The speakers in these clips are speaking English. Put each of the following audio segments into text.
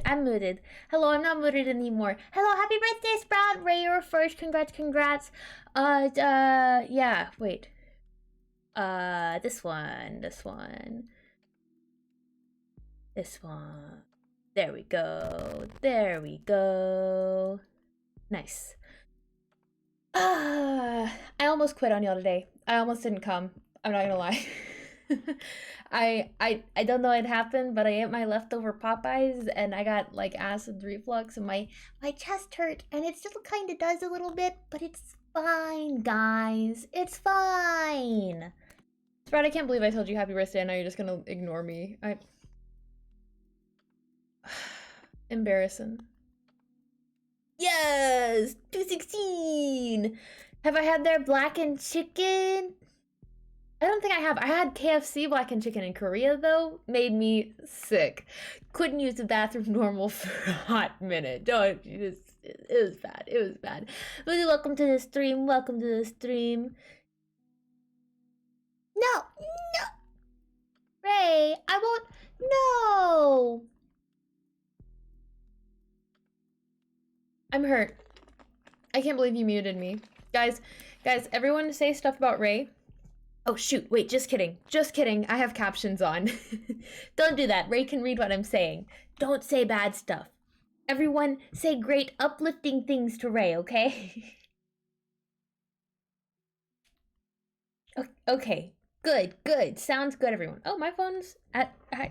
I'm muted. Hello, I'm not muted anymore. Hello, happy birthday, Sprout. Ray, you're first. Congrats. Yeah, wait. This one. There we go. Nice. I almost quit on y'all today. I almost didn't come. I'm not gonna lie. I don't know what happened, but I ate my leftover Popeyes and I got like acid reflux and my chest hurt and it still kind of does a little bit, but it's fine, guys. It's fine. Sprout, I can't believe I told you happy birthday and now you're just gonna ignore me. Embarrassing. Yes! 216! Have I had their blackened chicken? I don't think I have. I had KFC blackened chicken in Korea, though. Made me sick. Couldn't use the bathroom normal for a hot minute. Don't, it was bad. Really, welcome to the stream. No! Ray, I won't. No! I'm hurt. I can't believe you muted me. Guys, everyone say stuff about Ray. Oh shoot, wait, just kidding. I have captions on. Don't do that. Ray can read what I'm saying. Don't say bad stuff. Everyone say great uplifting things to Ray, okay? Okay. Good. Sounds good, everyone. Oh, my phone's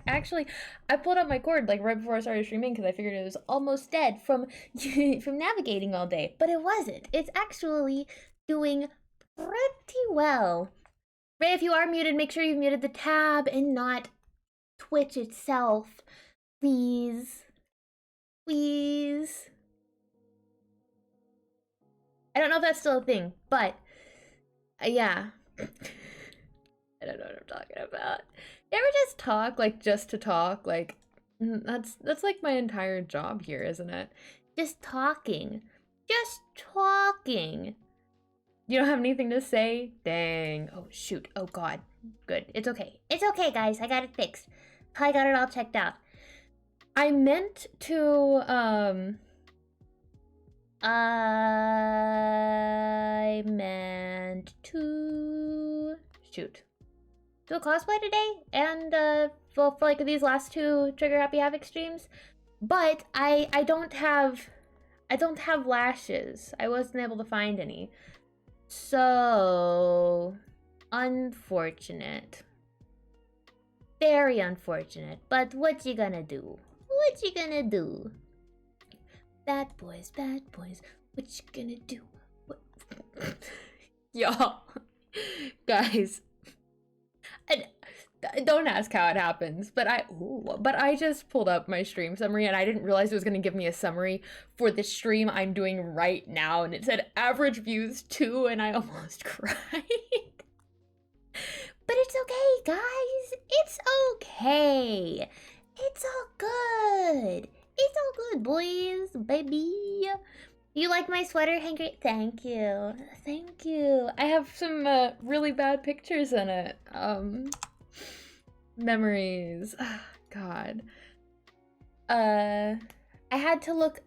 actually, I pulled up my cord like right before I started streaming because I figured it was almost dead from navigating all day, but it wasn't. It's actually doing pretty well. Ray, if you are muted, make sure you've muted the tab and not Twitch itself. Please. I don't know if that's still a thing, but yeah. I don't know what I'm talking about. You ever just talk, like, just to talk? Like, that's like my entire job here, isn't it? Just talking. You don't have anything to say? Dang. Oh, shoot. Oh, God. Good. It's okay, guys. I got it fixed. I got it all checked out. I meant to, shoot. Do a cosplay today and for like these last two Trigger Happy Havoc streams, but I don't have lashes. I wasn't able to find any, so unfortunate, very unfortunate. But what you gonna do? Bad boys, what you gonna do? Y'all, guys, don't ask how it happens, but I just pulled up my stream summary and I didn't realize it was going to give me a summary for the stream I'm doing right now, and it said average views 2 and I almost cried. But it's okay, guys. It's okay. It's all good, boys, baby. You like my sweater, Henry? Thank you. I have some really bad pictures in it. Memories. God. I had to look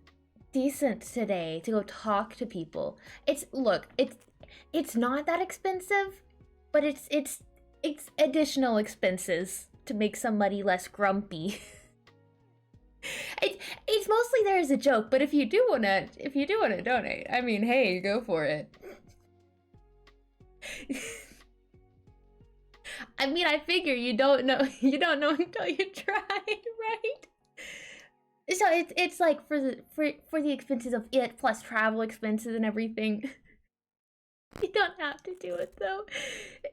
decent today to go talk to people. It's not that expensive, but it's additional expenses to make somebody less grumpy. It's mostly there as a joke, but if you do wanna donate, I mean, hey, go for it. I mean, I figure you don't know until you try, right? So it's like for the expenses of it plus travel expenses and everything. You don't have to do it though.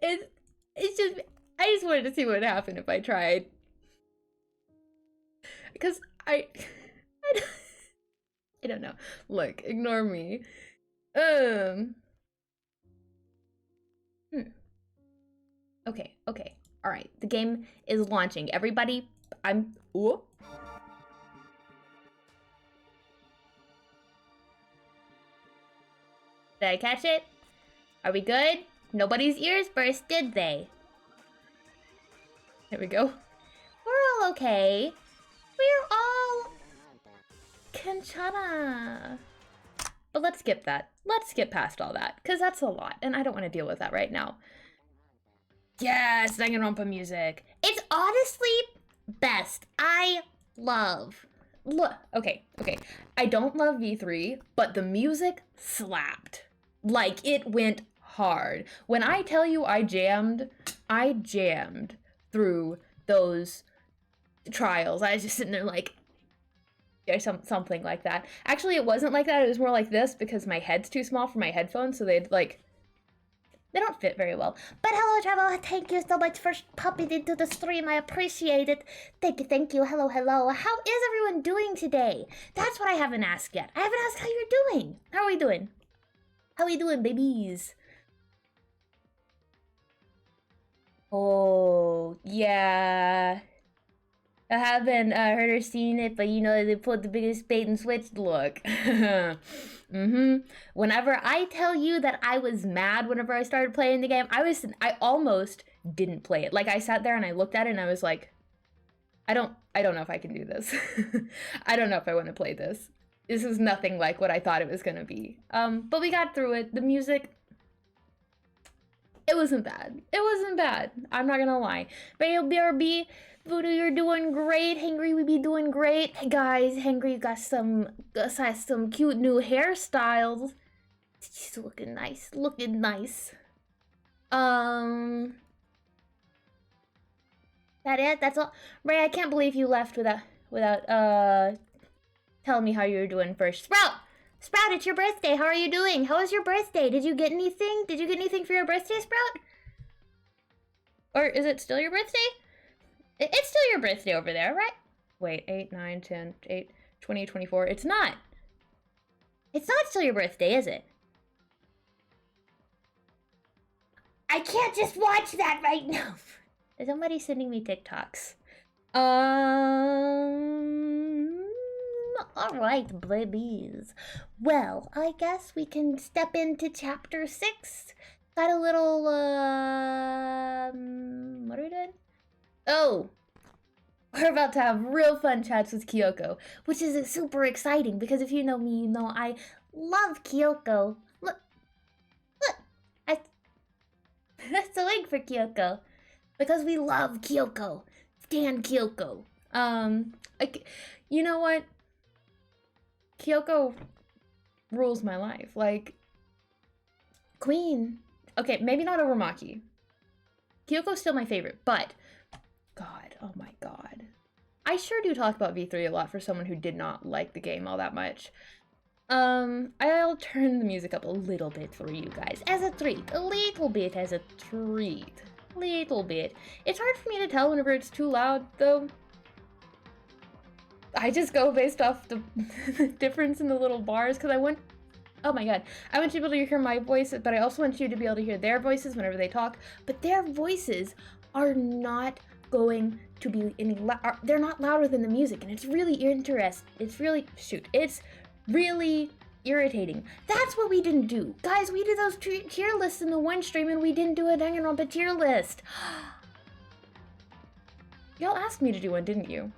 It's just I just wanted to see what would happen if I tried. Because I don't know. Look, ignore me. Okay. All right. The game is launching. Everybody, ooh. Did I catch it? Are we good? Nobody's ears burst, did they? Here we go. We're all okay. Kanchana. But let's skip that. Let's skip past all that, because that's a lot, and I don't want to deal with that right now. Yes, Danganronpa music. It's honestly best. I love. Look, okay. I don't love V3, but the music slapped. Like, it went hard. When I tell you I jammed through those trials. I was just sitting there like, or something like that. Actually, it wasn't like that. It was more like this because my head's too small for my headphones, so they don't fit very well. But hello, Travel. Thank you so much for popping into the stream. I appreciate it. Thank you. Hello. How is everyone doing today? That's what I haven't asked yet. I haven't asked how you're doing. How are we doing? How we doing, babies? Oh, yeah. I haven't heard or seen it, but you know, they put the biggest bait and switch look. Whenever I tell you that I was mad whenever I started playing the game, I almost didn't play it. Like, I sat there and I looked at it and I was like, I don't know if I can do this. I don't know if I want to play this. This is nothing like what I thought it was going to be. But we got through it. The music, it wasn't bad. It wasn't bad. I'm not gonna lie. BRB, Voodoo, you're doing great. Hangry, we be doing great. Hey guys, Hangry got some cute new hairstyles. She's looking nice. That it? That's all? Ray, I can't believe you left without telling me how you were doing first. Sprout, it's your birthday. How are you doing? How was your birthday? Did you get anything? Did you get anything for your birthday, Sprout? Or is it still your birthday? It's still your birthday over there, right? Wait, 8, 9, 10, 8, 20, 24. It's not. It's not still your birthday, is it? I can't just watch that right now. Is somebody sending me TikToks? Alright, babies. Well, I guess we can step into chapter 6. Got a little, what are we doing? Oh, we're about to have real fun chats with Kyoko, which is super exciting because if you know me, you know I love Kyoko. Look, that's a wig for Kyoko. Because we love Kyoko. Stan Kyoko. Like, you know what? Kyoko rules my life. Like, Queen. Okay, maybe not over Maki. Kyoko's still my favorite, but God, oh my God. I sure do talk about V3 a lot for someone who did not like the game all that much. I'll turn the music up a little bit for you guys as a treat. A little bit as a treat. Little bit. It's hard for me to tell whenever it's too loud, though. I just go based off the difference in the little bars, because oh my God, I want you to be able to hear my voice, but I also want you to be able to hear their voices whenever they talk, but their voices are not going to be they're not louder than the music, and it's really it's really irritating. That's what we didn't do. Guys, we did those tier lists in the one stream, and we didn't do a Danganronpa tier list. Y'all asked me to do one, didn't you?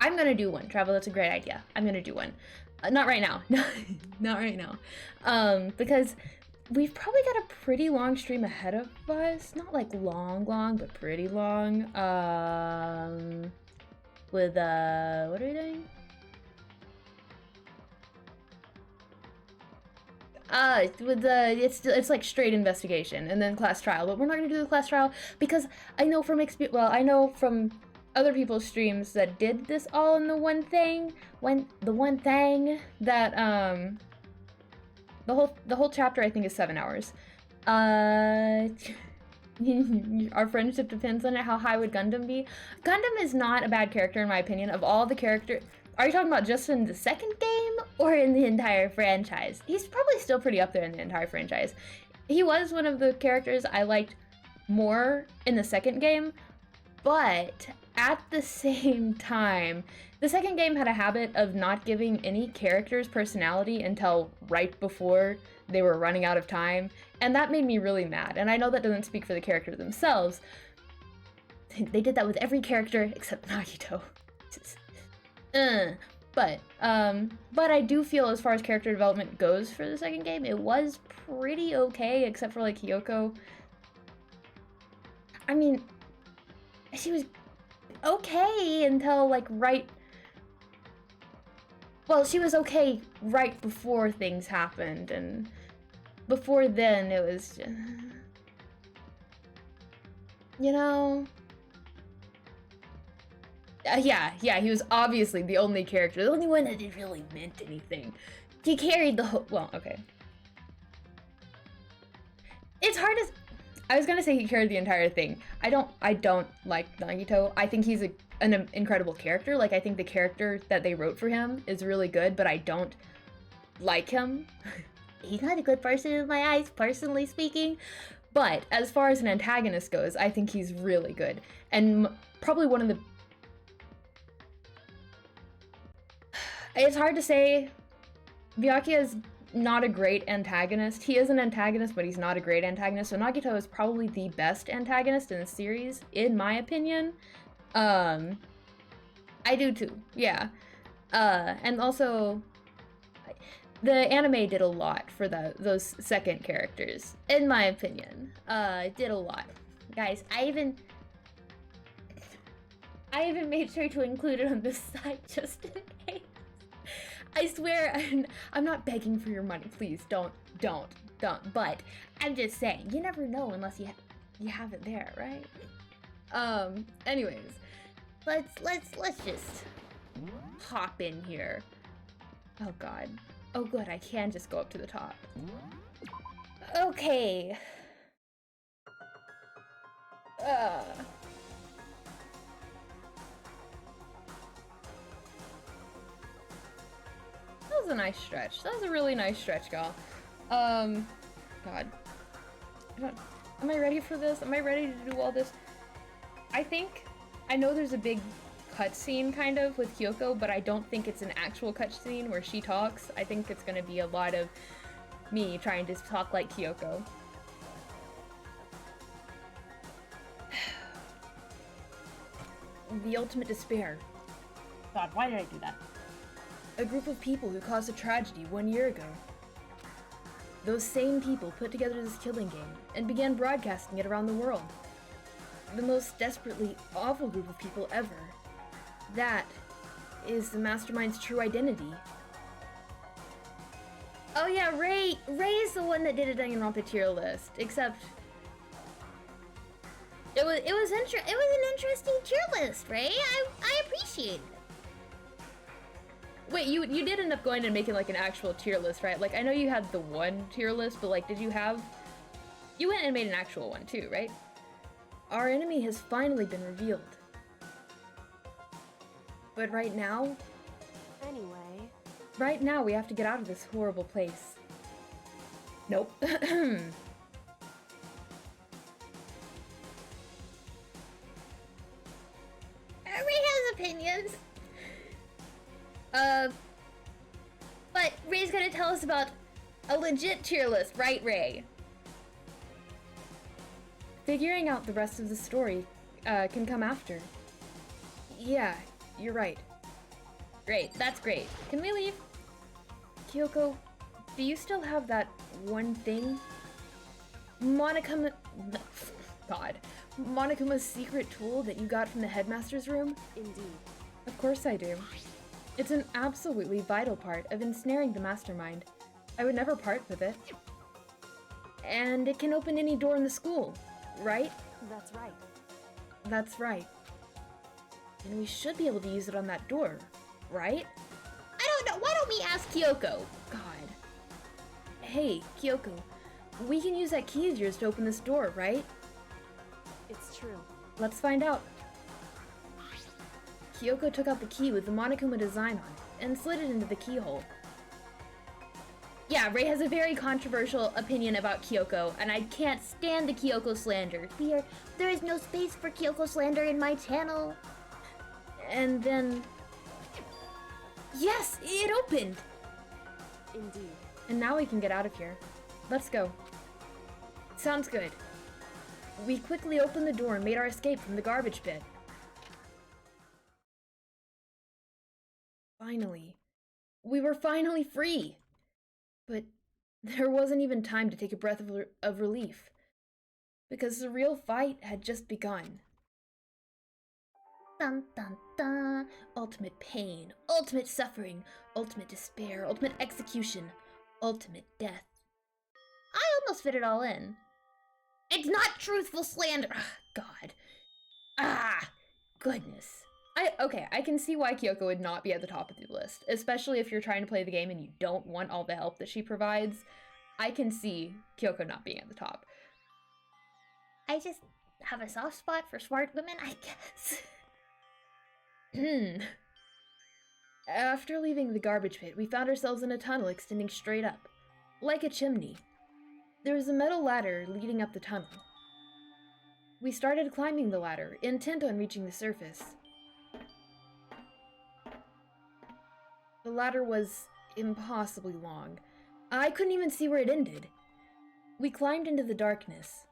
I'm gonna do one, Travel. That's a great idea. I'm gonna do one. Not right now. Not right now. Because we've probably got a pretty long stream ahead of us. Not like long, but pretty long. With, what are we doing? It's like straight investigation and then class trial, but we're not gonna do the class trial because I know from other people's streams that did this all in the one thing that the whole chapter I think is 7 hours. Our friendship depends on it. How high would Gundam be? Gundam is not a bad character in my opinion. Of all the characters, are you talking about just in the second game or in the entire franchise? He's probably still pretty up there in the entire franchise. He was one of the characters I liked more in the second game, but at the same time, the second game had a habit of not giving any characters personality until right before they were running out of time, and that made me really mad. And I know that doesn't speak for the characters themselves. They did that with every character except Nagito. But I do feel as far as character development goes for the second game, it was pretty okay, except for like Kyoko. I mean, she was okay until like well, she was okay right before things happened, and before then it was just, you know. Yeah, he was obviously the only character, the only one that didn't really meant anything. He carried the whole, well, okay. It's hard to, I was gonna say he carried the entire thing. I don't like Nagito. I think he's an incredible character. Like, I think the character that they wrote for him is really good, but I don't like him. He's not a good person in my eyes, personally speaking. But as far as an antagonist goes, I think he's really good. And probably one of the... It's hard to say. Byakuya is not a great antagonist. He is an antagonist, but he's not a great antagonist. So Nagito is probably the best antagonist in the series, in my opinion. I do too, yeah. And also, the anime did a lot for those second characters, in my opinion. It did a lot. Guys, I even made sure to include it on this side just in case. I swear, I'm not begging for your money. Please, don't. But I'm just saying, you never know unless you have it there, right? Anyways, let's just hop in here. Oh god. Oh good, I can just go up to the top. Okay. That was a nice stretch. That was a really nice stretch, y'all. God. Am I ready for this? Am I ready to do all this? I know there's a big cutscene kind of with Kyoko, but I don't think it's an actual cutscene where she talks. I think it's gonna be a lot of me trying to talk like Kyoko. The ultimate despair. God, why did I do that? A group of people who caused a tragedy 1 year ago. Those same people put together this killing game and began broadcasting it around the world. The most desperately awful group of people ever. That is the mastermind's true identity. Oh yeah, Ray is the one that did a Danganronpa tier list, except it was an interesting tier list, Ray. I appreciate it. Wait, you did end up going and making like an actual tier list, right? Like, I know you had the one tier list, but like, you went and made an actual one too, right? Our enemy has finally been revealed. But right now... Anyway... Right now, we have to get out of this horrible place. Nope. Ray has opinions. But Ray's gonna tell us about a legit tier list, right, Ray? Figuring out the rest of the story can come after. Yeah, you're right. Great, that's great. Can we leave? Kyoko, do you still have that one thing? Monokuma's secret tool that you got from the headmaster's room? Indeed. Of course I do. It's an absolutely vital part of ensnaring the mastermind. I would never part with it. And it can open any door in the school, right? That's right. That's right. And we should be able to use it on that door, right? I don't know. Why don't we ask Kyoko? God. Hey, Kyoko. We can use that key of yours to open this door, right? It's true. Let's find out. Kyoko took out the key with the Monokuma design on it and slid it into the keyhole. Yeah, Ray has a very controversial opinion about Kyoko, and I can't stand the Kyoko slander. There is no space for Kyoko slander in my channel. And then... Yes, it opened! Indeed. And now we can get out of here. Let's go. Sounds good. We quickly opened the door and made our escape from the garbage pit. Finally. We were finally free! But there wasn't even time to take a breath of relief. Because the real fight had just begun. Dun dun dun! Ultimate pain, ultimate suffering, ultimate despair, ultimate execution, ultimate death. I almost fit it all in. It's not truthful slander! God. Goodness. I can see why Kyoko would not be at the top of the list, especially if you're trying to play the game and you don't want all the help that she provides. I can see Kyoko not being at the top. I just have a soft spot for smart women, I guess. After leaving the garbage pit, we found ourselves in a tunnel extending straight up, like a chimney. There was a metal ladder leading up the tunnel. We started climbing the ladder, intent on reaching the surface. The ladder was impossibly long. I couldn't even see where it ended. We climbed into the darkness.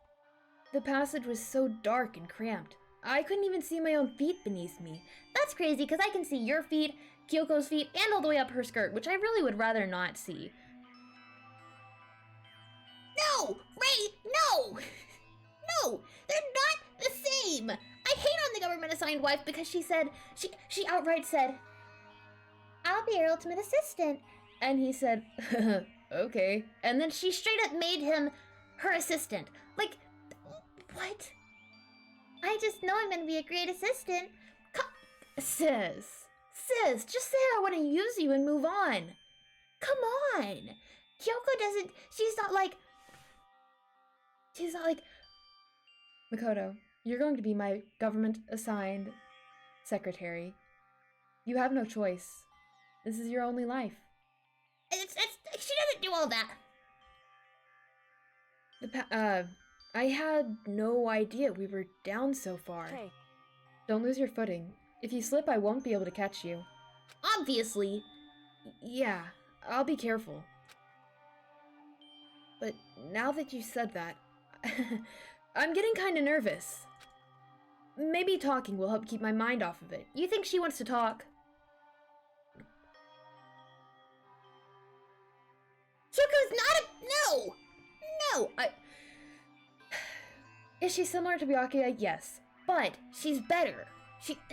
The passage was so dark and cramped. I couldn't even see my own feet beneath me. That's crazy, because I can see your feet, Kyoko's feet, and all the way up her skirt, which I really would rather not see. No! Ray, no! No! They're not the same! I hate on the government-assigned wife because she outright said, I'll be your ultimate assistant. And he said, okay. And then she straight up made him her assistant. Like, what? I just know I'm gonna be a great assistant. Sis, just say I want to use you and move on. Come on. Kyoko doesn't, she's not like, Makoto, you're going to be my government-assigned secretary. You have no choice. This is your only life. She doesn't do all that. I had no idea we were down so far. Hey. Don't lose your footing. If you slip, I won't be able to catch you. Obviously. Yeah, I'll be careful. But now that you said that, I'm getting kinda nervous. Maybe talking will help keep my mind off of it. You think she wants to talk? Kyoko's not a— No! Is she similar to Byakuya? Yes. But she's better.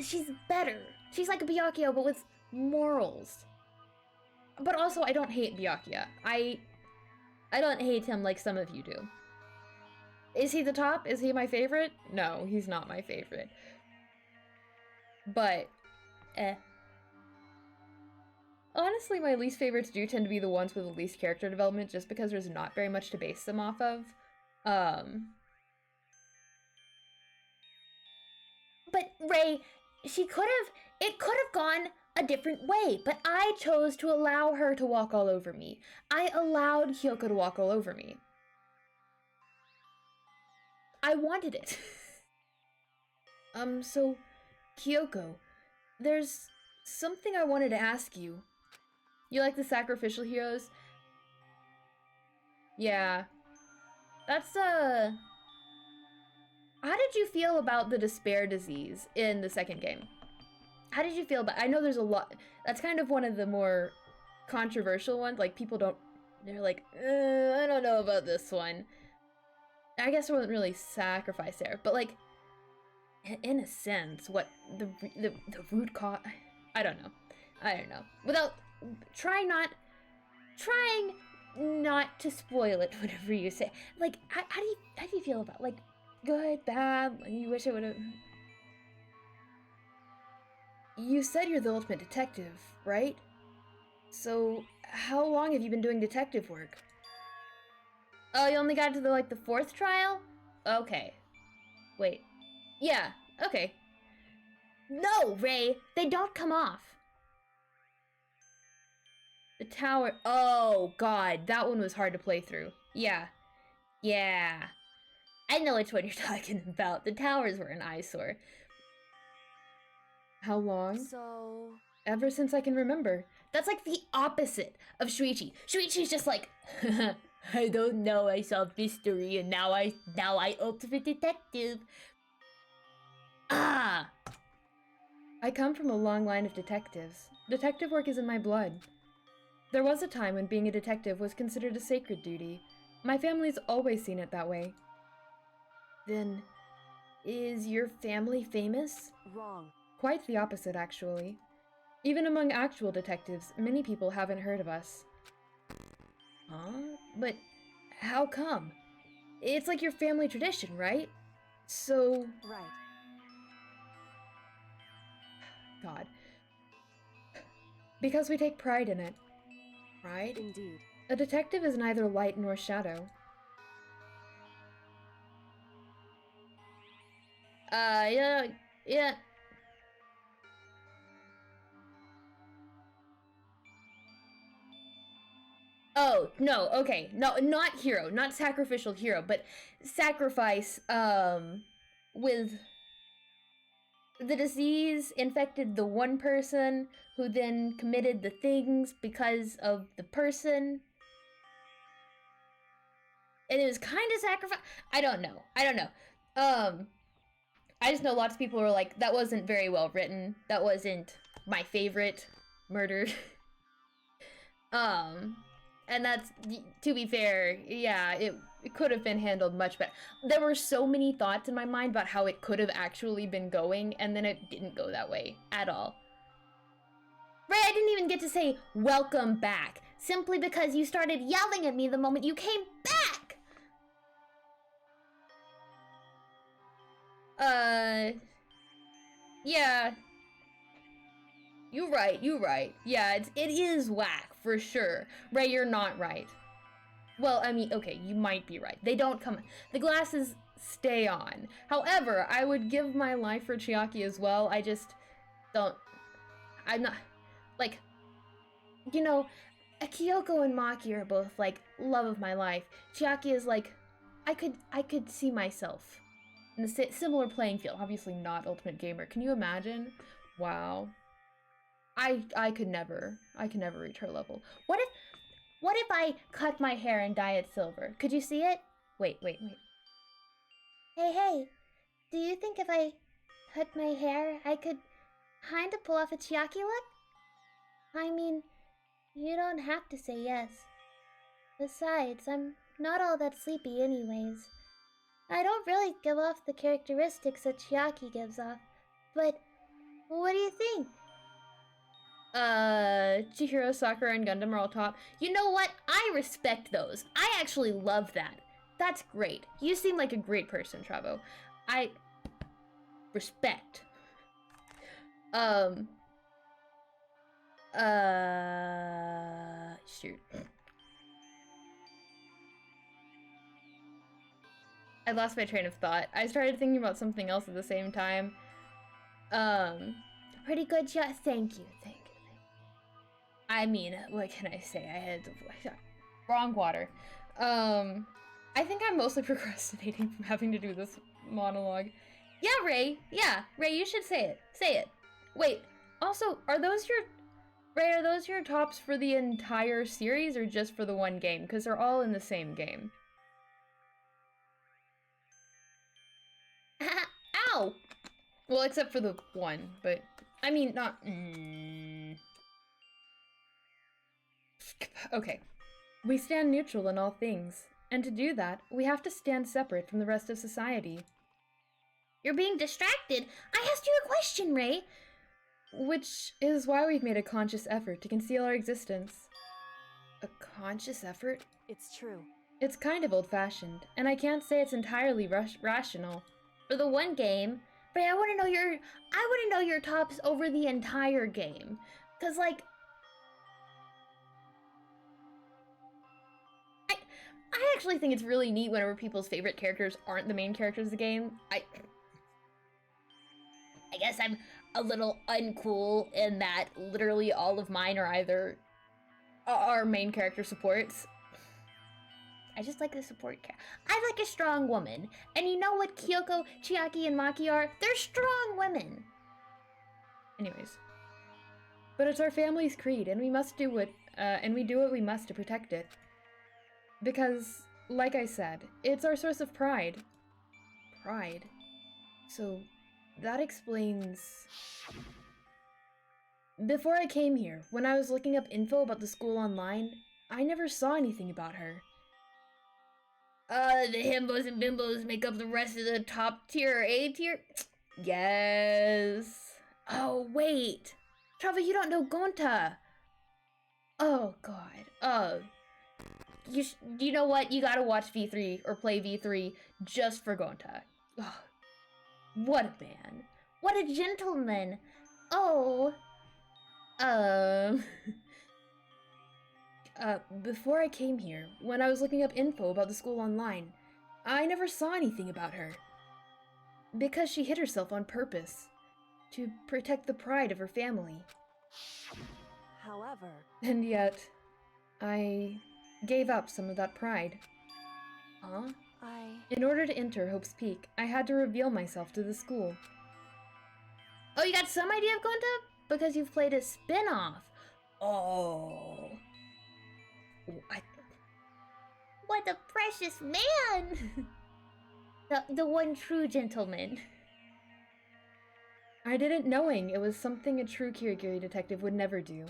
She's better. She's like a Byakuya, but with morals. But also, I don't hate Byakuya. I don't hate him like some of you do. Is he the top? Is he my favorite? No, he's not my favorite. But, honestly, my least favorites do tend to be the ones with the least character development, just because there's not very much to base them off of. But Ray, it could have gone a different way, but I chose to allow her to walk all over me. I allowed Kyoko to walk all over me. I wanted it. So, Kyoko, there's something I wanted to ask you. You like the sacrificial heroes? Yeah. That's, How did you feel about the despair disease in the second game? How did you feel about— I know there's a lot— that's kind of one of the more controversial ones. Like, people don't— they're like, I don't know about this one. I guess there wasn't really sacrifice there, but like, in a sense, what the root cause— I don't know. Without trying not to spoil it, whatever you say. Like, how do you feel about, like, good, bad? You wish it would have— You said you're the ultimate detective, right? So, how long have you been doing detective work? Oh, you only got to the 4th trial? Okay. Wait. Yeah, okay. No, Ray! They don't come off! The tower— oh, God, that one was hard to play through. Yeah. I know which one you're talking about. The towers were an eyesore. How long? So... Ever since I can remember. That's like the opposite of Shuichi. Shuichi's just like, I don't know, I solved mystery and now I ultimate detective. I I come from a long line of detectives. Detective work is in my blood. There was a time when being a detective was considered a sacred duty. My family's always seen it that way. Then, is your family famous? Wrong. Quite the opposite, actually. Even among actual detectives, many people haven't heard of us. Huh? But how come? It's like your family tradition, right? So... Right. God. Because we take pride in it. Pride? Indeed. A detective is neither light nor shadow. Yeah. Oh, no, okay. No, not hero, not sacrificial hero, but sacrifice, with the disease infected the one person who then committed the things because of the person. And it was kind of sacrifice. I don't know. I just know lots of people were like, that wasn't very well written. That wasn't my favorite murder. And that's, to be fair, yeah, it could have been handled much better. There were so many thoughts in my mind about how it could have actually been going, and then it didn't go that way at all. Ray, I didn't even get to say, welcome back, simply because you started yelling at me the moment you came back! Yeah. You're right. Yeah, it is whack, for sure. Ray, you're not right. Well, I mean, okay, you might be right. They don't come... The glasses stay on. However, I would give my life for Chiaki as well. I just don't... I'm not... Like, you know, Kyoko and Maki are both, like, love of my life. Chiaki is, like, I could see myself in a similar playing field. Obviously not Ultimate Gamer. Can you imagine? Wow. I could never reach her level. What if I cut my hair and dye it silver? Could you see it? Wait. Hey, do you think if I cut my hair, I could kind of pull off a Chiaki look? I mean, you don't have to say yes. Besides, I'm not all that sleepy anyways. I don't really give off the characteristics that Chiaki gives off, but what do you think? Chihiro, Sakura, and Gundam are all top. You know what? I respect those. I actually love that. That's great. You seem like a great person, Travo. I respect. Shoot. I lost my train of thought. I started thinking about something else at the same time. Pretty good job. Thank you. I mean, what can I say? I had wrong water. I think I'm mostly procrastinating from having to do this monologue. Yeah, Ray. Yeah, Ray, you should say it. Say it. Wait, also, are those your tops for the entire series or just for the one game? Because they're all in the same game. Ow! Well, except for the one, but I mean, not... Okay. We stand neutral in all things, and to do that, we have to stand separate from the rest of society. You're being distracted. I asked you a question, Ray. Which is why we've made a conscious effort to conceal our existence. A conscious effort? It's true. It's kind of old-fashioned, and I can't say it's entirely rational. For the one game, Ray, I want to know your tops over the entire game, 'cause like, I actually think it's really neat whenever people's favorite characters aren't the main characters of the game. I guess I'm a little uncool in that literally all of mine are either main character supports. I just like the support character. I like a strong woman. And you know what Kyoko, Chiaki, and Maki are? They're strong women. Anyways. But it's our family's creed, and we must do what, and we do what we must to protect it. Because, like I said, it's our source of pride. Pride? So, that explains... Before I came here, when I was looking up info about the school online, I never saw anything about her. The himbos and bimbos make up the rest of the top tier, A tier? Yes. Oh, wait. Trava, you don't know Gonta. Oh, God. You know what? You gotta watch V3 or play V3 just for Gonta. Oh, what a man. What a gentleman. Oh. Before I came here, when I was looking up info about the school online, I never saw anything about her. Because she hid herself on purpose. To protect the pride of her family. However, And yet, I gave up some of that pride. Huh? In order to enter Hope's Peak, I had to reveal myself to the school. Oh, you got some idea of Gonta? Because you've played a spin-off. Oh. What a precious man! the one true gentleman. I didn't knowing it was something a true Kirigiri detective would never do.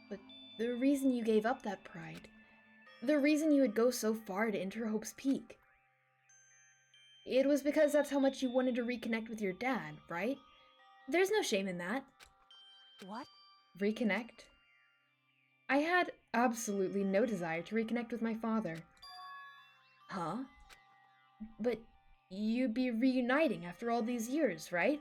But the reason you gave up that pride, the reason you would go so far to enter Hope's Peak, it was because that's how much you wanted to reconnect with your dad, right? There's no shame in that. what? Reconnect? I had absolutely no desire to reconnect with my father. Huh? But you'd be reuniting after all these years, right?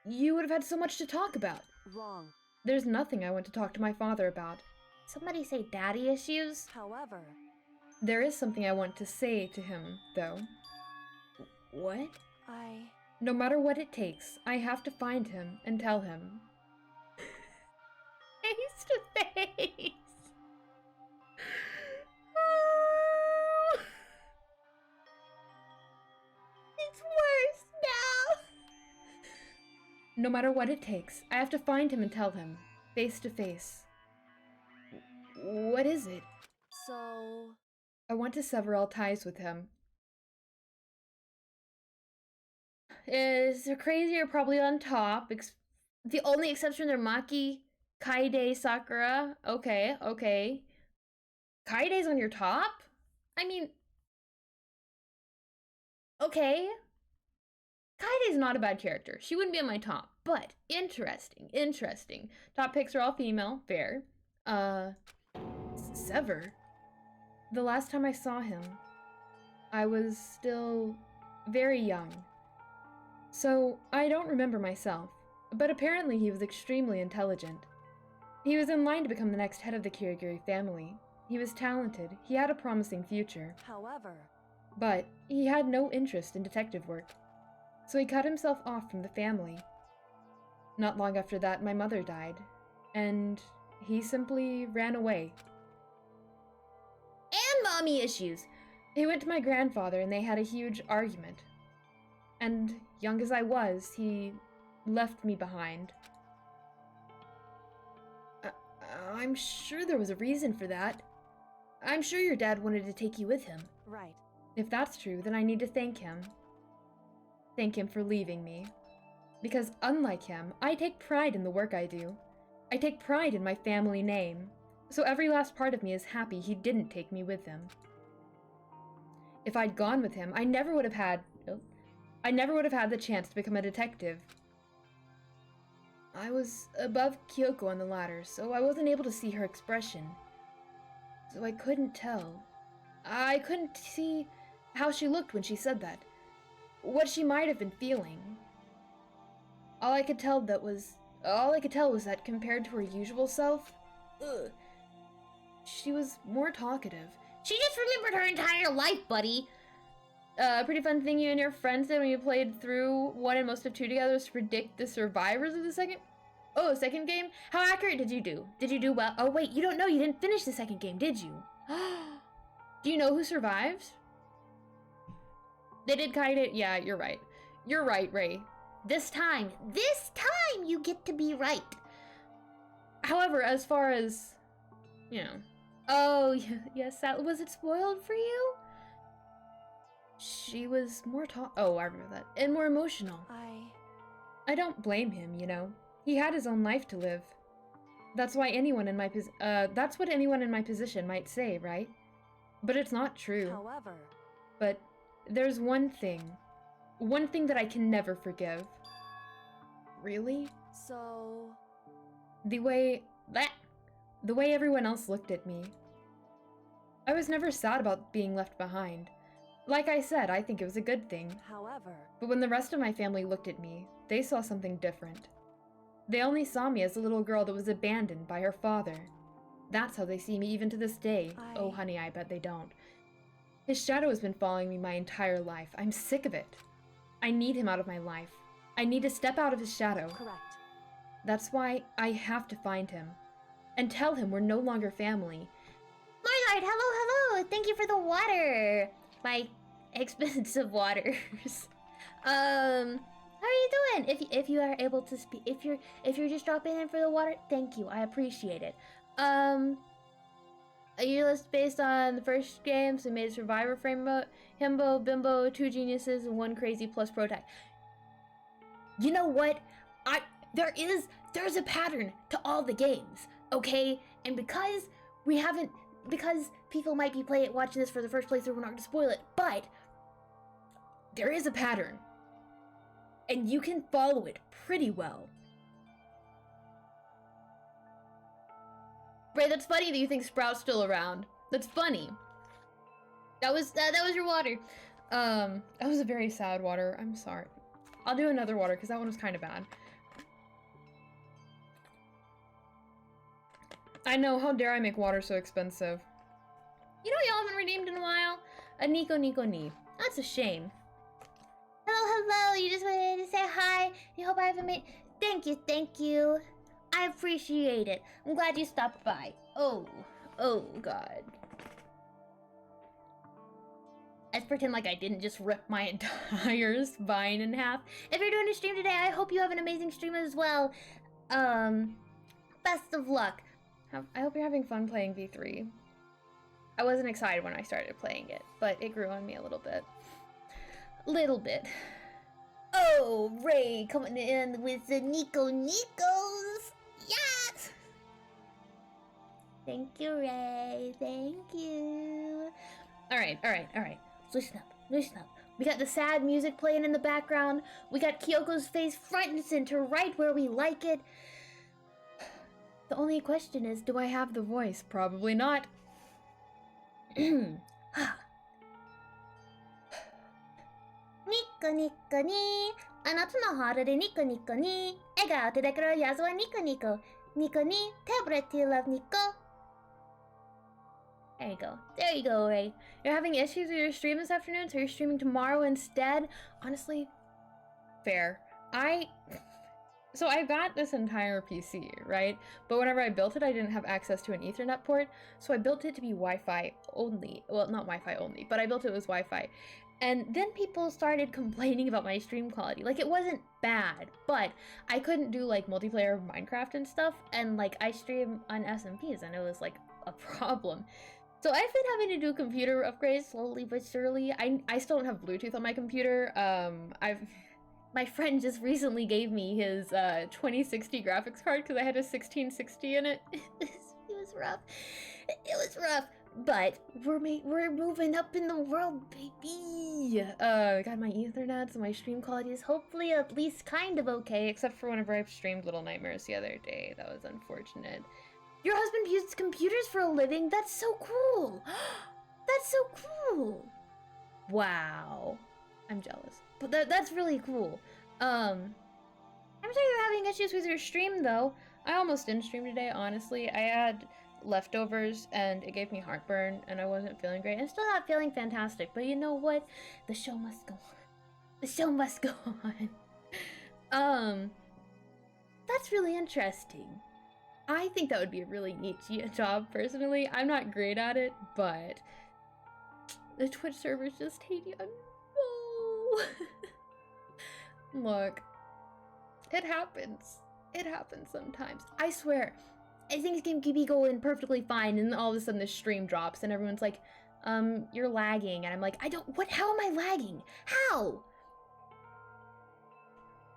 You would have had so much to talk about. Wrong. There's nothing I want to talk to my father about. Somebody say daddy issues? However, There is something I want to say to him, though. What? No matter what it takes, I have to find him and tell him. Face to face! Oh. It's worse now! No matter what it takes, I have to find him and tell him, face to face. What is it? so... I want to sever all ties with him. Is crazy or probably on top. The only exception are Maki, Kaide, Sakura. Okay. Kaide's on your top? I mean... Okay. Kaide's not a bad character. She wouldn't be on my top. But, interesting. Top picks are all female. Fair. Sever? The last time I saw him, I was still very young. So, I don't remember myself, but apparently he was extremely intelligent. He was in line to become the next head of the Kirigiri family. He was talented, he had a promising future. However, But he had no interest in detective work, so he cut himself off from the family. Not long after that, my mother died, and he simply ran away. And mommy issues! He went to my grandfather and they had a huge argument. And young as I was, he left me behind. I'm sure there was a reason for that. I'm sure your dad wanted to take you with him. right. If that's true, then I need to thank him. Thank him for leaving me. Because unlike him, I take pride in the work I do. I take pride in my family name. So every last part of me is happy he didn't take me with him. If I'd gone with him, I never would have had the chance to become a detective. I was above Kyoko on the ladder, so I wasn't able to see her expression. So I couldn't tell. I couldn't see how she looked when she said that. What she might have been feeling. All I could tell was that compared to her usual self, she was more talkative. She just remembered her entire life, buddy! Pretty fun thing you and your friends did when you played through 1 and most of 2 together was to predict the survivors of the second game? How accurate did you do? Did you do well? Oh wait, you don't know, you didn't finish the second game, did you? Do you know who survived? They did Kaide. Yeah, you're right. You're right, Ray. This time you get to be right. However, as far as, oh, yes, was it spoiled for you? She was more oh, I remember that. And more emotional. I don't blame him, He had his own life to live. That's why anyone in my that's what anyone in my position might say, right? But it's not true. However, But there's one thing that I can never forgive. Really? so The way everyone else looked at me. I was never sad about being left behind. Like I said, I think it was a good thing. however, But when the rest of my family looked at me, they saw something different. They only saw me as a little girl that was abandoned by her father. That's how they see me even to this day. Oh, honey, I bet they don't. His shadow has been following me my entire life. I'm sick of it. I need him out of my life. I need to step out of his shadow. correct. That's why I have to find him. And tell him we're no longer family. My lord, hello. Thank you for the water. My expensive waters. How are you doing? If you are able to speak, if you're just dropping in for the water, thank you. I appreciate it. A year list based on the first game, so we made a survivor frame himbo, bimbo, 2 geniuses, and 1 crazy plus prototype. You know what? There's a pattern to all the games, okay? And because people might be watching this for the first playthrough, we're not gonna spoil it, but there is a pattern. And you can follow it pretty well. Ray, that's funny that you think Sprout's still around. That's funny. That was your water. That was a very sad water. I'm sorry. I'll do another water because that one was kind of bad. I know, how dare I make water so expensive. You know y'all haven't redeemed in a while? A Nico Ni. That's a shame. Hello, you just wanted to say hi. You hope I haven't made... Thank you. I appreciate it. I'm glad you stopped by. Oh god. Let's pretend like I didn't just rip my entire spine in half. If you're doing a stream today, I hope you have an amazing stream as well. Best of luck. I hope you're having fun playing V3. I wasn't excited when I started playing it, but it grew on me a little bit. Oh, Ray coming in with the Nikos. Yes! Thank you, Ray. Thank you. All right. Listen up. We got the sad music playing in the background. We got Kyoko's face front and center, right where we like it. The only question is, do I have the voice? Probably not. ニコニコにあなたのハートでニコニコに笑顔でだからやずはニコニコニコにタブレット love ニコ There you go, Ray. You're having issues with your stream this afternoon, so you're streaming tomorrow instead? Honestly, fair. So I got this entire PC, right? But whenever I built it, I didn't have access to an Ethernet port, so I built it to be Wi-Fi only. Well, not Wi-Fi only, but I built it as Wi-Fi. And then people started complaining about my stream quality. Like, it wasn't bad, but I couldn't do, like, multiplayer of Minecraft and stuff, and, like, I stream on SMPs, and it was, like, a problem. So I've been having to do computer upgrades slowly but surely. I still don't have Bluetooth on my computer. My friend just recently gave me his 2060 graphics card because I had a 1660 in it. It was rough. It was rough. But we're moving up in the world, baby. I got my Ethernet, so my stream quality is hopefully at least kind of okay, except for whenever I streamed Little Nightmares the other day. That was unfortunate. Your husband uses computers for a living? That's so cool. That's so cool. Wow. I'm jealous. But that's really cool. I'm sorry you're having issues with your stream, though. I almost didn't stream today, honestly. I had leftovers, and it gave me heartburn, and I wasn't feeling great. I'm still not feeling fantastic, but you know what? The show must go on. The show must go on. That's really interesting. I think that would be a really neat job, personally. I'm not great at it, but the Twitch servers just hate you. No. Look, it happens. It happens sometimes. I swear, I think this game could be going perfectly fine, and then all of a sudden the stream drops, and everyone's like, you're lagging, and I'm like, how am I lagging? How?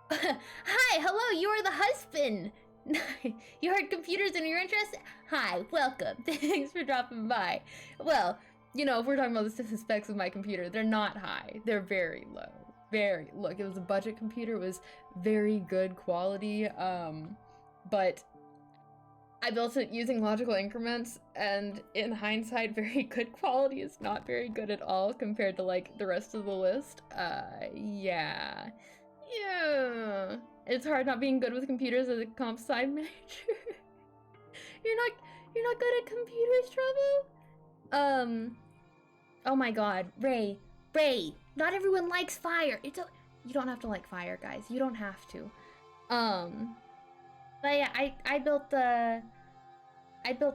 Hi, hello, you are the husband. You heard computers and you're interested? Hi, welcome. Thanks for dropping by. Well, you know, if we're talking about the specs of my computer, they're not high. They're very low. Look, it was a budget computer. It was very good quality. But I built it using logical increments, and in hindsight, very good quality is not very good at all compared to like the rest of the list. Yeah. It's hard not being good with computers as a comp sci major. you're not good at computers, Trevo? Oh my god, Ray, not everyone likes fire. You don't have to like fire, guys. You don't have to. But yeah, I built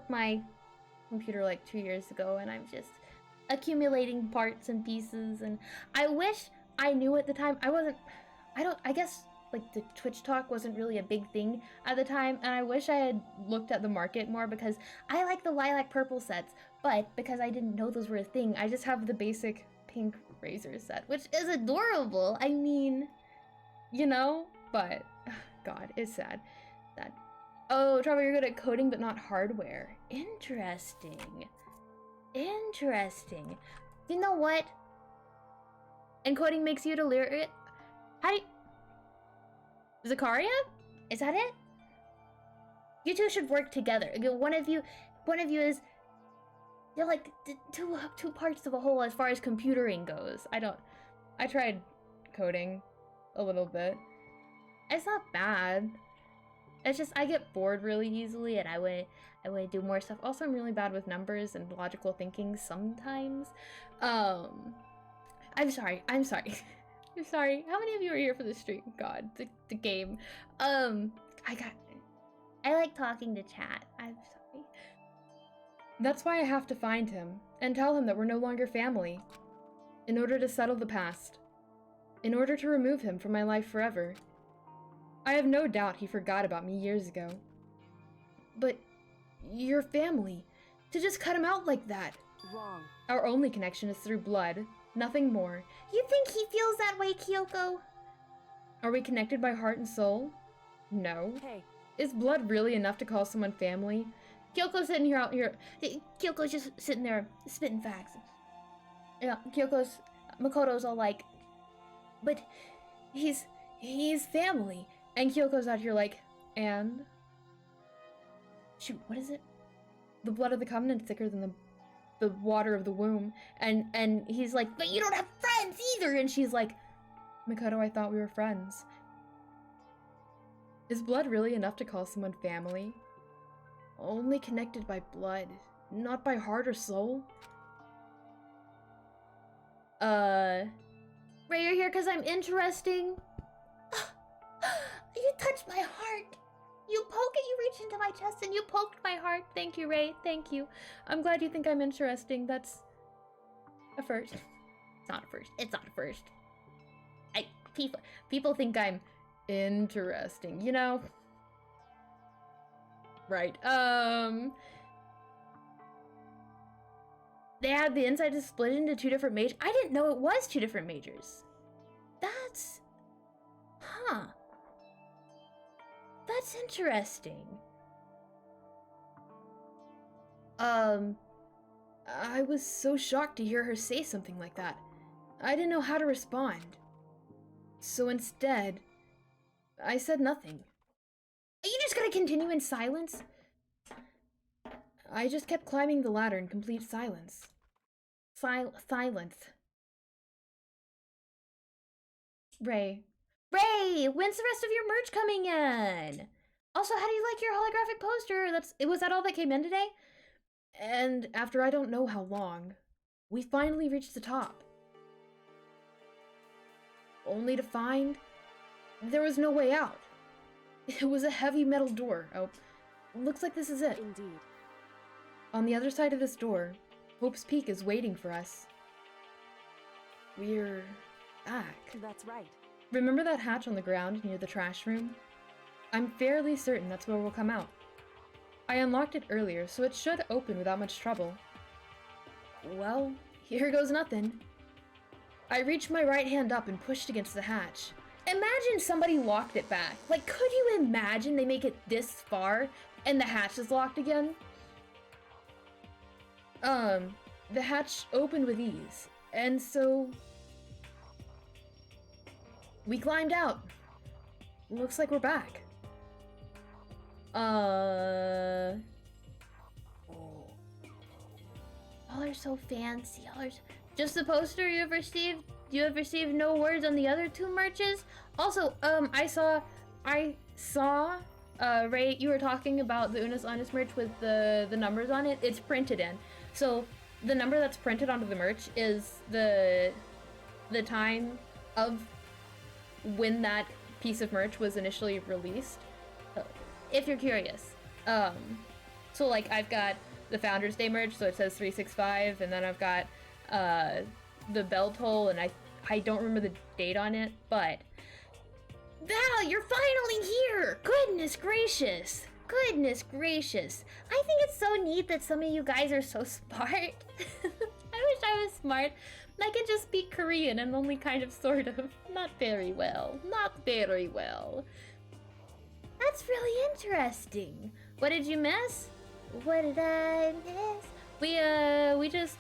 my computer like 2 years ago, and I'm just accumulating parts and pieces, and I wish I knew at the time. I guess like the Twitch talk wasn't really a big thing at the time, and I wish I had looked at the market more, because I like the lilac purple sets, but because I didn't know those were a thing, I just have the basic pink razor set, which is adorable. I mean, you know, but God, it's sad. Oh, Trevor, you're good at coding, but not hardware. Interesting. You know what? And coding makes you delirious. Zakaria? Is that it? You two should work together. One of you is, you're like two parts of a whole as far as computering goes. I tried coding a little bit. It's not bad. It's just I get bored really easily, and I would do more stuff. Also, I'm really bad with numbers and logical thinking sometimes. I'm sorry. I'm sorry. How many of you are here for the stream? God, the game. I like talking to chat. I'm sorry. That's why I have to find him and tell him that we're no longer family. In order to settle the past. In order to remove him from my life forever. I have no doubt he forgot about me years ago. But your family, to just cut him out like that. Wrong. Our only connection is through blood, nothing more. You think he feels that way, Kyoko? Are we connected by heart and soul? No. Hey. Is blood really enough to call someone family? Kyoko's sitting here out here. Kyoko's just sitting there spitting facts. Yeah, Makoto's all like, but he's family. And Kyoko's out here like, and? Shoot, what is it? The blood of the covenant thicker than the water of the womb. And he's like, but you don't have friends either! And she's like, Makoto, I thought we were friends. Is blood really enough to call someone family? Only connected by blood, not by heart or soul? Ray, you're here because I'm interesting? You touched my heart! You reached into my chest and you poked my heart. Thank you, Ray, thank you. I'm glad you think I'm interesting. That's a first. It's not a first. People think I'm interesting, you know? Right, they had the inside to split into 2 different majors. I didn't know it was 2 different majors. That's interesting. I was so shocked to hear her say something like that. I didn't know how to respond. So instead, I said nothing. Are you just gonna continue in silence? I just kept climbing the ladder in complete silence. Silence. Ray, when's the rest of your merch coming in? Also, how do you like your holographic poster? Was that all that came in today? And after I don't know how long, we finally reached the top. Only to find there was no way out. It was a heavy metal door. Oh, looks like this is it. Indeed. On the other side of this door, Hope's Peak is waiting for us. We're back. That's right. Remember that hatch on the ground near the trash room? I'm fairly certain that's where we'll come out. I unlocked it earlier, so it should open without much trouble. Well, here goes nothing. I reached my right hand up and pushed against the hatch. imagine somebody locked it back. Like, could you imagine they make it this far and the hatch is locked again? The hatch opened with ease, and so we climbed out. Looks like we're back. Oh. Y'all are so fancy. Y'all are just the poster you have received. You have received no words on the other two merches. Also, I saw, Ray, you were talking about the Unis Honest merch with the numbers on it. It's printed in. So the number that's printed onto the merch is the time of when that piece of merch was initially released. So, if you're curious. So like I've got the Founders Day merch, so it says 365, and then I've got the bell toll, and I don't remember the date on it, but Val, you're finally here! Goodness gracious! Goodness gracious! I think it's so neat that some of you guys are so smart. I wish I was smart. I could just speak Korean and only kind of sort of. Not very well. Not very well. That's really interesting. What did you miss? What did I miss? We just...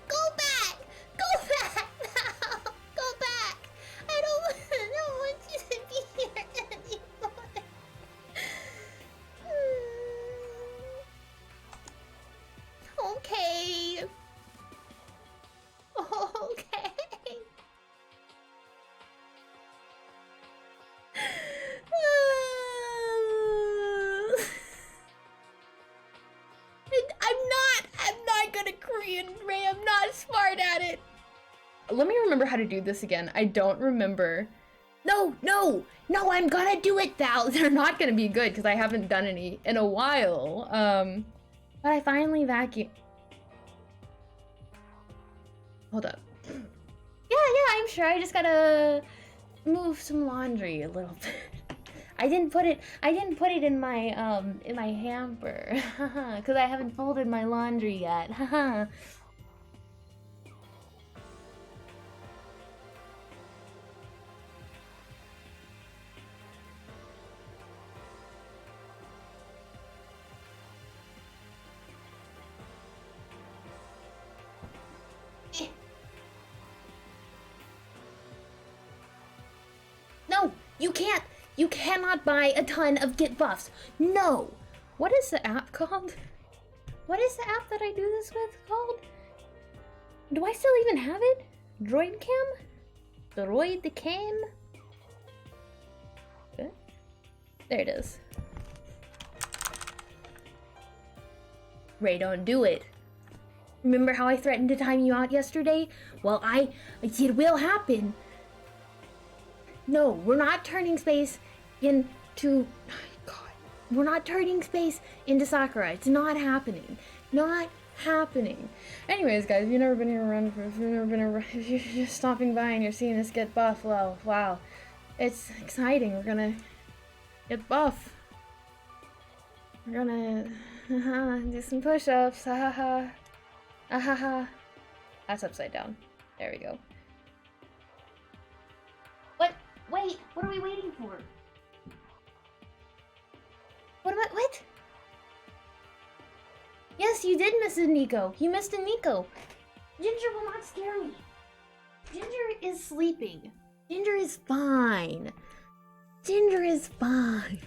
Go back! Go back now! Go back! I don't want you to be here anymore. Okay. Okay. I'm not good at Korean, Ray. I'm not smart at it. Let me remember how to do this again. I don't remember. No, I'm gonna do it, Val. They're not gonna be good because I haven't done any in a while. But I finally vacuum. Hold up. Yeah, I'm sure. I just gotta move some laundry a little bit. I didn't put it in my hamper because I haven't folded my laundry yet. No, you can't. You cannot buy a ton of get buffs. No. What is the app called? What is the app that I do this with called? Do I still even have it? Droid Cam? Droid Cam? Okay. There it is. Ray, don't do it. Remember how I threatened to time you out yesterday? Well, it will happen. No, we're not turning space into... God. We're not turning space into Sakura. It's not happening. Not happening. Anyways, guys, if you've never been here around, if you're just stopping by and you're seeing us get buff, well, wow. It's exciting. We're gonna get buff. We're gonna do some push-ups. Ha ha ha. Ah ha ha. That's upside down. There we go. What? Wait, what are we waiting for? What? Yes, you did miss a Nico. You missed a Nico. Ginger will not scare me. Ginger is sleeping. Ginger is fine. Ginger is fine.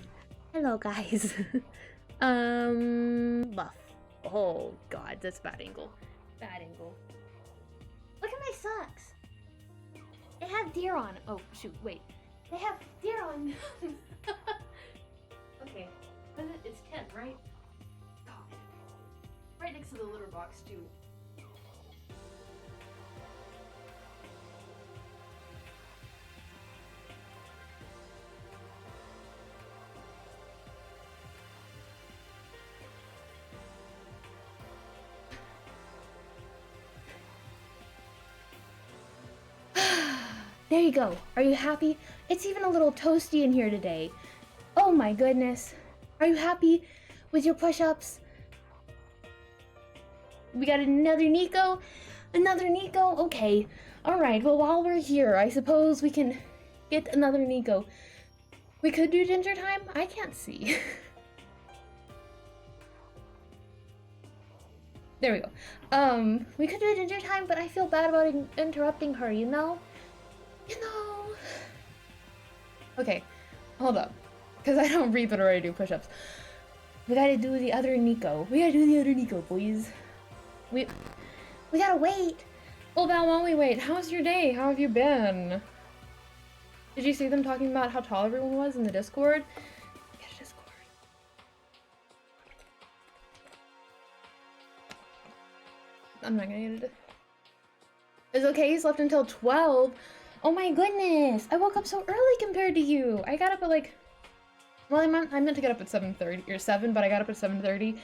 Hello, guys. Buff. Oh, God, that's bad angle. Bad angle. Look at my socks. They have deer on. Oh, shoot, wait. They have deer on. Okay. It's 10, right? God. Right next to the litter box, too. There you go. Are you happy? It's even a little toasty in here today. Oh my goodness. Are you happy with your push-ups? We got another Nico. Another Nico. Okay. Alright, well, while we're here, I suppose we can get another Nico. We could do ginger time? I can't see. There we go. We could do ginger time, but I feel bad about interrupting her, you know? You know. Okay, hold up. Because I don't read but already do push-ups. We gotta do the other Nico. We gotta do the other Nico, boys. We gotta wait. Well, Val, why don't we wait? How's your day? How have you been? Did you see them talking about how tall everyone was in the Discord? Get a Discord. I'm not gonna get it. It's okay, you slept until 12. Oh my goodness! I woke up so early compared to you! I got up at like... Well, I meant to get up at 7:30 or 7, but I got up at 7:30.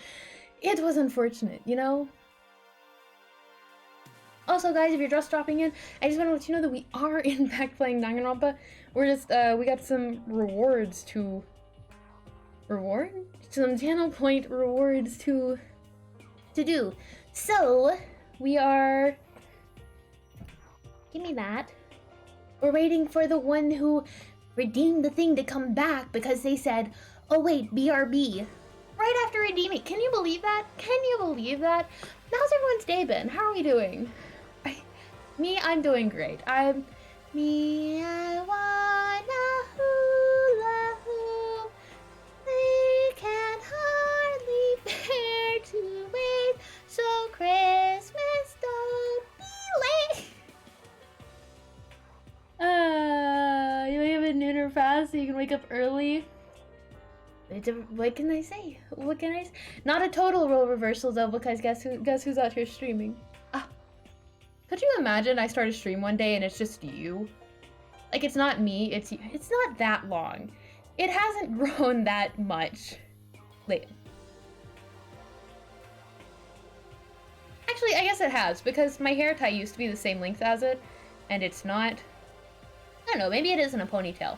It was unfortunate, you know? Also, guys, if you're just dropping in, I just want to let you know that we are in fact playing Danganronpa. We're just, we got some rewards to... Reward? Some channel point rewards to do. So, we are... Give me that. We're waiting for the one who redeemed the thing to come back because they said, oh wait, BRB. Right after redeeming. Can you believe that? Can you believe that? How's everyone's day been? How are we doing? I'm doing great. I wanna hula hoop. We can hardly bear to wait, so Christmas don't be late. You wake up at noon or fast so you can wake up early. What can I say? What can I say? Not a total role reversal though, because guess who's out here streaming? Could you imagine I start a stream one day and it's just you? Like, it's not me, it's you. It's not that long. It hasn't grown that much. Wait. Actually, I guess it has, because my hair tie used to be the same length as it, and it's not. I don't know, maybe it isn't a ponytail.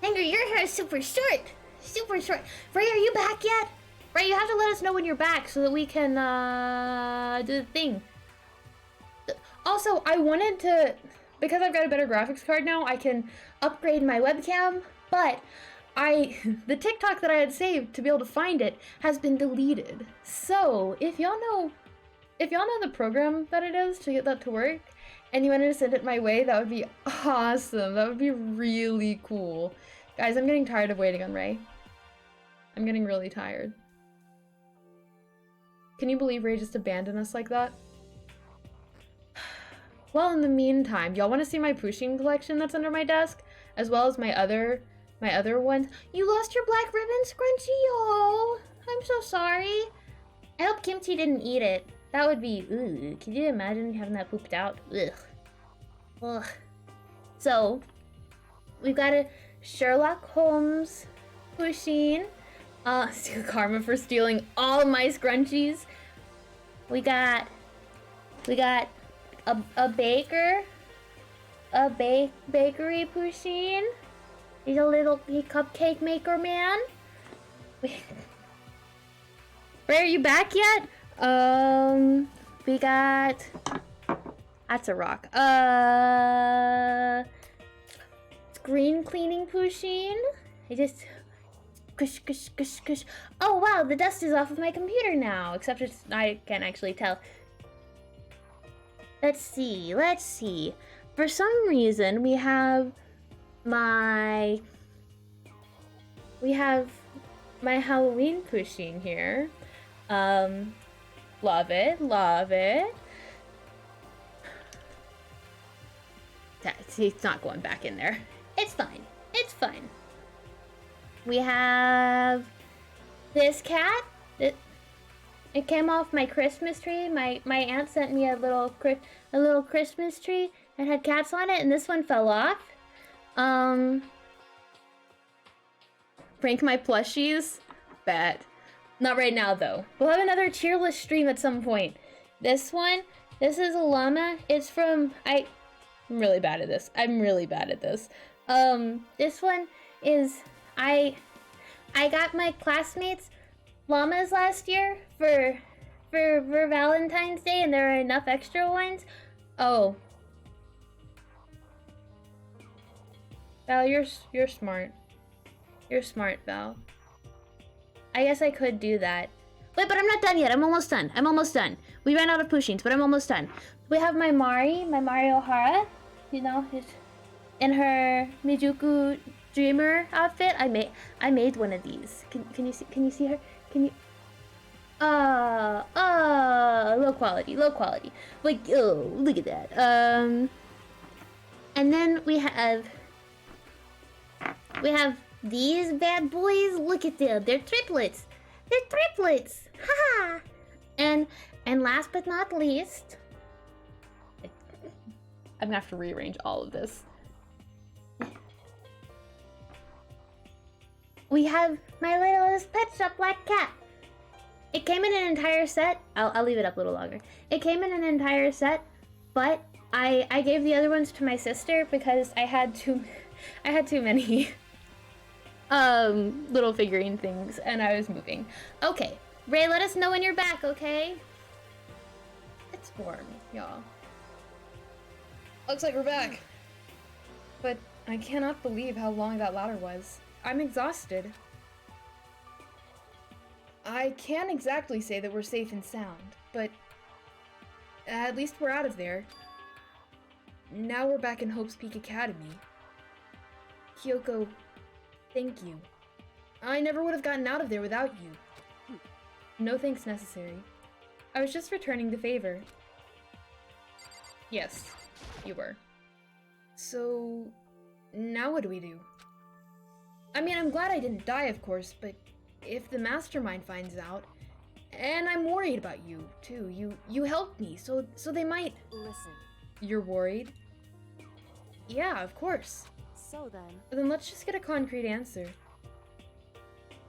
Angry, your hair is super short. Super short. Ray, are you back yet? Ray, you have to let us know when you're back so that we can, do the thing. Also, I wanted to, because I've got a better graphics card now, I can upgrade my webcam, but the TikTok that I had saved to be able to find it has been deleted. So, if y'all know the program that it is to get that to work, and you wanted to send it my way, that would be awesome. That would be really cool. Guys, I'm getting tired of waiting on Ray. I'm getting really tired. Can you believe Ray just abandoned us like that? Well, in the meantime, y'all want to see my Pusheen collection that's under my desk? As well as my other ones? You lost your black ribbon scrunchie? Oh, I'm so sorry. I hope Kimchi didn't eat it. That would be, ooh, can you imagine having that pooped out? Ugh. Ugh. So, we've got a Sherlock Holmes Pusheen. Steal karma for stealing all my scrunchies. We got a bakery Pusheen. He's a little cupcake maker man. Ray, are you back yet? We got, that's a rock. Screen cleaning Pusheen. I just kush. Oh wow, the dust is off of my computer now. Except I can't actually tell. Let's see. For some reason, we have my Halloween Pusheen here. Love it. It's not going back in there. It's fine. We have this cat. It came off my Christmas tree. My aunt sent me a little Christmas tree that had cats on it, and this one fell off. Prank my plushies? Bet. Not right now, though. We'll have another cheerless stream at some point. This is a llama. It's from... I'm really bad at this. This one is... I got my classmates llamas last year for Valentine's Day, and there are enough extra ones Oh. Val, you're smart. You're smart, Val. I guess I could do that. Wait, but I'm not done yet. I'm almost done. I'm almost done. We ran out of pushings, but I'm almost done. We have my Mari Ohara. You know, in her Mijuku Dreamer outfit. I made one of these. Can you see her? Can you? Low quality. Like, oh, look at that. And then we have these bad boys. Look at them. They're triplets. Ha! And last but not least, I'm gonna have to rearrange all of this. We have my littlest pet shop black cat. It came in an entire set. I'll leave it up a little longer. It came in an entire set, but I gave the other ones to my sister because I had too many little figurine things and I was moving. Okay, Ray, let us know when you're back, okay? It's warm, y'all. Looks like we're back. But I cannot believe how long that ladder was. I'm exhausted. I can't exactly say that we're safe and sound, but at least we're out of there. Now we're back in Hope's Peak Academy. Kyoko, thank you. I never would have gotten out of there without you. No thanks necessary. I was just returning the favor. Yes, you were. So, now what do we do? I mean, I'm glad I didn't die, of course, but if the mastermind finds out, and I'm worried about you, too. You helped me, so they might... Listen. You're worried? Yeah, of course. So then... Then let's just get a concrete answer.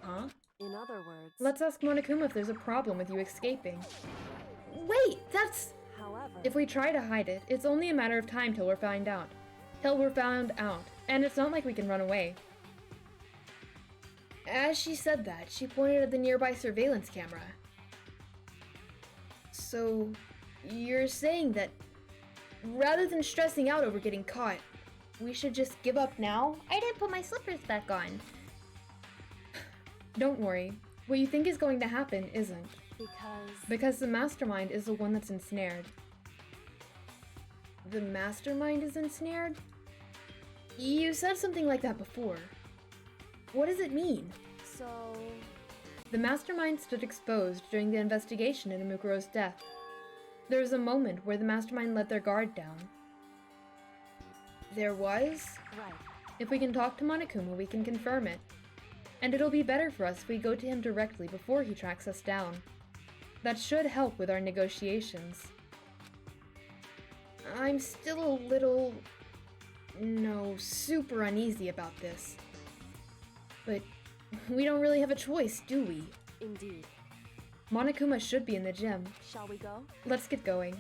Huh? In other words... Let's ask Monokuma if there's a problem with you escaping. Wait, that's... However... If we try to hide it, it's only a matter of time till we're found out. And it's not like we can run away. As she said that, she pointed at the nearby surveillance camera. So, you're saying that rather than stressing out over getting caught, we should just give up now? I didn't put my slippers back on. Don't worry. What you think is going to happen isn't. Because the mastermind is the one that's ensnared. The mastermind is ensnared? You said something like that before. What does it mean? So... The mastermind stood exposed during the investigation into Mukuro's death. There was a moment where the mastermind let their guard down. There was? Right. If we can talk to Monokuma, we can confirm it. And it'll be better for us if we go to him directly before he tracks us down. That should help with our negotiations. I'm still a little... no, super uneasy about this. But we don't really have a choice, do we? Indeed. Monokuma should be in the gym. Shall we go? Let's get going.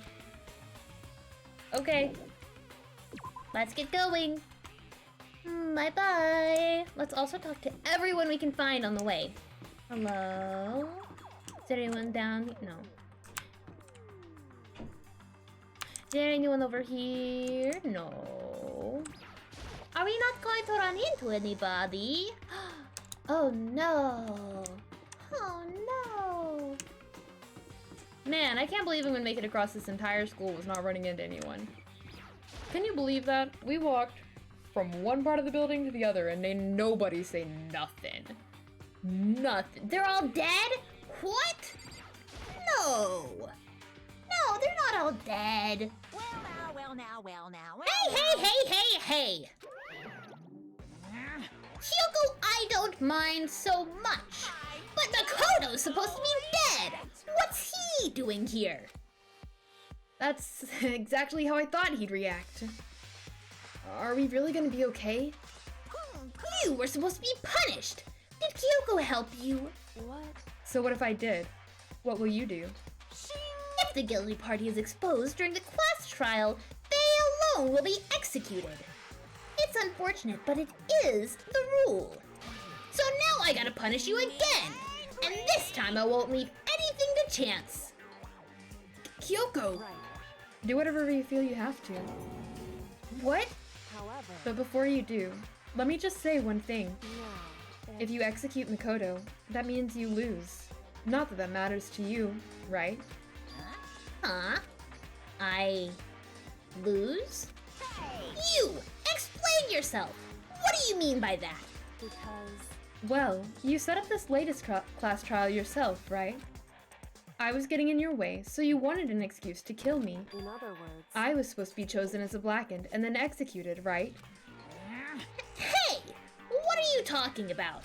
Okay. Let's get going. Bye-bye. Let's also talk to everyone we can find on the way. Hello? Is there anyone down? No. Is there anyone over here? No. Are we not going to run into anybody? Oh no. Oh no. Man, I can't believe I'm gonna make it across this entire school was not running into anyone. Can you believe that? We walked from one part of the building to the other and ain't nobody say nothing. Nothing. They're all dead? What? No. No, they're not all dead. Well now. Hey! Kyoko, I don't mind so much. But Makoto's supposed to be dead. What's he doing here? That's exactly how I thought he'd react. Are we really gonna be okay? You were supposed to be punished. Did Kyoko help you? What? So what if I did? What will you do? If the guilty party is exposed during the class trial, they alone will be executed. It's unfortunate, but it is the rule. So now I gotta punish you again. And this time I won't leave anything to chance. Kyoko! Right. Do whatever you feel you have to. What? However, But before you do, let me just say one thing. now, If you execute Makoto, that means you lose. Not that that matters to you, right? Huh? I lose? You! Explain yourself! What do you mean by that? because Well, you set up this latest class trial yourself, right? I was getting in your way, so you wanted an excuse to kill me. in other words, I was supposed to be chosen as a blackened and then executed, right? Hey! What are you talking about?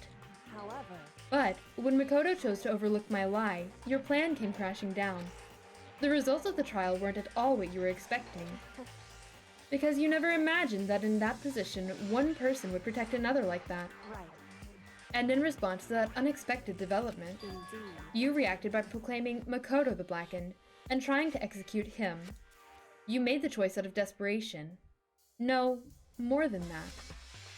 however, But when Makoto chose to overlook my lie, your plan came crashing down. The results of the trial weren't at all what you were expecting. Because you never imagined that in that position, one person would protect another like that. right, And in response to that unexpected development, indeed, you reacted by proclaiming Makoto the Blackened and trying to execute him. You made the choice out of desperation. No, more than that.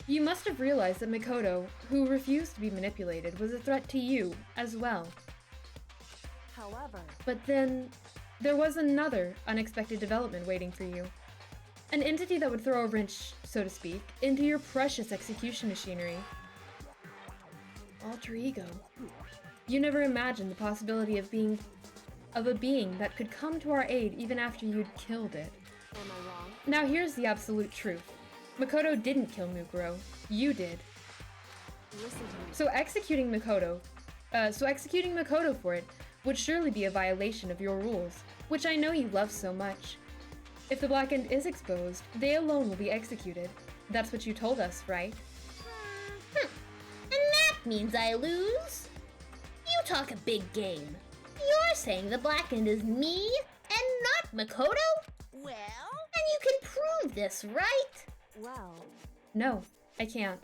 You must have realized that Makoto, who refused to be manipulated, was a threat to you as well. however, But then, there was another unexpected development waiting for you. An entity that would throw a wrench, so to speak, into your precious execution machinery. Alter ego. You never imagined the possibility of a being that could come to our aid even after you'd killed it. am I wrong? Now here's the absolute truth. Makoto didn't kill Mukuro. You did. Listen to me. So executing Makoto for it would surely be a violation of your rules, which I know you love so much. If the Blackened is exposed, they alone will be executed. That's what you told us, right? And that means I lose? You talk a big game. You're saying the Blackened is me and not Makoto? Well, And you can prove this, right? well, No, I can't.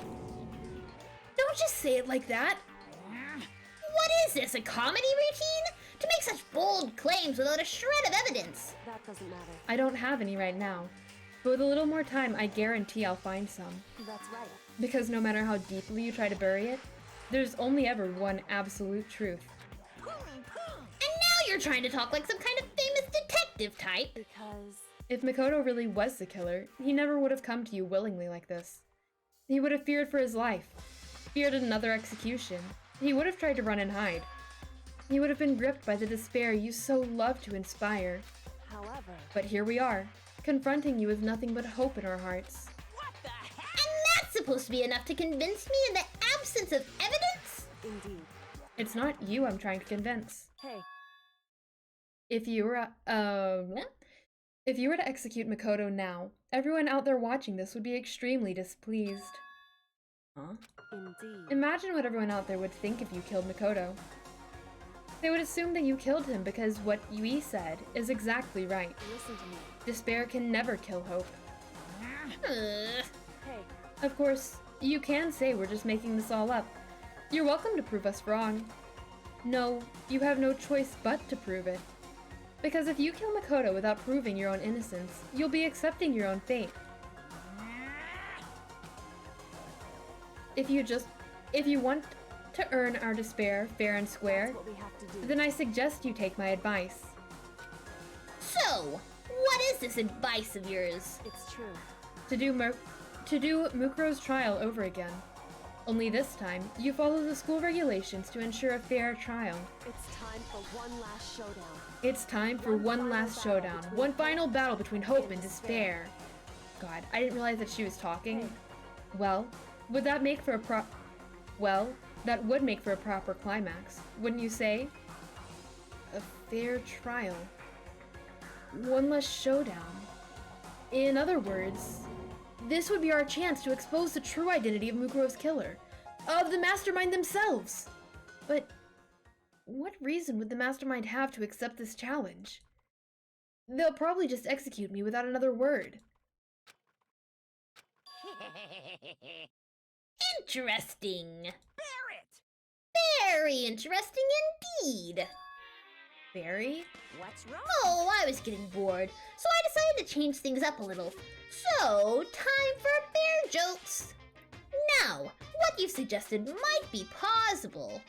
Don't just say it like that. What is this, a comedy routine? To make such bold claims without a shred of evidence. that doesn't matter. I don't have any right now. But with a little more time, I guarantee I'll find some. That's right. Because no matter how deeply you try to bury it, there's only ever one absolute truth. And now you're trying to talk like some kind of famous detective type. Because If Makoto really was the killer, he never would have come to you willingly like this. He would have feared for his life, feared another execution. He would have tried to run and hide. He would have been gripped by the despair you so love to inspire. however, But here we are, confronting you with nothing but hope in our hearts. And that's supposed to be enough to convince me in the absence of evidence? indeed. It's not you I'm trying to convince. Hey, If you were, if you were to execute Makoto now, everyone out there watching this would be extremely displeased. Huh? indeed. Imagine what everyone out there would think if you killed Makoto. They would assume that you killed him because what Yui said is exactly right. Listen to me. Despair can never kill hope. Ugh. Hey, Of course, you can say we're just making this all up. You're welcome to prove us wrong. No, you have no choice but to prove it. Because if you kill Makoto without proving your own innocence, you'll be accepting your own fate. If you want to earn our despair fair and square, that's what we have to do. then I suggest you take my advice. So, what is this advice of yours? It's true. To do Mukuro's trial over again. Only this time, you follow the school regulations to ensure a fair trial. It's time for one last showdown. It's time for one last showdown. One final battle between hope and despair. God, I didn't realize that she was talking. Well, would that make for a that would make for a proper climax, wouldn't you say? A fair trial. One less showdown. In other words, this would be our chance to expose the true identity of Mukuro's killer. Of the mastermind themselves! But what reason would the mastermind have to accept this challenge? They'll probably just execute me without another word. Interesting. Barrett! Very interesting indeed. Barry? What's wrong? Oh, I was getting bored, so I decided to change things up a little. So, time for bear jokes. Now, what you've suggested might be possible.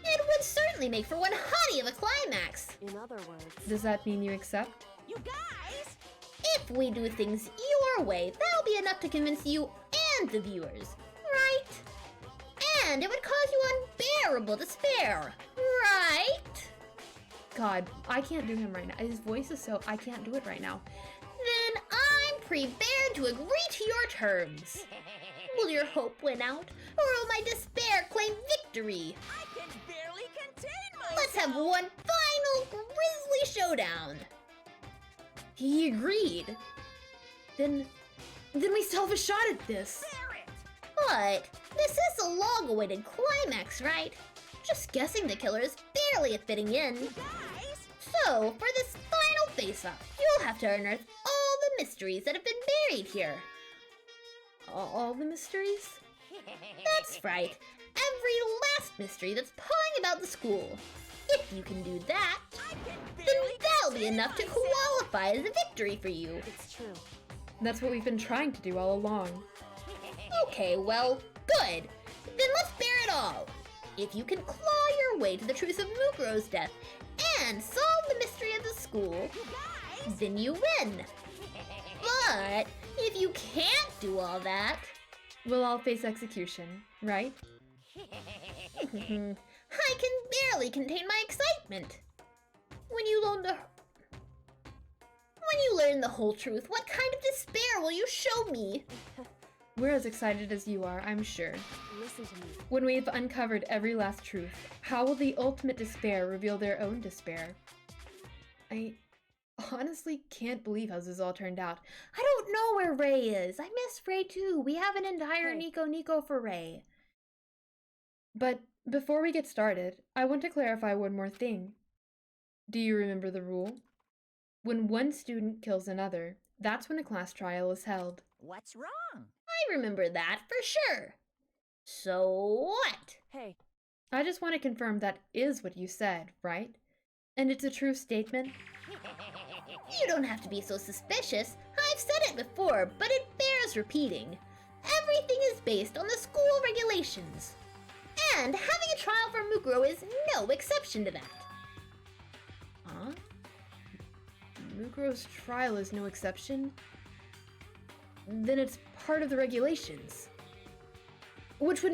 It would certainly make for one hottie of a climax. In other words, Does that mean you accept? you guys! If we do things your way, that'll be enough to convince you and the viewers, right? And it would cause you unbearable despair, right? God, I can't do him right now. His voice is so... I can't do it right now. Then I'm prepared to agree to your terms. Will your hope win out, or will my despair claim victory? I can barely contain myself. Let's have one final grisly showdown. He agreed. Then we still have a shot at this. Bear it. But this is a long-awaited climax, right? Just guessing the killer is barely fitting in. Guys, So, for this final face-off, you'll have to unearth all the mysteries that have been buried here. All the mysteries? That's right. Every last mystery that's pawing about the school. If you can do that, I can then barely that'll be contain enough to myself. qualify as a victory for you. It's true. That's what we've been trying to do all along. Okay, well, good. Then let's bear it all. If you can claw your way to the truth of Mukuro's death and solve the mystery of the school, You guys. then you win. But if you can't do all that, We'll all face execution, right? I can barely contain my excitement. When you learn the whole truth, what kind of despair will you show me? We're as excited as you are, I'm sure. Listen to me. When we've uncovered every last truth, how will the ultimate despair reveal their own despair? I honestly can't believe how this all turned out. I don't know where Ray is. I miss Ray too. We have an entire Hey. Nico for Ray. But before we get started, I want to clarify one more thing. Do you remember the rule? When one student kills another, that's when a class trial is held. What's wrong? I remember that for sure. So what? Hey, I just want to confirm that is what you said, right? And it's a true statement? You don't have to be so suspicious. I've said it before, but it bears repeating. Everything is based on the school regulations. And having a trial for Mukuro is no exception to that. Huh? Mukuro's trial is no exception? Then it's part of the regulations. Which would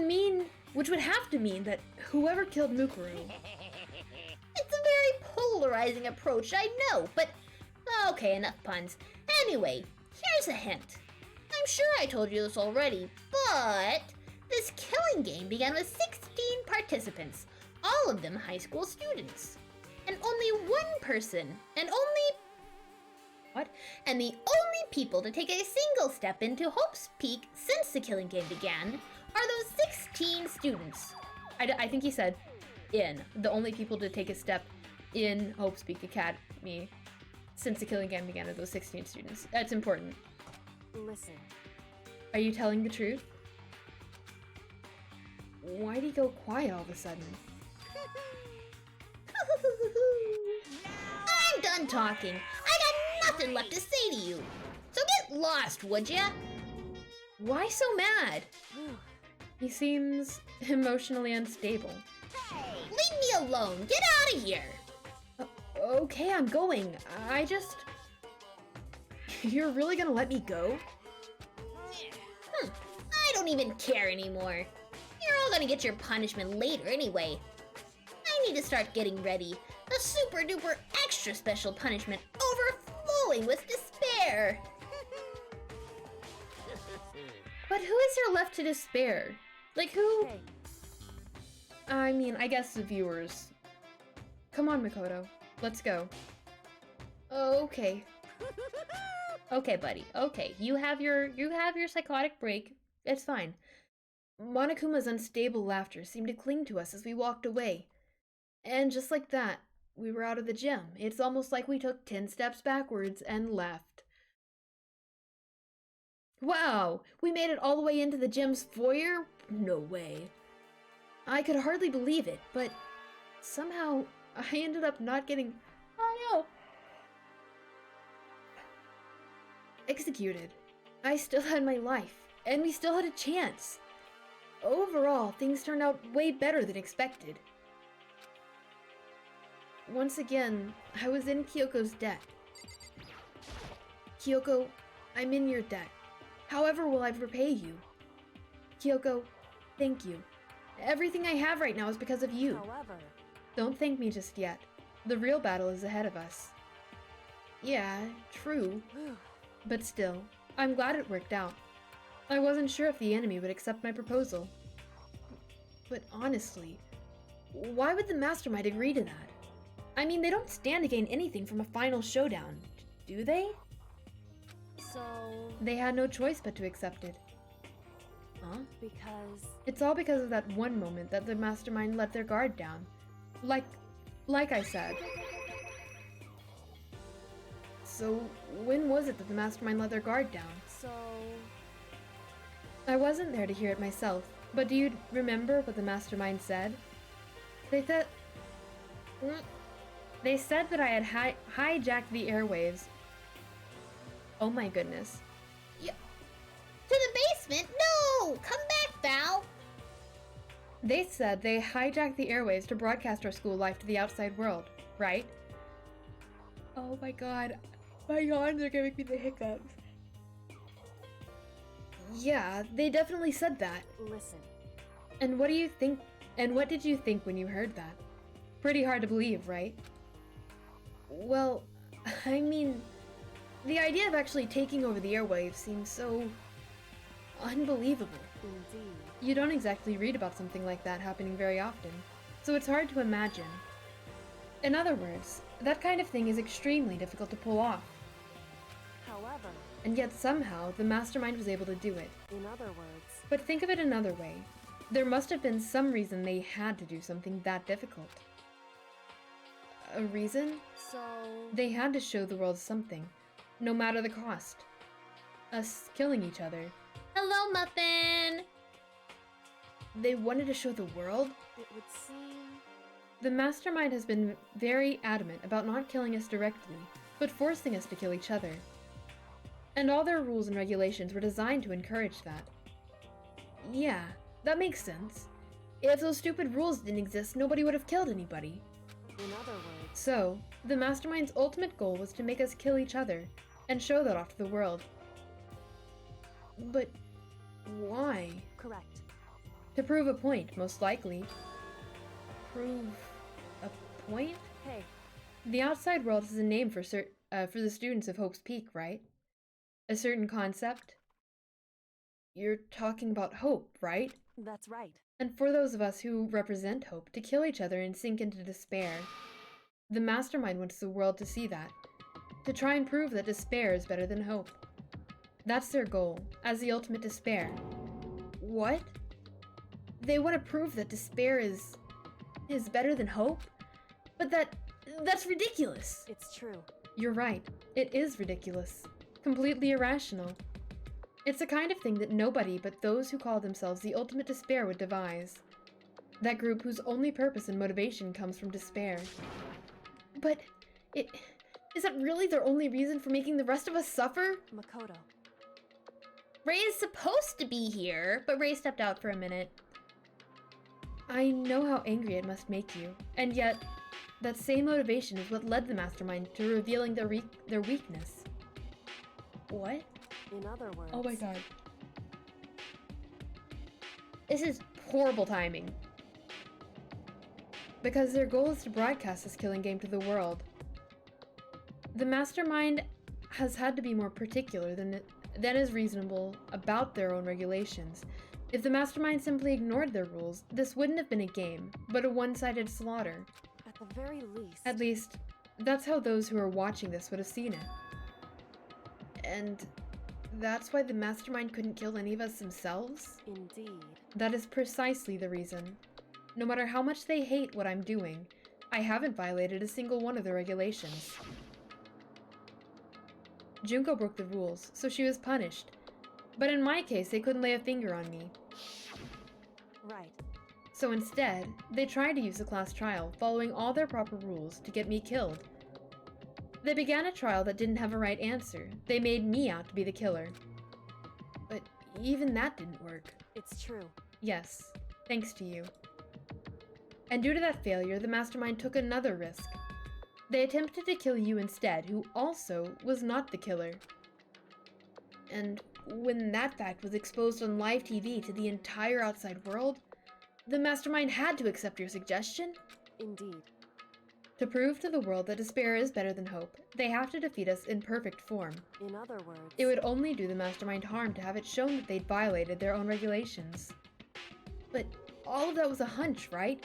have to mean that whoever killed Mukuro... It's a very polarizing approach, I know, but okay, enough puns. Anyway, here's a hint. I'm sure I told you this already, but this killing game began with 16 participants, all of them high school students. And only one person, and the only people to take a single step into Hope's Peak since the killing game began are those 16 students. I think he said the only people to take a step in Hope's Peak Academy since the killing game began are those 16 students. That's important. listen. Are you telling the truth? Why'd he go quiet all of a sudden? I'm done talking. I got nothing left to say to you. So get lost, would ya? Why so mad? He seems emotionally unstable. Leave me alone. Get out of here. Okay, I'm going. You're really gonna let me go? I don't even care anymore. You're all gonna get your punishment later anyway. I need to start getting ready. A super duper extra special punishment overflowing with despair. But who is there left to despair? Like who? Hey, I mean, I guess the viewers. Come on, Makoto. Let's go. Okay. Okay, buddy. Okay, you have your psychotic break. It's fine. Monokuma's unstable laughter seemed to cling to us as we walked away. And just like that, we were out of the gym. It's almost like we took 10 steps backwards and left. Wow! We made it all the way into the gym's foyer? No way. I could hardly believe it, but somehow I ended up not getting... Oh no! Executed. I still had my life, and we still had a chance. Overall, things turned out way better than expected. Once again, I was in Kyoko's debt. Kyoko, I'm in your debt. However will I repay you? Kyoko, thank you. Everything I have right now is because of you. However, Don't thank me just yet. The real battle is ahead of us. Yeah, true. But still, I'm glad it worked out. I wasn't sure if the enemy would accept my proposal. But honestly, why would the mastermind agree to that? I mean, they don't stand to gain anything from a final showdown, do they? so They had no choice but to accept it. Huh? because It's all because of that one moment that the mastermind let their guard down. Like I said. So, when was it that the mastermind let their guard down? so I wasn't there to hear it myself, but do you remember what the mastermind said? They said... They said that I had hijacked the airwaves. Oh my goodness. To the basement? No! Come back, Val! They said they hijacked the airwaves to broadcast our school life to the outside world, right? Oh my god. My yawns are giving me the hiccups. Yeah, they definitely said that. listen. And what do you think? And what did you think when you heard that? Pretty hard to believe, right? Well, I mean, the idea of actually taking over the airwaves seems so unbelievable. Indeed. You don't exactly read about something like that happening very often, so it's hard to imagine. In other words, that kind of thing is extremely difficult to pull off, However, and yet somehow the mastermind was able to do it. in other words, But think of it another way. There must have been some reason they had to do something that difficult. A reason? so They had to show the world something, no matter the cost. Us killing each other. Hello, Muffin! They wanted to show the world? it would seem The mastermind has been very adamant about not killing us directly, but forcing us to kill each other. And all their rules and regulations were designed to encourage that. Yeah, that makes sense. If those stupid rules didn't exist, nobody would have killed anybody. in other words, So, the mastermind's ultimate goal was to make us kill each other, and show that off to the world. But why? correct. To prove a point, most likely. Prove a point? Hey, The outside world is a name for the students of Hope's Peak, right? A certain concept? You're talking about hope, right? that's right. And for those of us who represent hope, to kill each other and sink into despair. The mastermind wants the world to see that. To try and prove that despair is better than hope. That's their goal, as the ultimate despair. What? They want to prove that despair is better than hope? But that's ridiculous. It's true. You're right. It is ridiculous. Completely irrational. It's the kind of thing that nobody but those who call themselves the ultimate despair would devise. That group whose only purpose and motivation comes from despair. But is that really their only reason for making the rest of us suffer? Makoto. Ray is supposed to be here, but Ray stepped out for a minute. I know how angry it must make you, and yet, that same motivation is what led the mastermind to revealing their weakness. What? In other words, Oh my god. This is horrible timing. Because their goal is to broadcast this killing game to the world. The mastermind has had to be more particular than is reasonable about their own regulations. If the mastermind simply ignored their rules, this wouldn't have been a game, but a one-sided slaughter. at the very least, At least, that's how those who are watching this would have seen it. And that's why the mastermind couldn't kill any of us themselves? indeed. That is precisely the reason. No matter how much they hate what I'm doing, I haven't violated a single one of the regulations. Junko broke the rules, so she was punished. But in my case, they couldn't lay a finger on me. Right. So instead, they tried to use a class trial, following all their proper rules, to get me killed. They began a trial that didn't have a right answer. They made me out to be the killer. But even that didn't work. It's true. Yes, thanks to you. And due to that failure, the mastermind took another risk. They attempted to kill you instead, who also was not the killer. And when that fact was exposed on live TV to the entire outside world, the mastermind had to accept your suggestion. Indeed. To prove to the world that despair is better than hope, they have to defeat us in perfect form. In other words, It would only do the mastermind harm to have it shown that they'd violated their own regulations. But all of that was a hunch, right?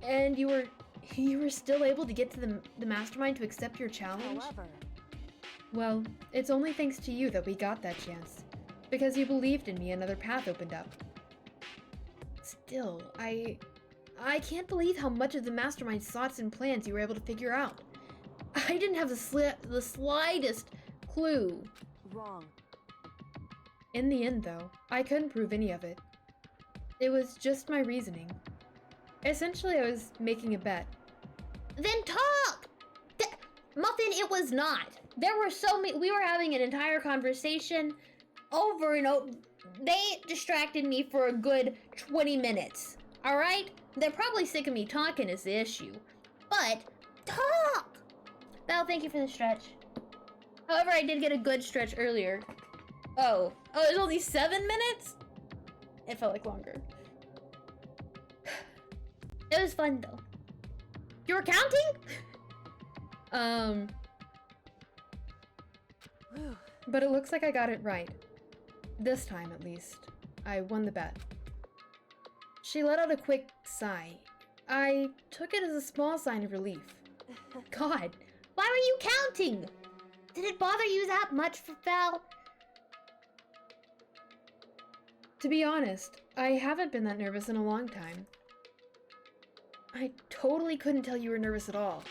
And you were still able to get to the mastermind to accept your challenge? however, Well, it's only thanks to you that we got that chance. Because you believed in me, another path opened up. Still, I can't believe how much of the mastermind's thoughts and plans you were able to figure out. I didn't have the slightest clue. wrong. In the end, though, I couldn't prove any of it. It was just my reasoning. Essentially, I was making a bet. Then talk! Muffin, it was not. There were so many. We were having an entire conversation over and over. They distracted me for a good 20 minutes. Alright? They're probably sick of me talking is the issue. But, talk! Val, thank you for the stretch. However, I did get a good stretch earlier. Oh, it was only 7 minutes? It felt like longer. It was fun though. You were counting? Whew. But it looks like I got it right. This time, at least. I won the bet. She let out a quick sigh. I took it as a small sign of relief. God, why were you counting? Did it bother you that much, Val? To be honest, I haven't been that nervous in a long time. I totally couldn't tell you were nervous at all.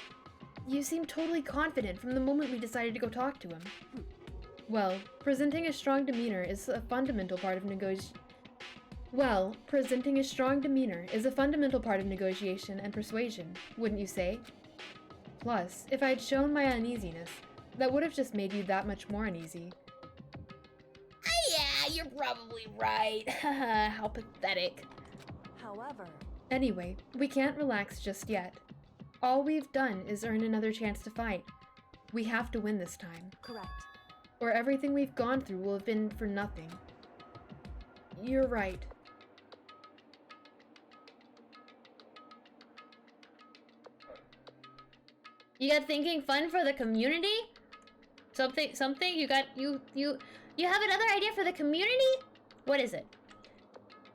You seemed totally confident from the moment we decided to go talk to him. Well, presenting a strong demeanor is a fundamental part of negotiation and persuasion, wouldn't you say? Plus, if I had shown my uneasiness, that would have just made you that much more uneasy. Yeah, you're probably right. How pathetic. However, Anyway, we can't relax just yet. All we've done is earn another chance to fight. We have to win this time, correct. or everything we've gone through will have been for nothing. You're right. You got thinking fun for the community? Something you got you have another idea for the community? What is it?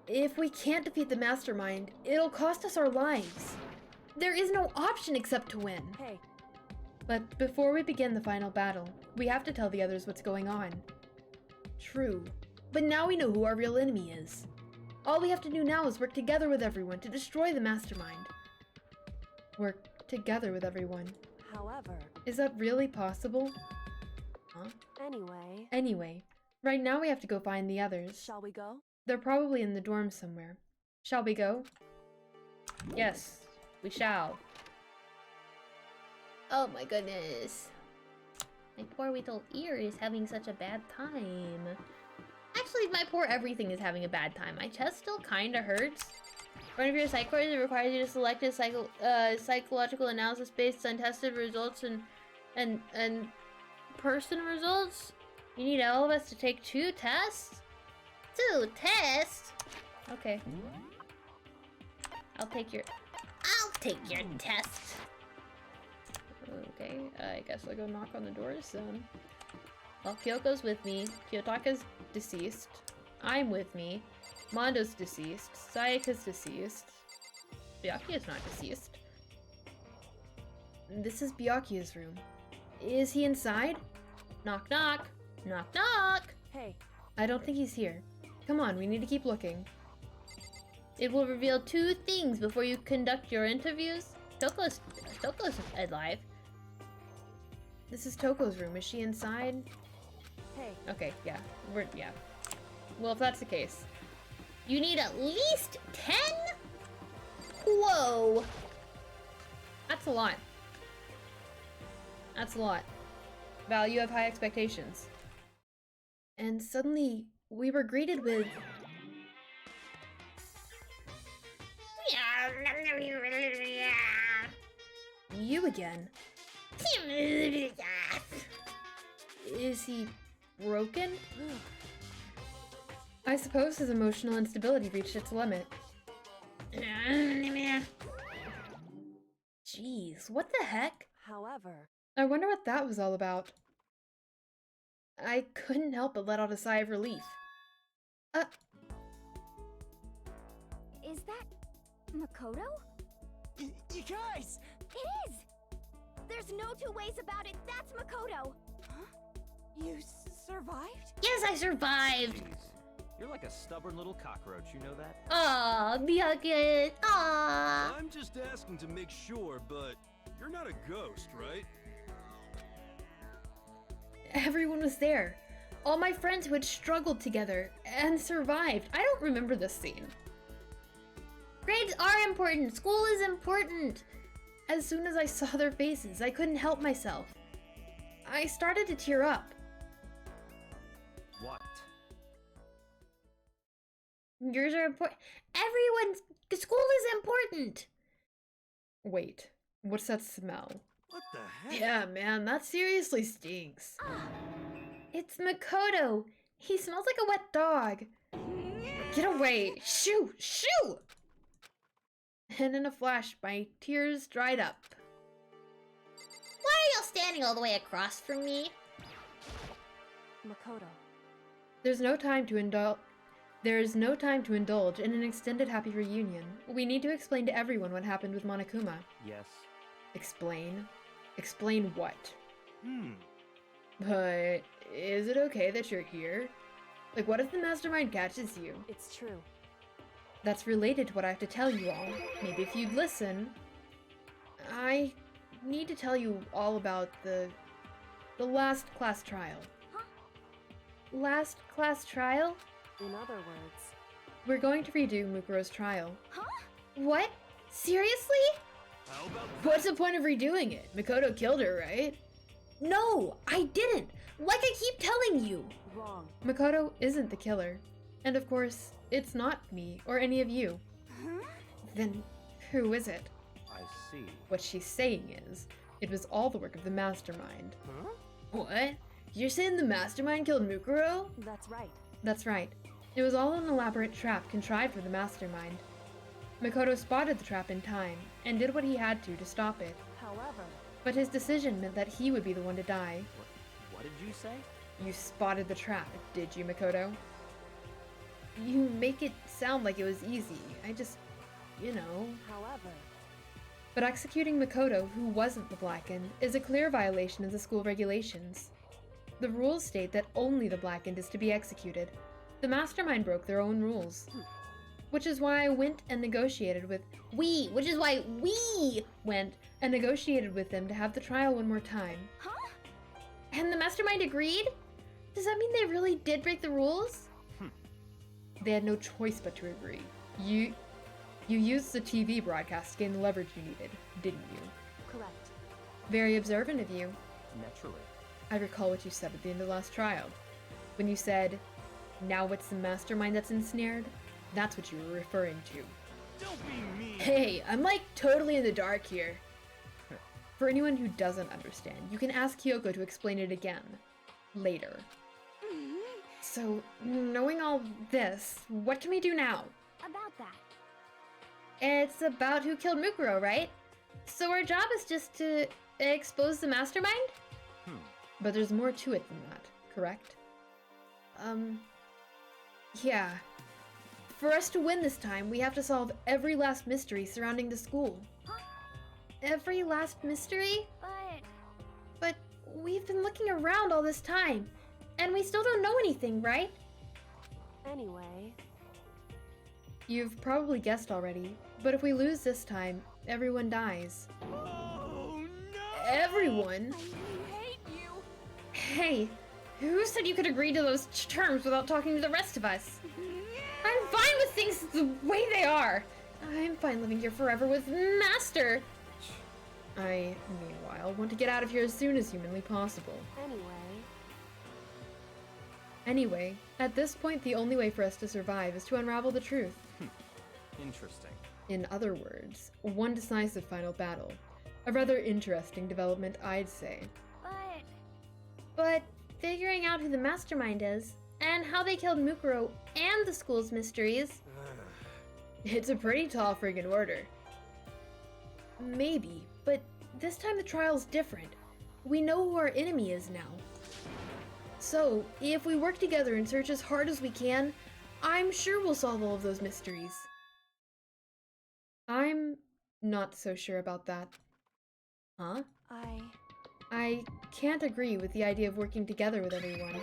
If we can't defeat the mastermind, it'll cost us our lives. There is no option except to win. Hey, But before we begin the final battle, we have to tell the others what's going on. True, but now we know who our real enemy is. All we have to do now is work together with everyone to destroy the mastermind. Work together with everyone. however, Is that really possible? Huh? anyway, Right now we have to go find the others. shall we go? They're probably in the dorms somewhere. Shall we go? Yes, we shall. Oh my goodness. My poor little ear is having such a bad time. Actually, my poor everything is having a bad time. My chest still kinda hurts. One of your psych courses, it requires you to select a psychological analysis based on tested results and person results. You need all of us to take 2 tests? 2 tests? Okay. I'll take your test. Okay, I guess I'll go knock on the doors then. Well, Kyoko's with me. Kiyotaka's deceased. I'm with me. Mondo's deceased. Sayaka's deceased. Byakuya's not deceased. This is Byakuya's room. Is he inside? Knock knock. Knock knock. Hey, I don't think he's here. Come on, we need to keep looking. It will reveal 2 things before you conduct your interviews. Toko's alive. This is Toko's room. Is she inside? hey, Okay, yeah. Yeah. Well, if that's the case. You need at least 10? Whoa. That's a lot. That's a lot. Val, you have high expectations. And suddenly, we were greeted with... You again. Is he broken? I suppose his emotional instability reached its limit. Jeez, what the heck? However, I wonder what that was all about. I couldn't help but let out a sigh of relief. Is that Makoto? You guys! It is! There's no two ways about it. That's Makoto. huh? You survived? Yes, I survived! Jeez, you're like a stubborn little cockroach, you know that? Aw, Byakuya. Aw. I'm just asking to make sure, but you're not a ghost, right? Everyone was there. All my friends who had struggled together and survived. I don't remember this scene. Grades are important. School is important. As soon as I saw their faces, I couldn't help myself. I started to tear up. What? Yours are important. Everyone's school is important. Wait, what's that smell? What the heck? Yeah, man, that seriously stinks. It's Makoto. He smells like a wet dog. Get away! Shoo! Shoo! And in a flash, my tears dried up. Why are y'all standing all the way across from me? Makoto. There's no time to indulge in an extended happy reunion. We need to explain to everyone what happened with Monokuma. Yes. Explain? Explain what? Hmm. But is it okay that you're here? Like, what if the mastermind catches you? It's true. That's related to what I have to tell you all. Maybe if you'd listen. I need to tell you all about the last class trial. Last class trial? In other words, We're going to redo Mukuro's trial. What? Seriously? How about What's the point of redoing it? Makoto killed her, right? No, I didn't. Like I keep telling you. wrong. Makoto isn't the killer. And of course, it's not me or any of you. Then who is it? I see. What she's saying is, it was all the work of the mastermind. Huh? What? You're saying the mastermind killed Mukuro? That's right. That's right. It was all an elaborate trap contrived for the mastermind. Makoto spotted the trap in time, and did what he had to stop it. However, But his decision meant that he would be the one to die. What did you say? You spotted the trap, did you, Makoto? You make it sound like it was easy. I just, you know. however, But executing Makoto, who wasn't the Blackened, is a clear violation of the school regulations. The rules state that only the Blackened is to be executed. The mastermind broke their own rules. Which is why I went and negotiated with Which is why we went. and negotiated with them to have the trial one more time. And the mastermind agreed? Does that mean they really did break the rules? They had no choice but to agree. You used the TV broadcast to gain the leverage you needed, didn't you? correct. Very observant of you. Naturally. I recall what you said at the end of the last trial. When you said, now it's the mastermind that's ensnared, that's what you were referring to. Don't be mean. Hey, I'm like totally in the dark here. For anyone who doesn't understand, you can ask Kyoko to explain it again. Later. So, knowing all this, what can we do now? About that. It's about who killed Mukuro, right? So our job is just to expose the mastermind? But there's more to it than that, correct? Yeah. For us to win this time, we have to solve every last mystery surrounding the school. Every last mystery? But But we've been looking around all this time, and we still don't know anything, right? Anyway, You've probably guessed already, but if we lose this time, everyone dies. Oh no! Everyone? I hate you. Hey, who said you could agree to those terms without talking to the rest of us? I'm fine with things the way they are. I'm fine living here forever with Master. I, meanwhile, want to get out of here as soon as humanly possible. Anyway, at this point, the only way for us to survive is to unravel the truth. Interesting. In other words, one decisive final battle. A rather interesting development, I'd say. But But figuring out who the mastermind is, and how they killed Mukuro and the school's mysteries. It's a pretty tall friggin' order. Maybe, but this time the trial's different. We know who our enemy is now. So, if we work together and search as hard as we can, I'm sure we'll solve all of those mysteries. I'm not so sure about that. Huh? I can't agree with the idea of working together with everyone.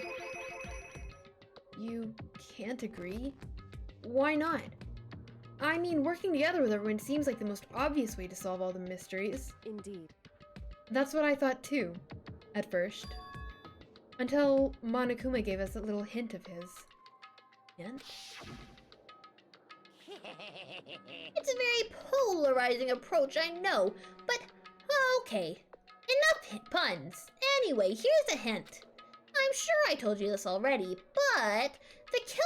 You can't agree? Why not? I mean, working together with everyone seems like the most obvious way to solve all the mysteries. Indeed. That's what I thought too, at first. Until Monokuma gave us that little hint of his. Hint? It's a very polarizing approach, I know, but okay. Enough puns. Anyway, here's a hint. I'm sure I told you this already, but this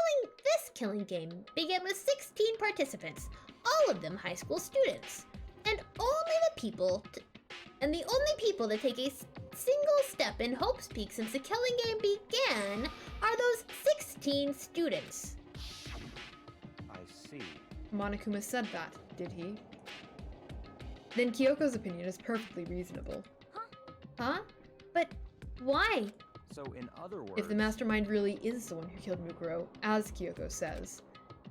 killing game began with 16 participants, all of them high school students, and the only people to take a single step in Hope's Peak since the killing game began are those 16 students. I see. Monokuma said that, did he? Then Kyoko's opinion is perfectly reasonable. Huh? But why? So, in other words, If the mastermind really is the one who killed Mukuro, as Kyoko says,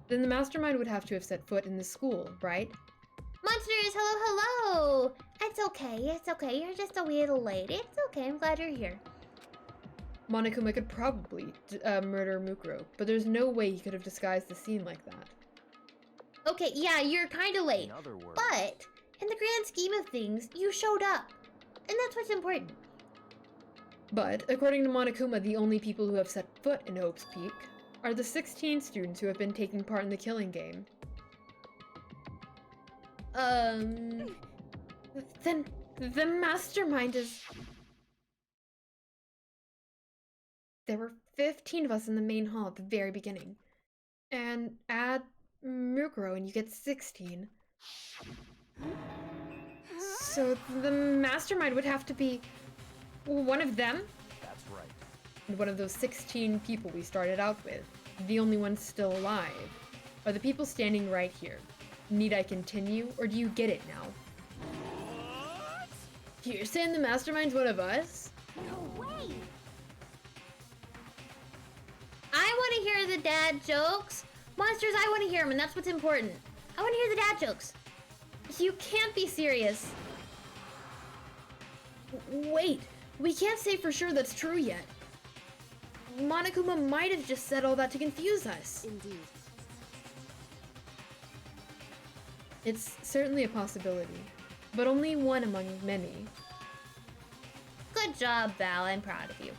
then the mastermind would have to have set foot in the school, right? Monsters, hello! It's okay, you're just a little late. It's okay, I'm glad you're here. Monokuma could probably murder Mukuro, but there's no way he could have disguised the scene like that. Okay, yeah, you're kinda late. in other words, But, in the grand scheme of things, you showed up. And that's what's important. But, according to Monokuma, the only people who have set foot in Hope's Peak are the 16 students who have been taking part in the killing game. Then the mastermind is... There were 15 of us in the main hall at the very beginning. And add Mukuro and you get 16. So the mastermind would have to be one of them? that's right. And one of those 16 people we started out with. The only ones still alive. Are the people standing right here. Need I continue, or do you get it now? You're saying the mastermind's one of us? No way! I want to hear the dad jokes. Monsters, I want to hear them, and that's what's important. I want to hear the dad jokes. You can't be serious. Wait, we can't say for sure that's true yet. Monokuma might have just said all that to confuse us. Indeed. It's certainly a possibility, but only one among many. Good job, Val. I'm proud of you.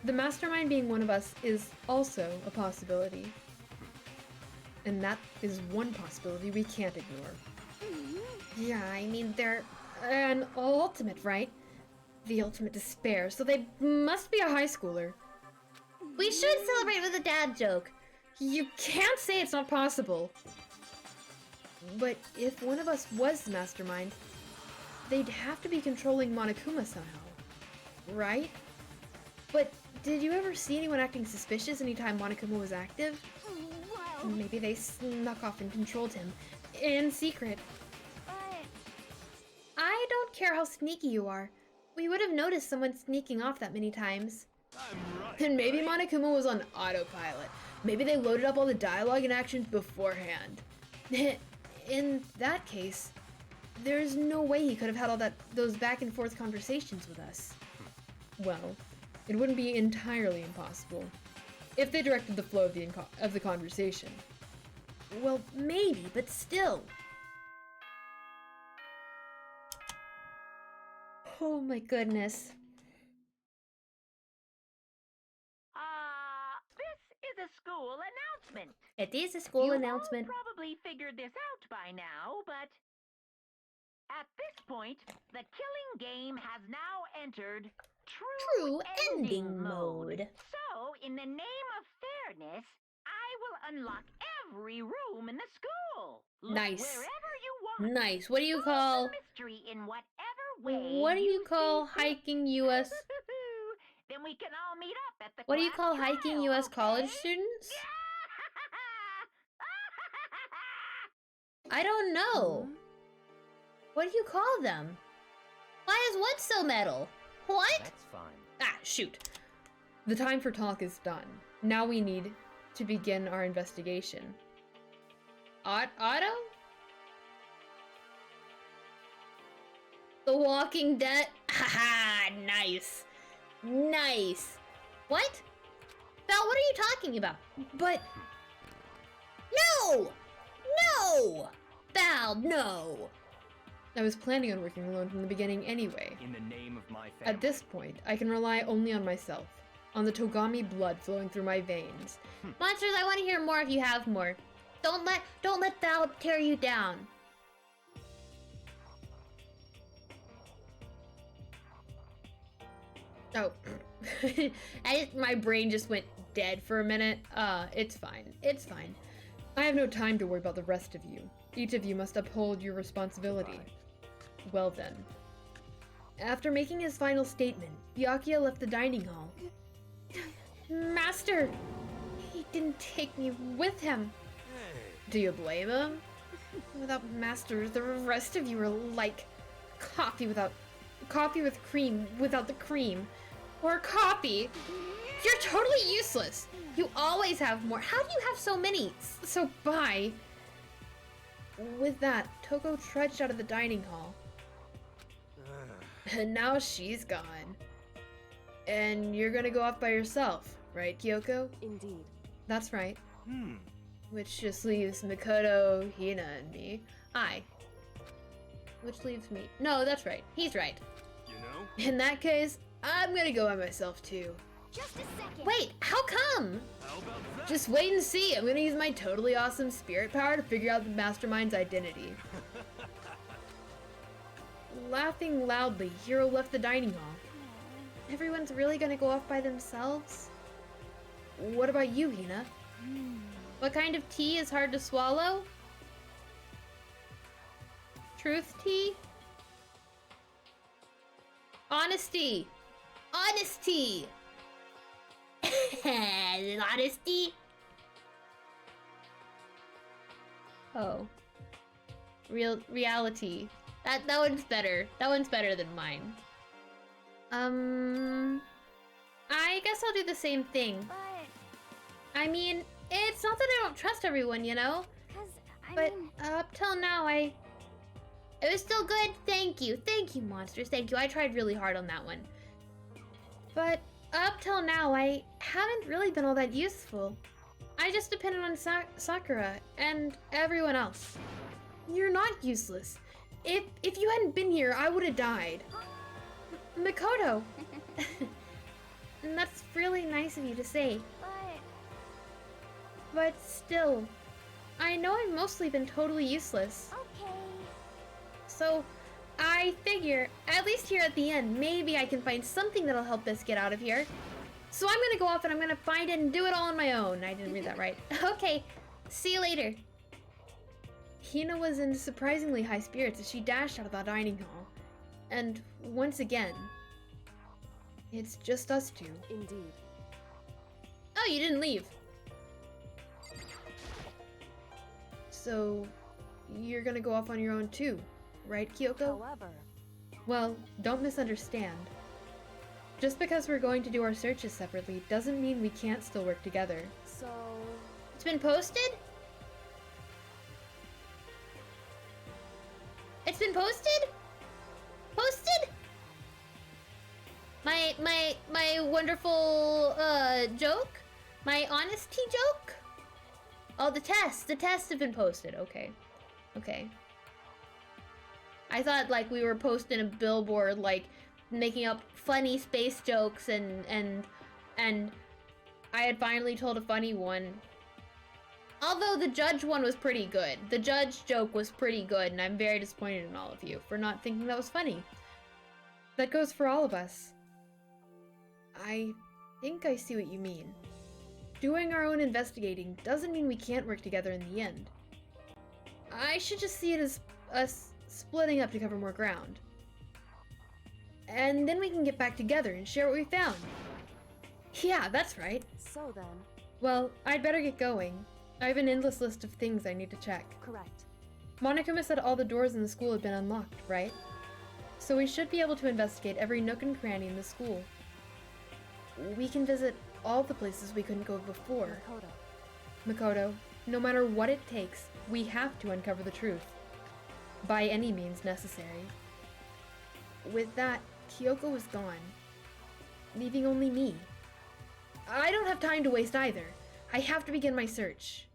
The mastermind being one of us is also a possibility. And that is one possibility we can't ignore. Yeah, I mean, they're an ultimate, right? The ultimate despair, so they must be a high schooler. We should celebrate with a dad joke. You can't say it's not possible. But if one of us was the mastermind, they'd have to be controlling Monokuma somehow, right? But did you ever see anyone acting suspicious anytime Monokuma was active? Well, Maybe they snuck off and controlled him, in secret. but I don't care how sneaky you are. We would have noticed someone sneaking off that many times. I'm right. And maybe Monokuma was on autopilot. Maybe they loaded up all the dialogue and actions beforehand. In that case, there's no way he could have had all those back and forth conversations with us. Well, it wouldn't be entirely impossible if they directed the flow of the conversation. Well, maybe, but still. Oh my goodness. This is a school announcement. It is a school You announcement. all probably figured this out by now, but at this point, the killing game has now entered True ending mode. So, in the name of fairness, I will unlock every room in the school. Look Nice. wherever you want. Nice. What do you Solve call... the mystery in whatever way What do you see call fit. hiking US? Then we can all meet up at the What do you class call hiking trial, U.S. college okay? students? I don't know. Hmm? What do you call them? Why is what so metal? What? That's fine. Ah, shoot. The time for talk is done. Now we need to begin our investigation. Otto? The Walking Dead? Haha, nice. Nice. What? Val, what are you talking about? But No! No! Val, no! I was planning on working alone from the beginning anyway. In the name of my family. At this point, I can rely only on myself, on the Togami blood flowing through my veins. Monsters, I want to hear more if you have more. Don't let Val tear you down. Oh, my brain just went dead for a minute. It's fine. It's fine. I have no time to worry about the rest of you. Each of you must uphold your responsibility. Well then. After making his final statement, Byakuya left the dining hall. Master! He didn't take me with him. Hey, Do you blame him? Without Master, the rest of you are like coffee with cream without the cream. Or coffee. You're totally useless. You always have more. How do you have so many? So bye. With that, Toko trudged out of the dining hall. And now she's gone. And you're gonna go off by yourself, right, Kyoko? Indeed. That's right. hmm. Which just leaves Mikoto, Hina, and me. Which leaves me. No, that's right. He's right. You know? In that case, I'm gonna go by myself too. Just a second. Wait, how come? How about that? Just wait and see. I'm gonna use my totally awesome spirit power to figure out the mastermind's identity. Laughing loudly, Hiro left the dining hall. Everyone's really gonna go off by themselves? What about you, Hina? What kind of tea is hard to swallow? Truth tea? Honesty! Honesty! Honesty? Oh. Reality. That one's better. That one's better than mine. I guess I'll do the same thing. But, I mean, it's not that I don't trust everyone, you know? cause, I But mean, up till now, it was still good. Thank you. Thank you, monsters. Thank you. I tried really hard on that one. But up till now, I haven't really been all that useful. I just depended on Sakura and everyone else. You're not useless. If you hadn't been here, I would have died. Mikoto. And that's really nice of you to say. But still, I know I've mostly been totally useless. okay. So, I figure, at least here at the end, maybe I can find something that'll help us get out of here. So I'm gonna go off and I'm gonna find it and do it all on my own. I didn't read that right. Okay, see you later. Hina was in surprisingly high spirits as she dashed out of the dining hall. And once again, it's just us two. Indeed. Oh, you didn't leave. So, you're gonna go off on your own too, right, Kyoko? However, Well, don't misunderstand. Just because we're going to do our searches separately doesn't mean we can't still work together. so It's been posted? It's been posted? Posted? My wonderful joke? My honesty joke? Oh, the tests have been posted. Okay. Okay. I thought like we were posting a billboard like making up funny space jokes and I had finally told a funny one. Although the judge one was pretty good. The judge joke was pretty good, and I'm very disappointed in all of you for not thinking that was funny. That goes for all of us. I think I see what you mean. Doing our own investigating doesn't mean we can't work together in the end. I should just see it as us splitting up to cover more ground. And then we can get back together and share what we found. Yeah, that's right. So then, Well, I'd better get going. I have an endless list of things I need to check. correct. Monokuma said all the doors in the school had been unlocked, right? So we should be able to investigate every nook and cranny in the school. We can visit all the places we couldn't go before. Makoto. Makoto, no matter what it takes, we have to uncover the truth. By any means necessary. With that, Kyoko was gone, leaving only me. I don't have time to waste either. I have to begin my search.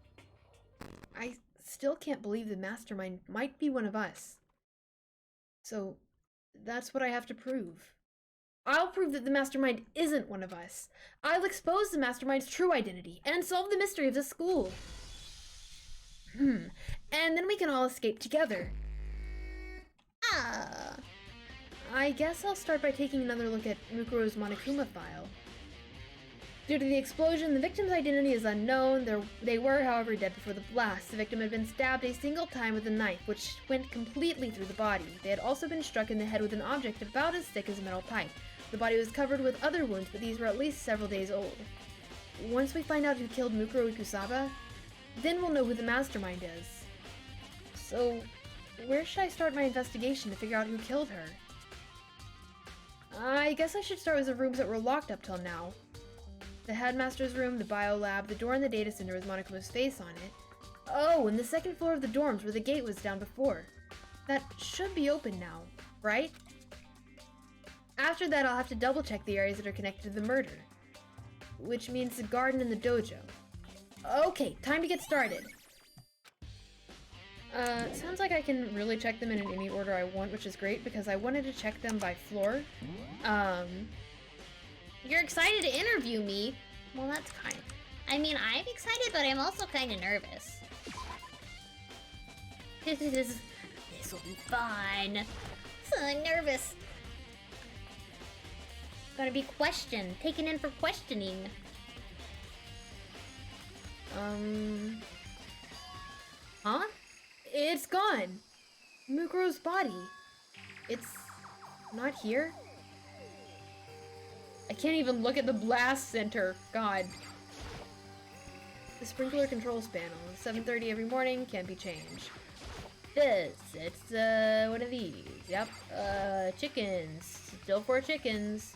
I still can't believe the mastermind might be one of us. So, that's what I have to prove. I'll prove that the mastermind isn't one of us. I'll expose the mastermind's true identity and solve the mystery of the school. And then we can all escape together. I guess I'll start by taking another look at Mukuro's Monokuma file. Due to the explosion, the victim's identity is unknown. They were, however, dead before the blast. The victim had been stabbed a single time with a knife, which went completely through the body. They had also been struck in the head with an object about as thick as a metal pipe. The body was covered with other wounds, but these were at least several days old. Once we find out who killed Mukuro Ikusaba, then we'll know who the mastermind is. So, where should I start my investigation to figure out who killed her? I guess I should start with the rooms that were locked up till now. The headmaster's room, the bio lab, the door in the data center with Monokuma's face on it. Oh, and the second floor of the dorms where the gate was down before. That should be open now, right? After that, I'll have to double check the areas that are connected to the murder. Which means the garden and the dojo. Okay, time to get started. Sounds like I can really check them in any order I want, which is great because I wanted to check them by floor. You're excited to interview me? Well, that's kind. I mean, I'm excited, but I'm also kind of nervous. This will be fun. So I'm nervous. Gonna be questioned, taken in for questioning. Huh? It's gone! Mukuro's body. It's not here? I can't even look at the blast center. God. The sprinkler controls panel. 7:30 every morning, can't be changed. It's one of these. Yep. Chickens. Still 4 chickens.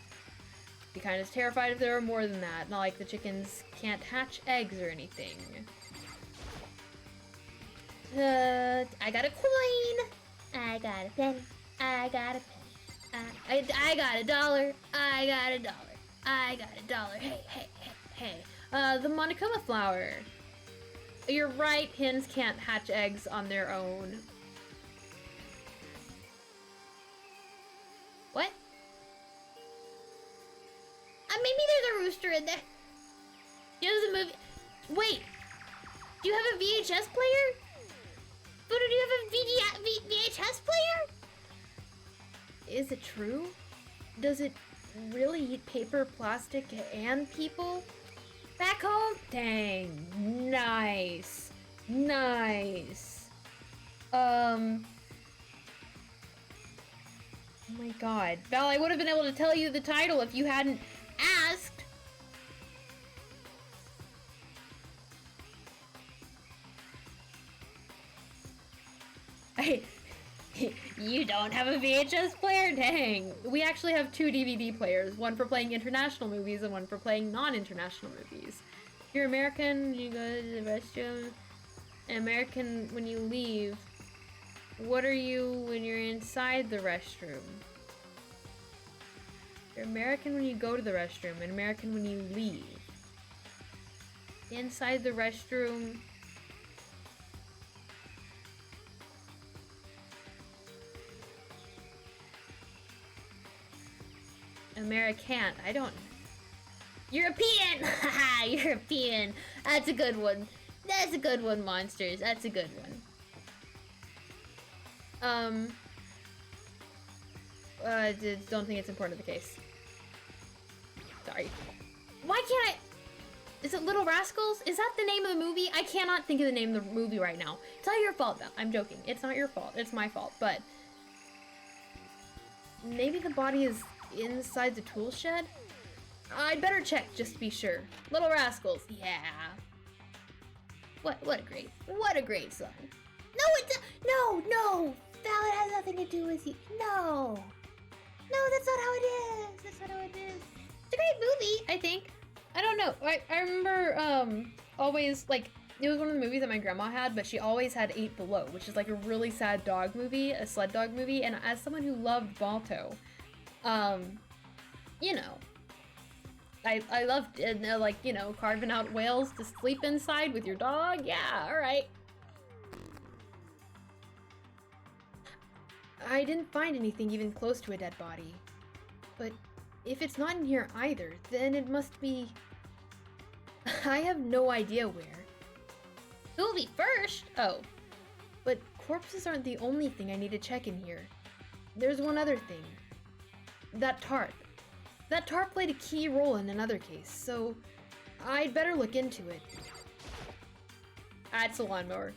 Be kind of terrified if there were more than that. Not like the chickens can't hatch eggs or anything. I got a coin. I got a pen. I got a pen. I got $1. I got $1. I got $1. Hey. The Monokuma flower. You're right, hens can't hatch eggs on their own. What? Maybe there's a rooster in there. There's a movie. Wait. Do you have a VHS player? Buddha, do you have a VHS player? Is it true? Does it really eat paper, plastic, and people? Back home? Dang. Nice. Nice. Oh my god. Val, I would have been able to tell you the title if you hadn't asked. You don't have a VHS player? Dang. We actually have 2 DVD players, one for playing international movies and one for playing non-international movies. You're American, you go to the restroom. American when you leave. What are you when you're inside the restroom? You're American when you go to the restroom and American when you leave. Inside the restroom. American. I don't. European! Haha, European. That's a good one. That's a good one, monsters. That's a good one. Don't think it's important to the case. Sorry. Why can't I? Is it Little Rascals? Is that the name of the movie? I cannot think of the name of the movie right now. It's not your fault, though. I'm joking. It's not your fault. It's my fault. But maybe the body is inside the tool shed? I'd better check just to be sure. Little rascals, yeah. What a great son. No, Ballad has nothing to do with you. No, that's not how it is. That's not how it is. It's a great movie, I think. I don't know. I remember always, like, it was one of the movies that my grandma had, but she always had 8 Below, which is like a really sad dog movie, a sled dog movie, and as someone who loved Balto, you know, I loved it, like, you know, carving out whales to sleep inside with your dog. Yeah, alright. I didn't find anything even close to a dead body. But if it's not in here either, then it must be... I have no idea where. Who'll be first? Oh. But corpses aren't the only thing I need to check in here. There's one other thing. That tarp. That tarp played a key role in another case, so I'd better look into it. It's a lawnmower.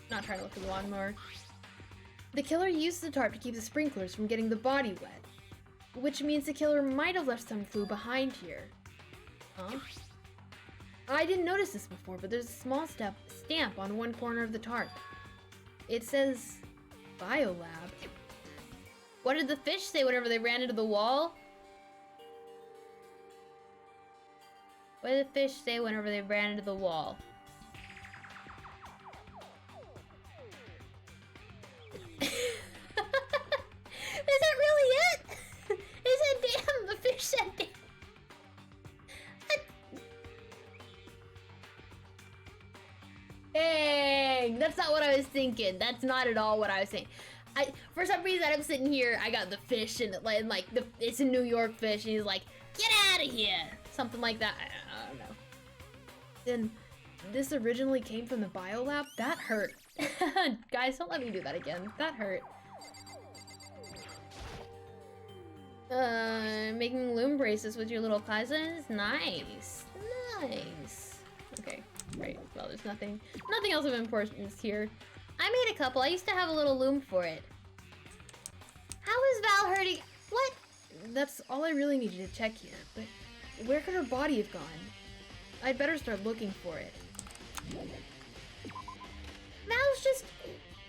Not trying to look at the lawnmower. The killer used the tarp to keep the sprinklers from getting the body wet, which means the killer might have left some clue behind here. Huh? I didn't notice this before, but there's a small stamp on one corner of the tarp. It says Biolab. What did the fish say whenever they ran into the wall? What did the fish say whenever they ran into the wall? Is that really it? It said damn, the fish said damn. Dang, that's not what I was thinking. That's not at all what I was saying. For some reason, I'm sitting here, I got the fish, and it's a New York fish, and he's like, get out of here! Something like that. I don't know. Then this originally came from the biolab? That hurt. Guys, don't let me do that again. That hurt. Making loom braces with your little cousins? Nice. Nice. Okay, great. Well, there's nothing else of importance here. I made a couple. I used to have a little loom for it. How is Val hurting? What? That's all I really needed to check here, but where could her body have gone? I'd better start looking for it. Val's just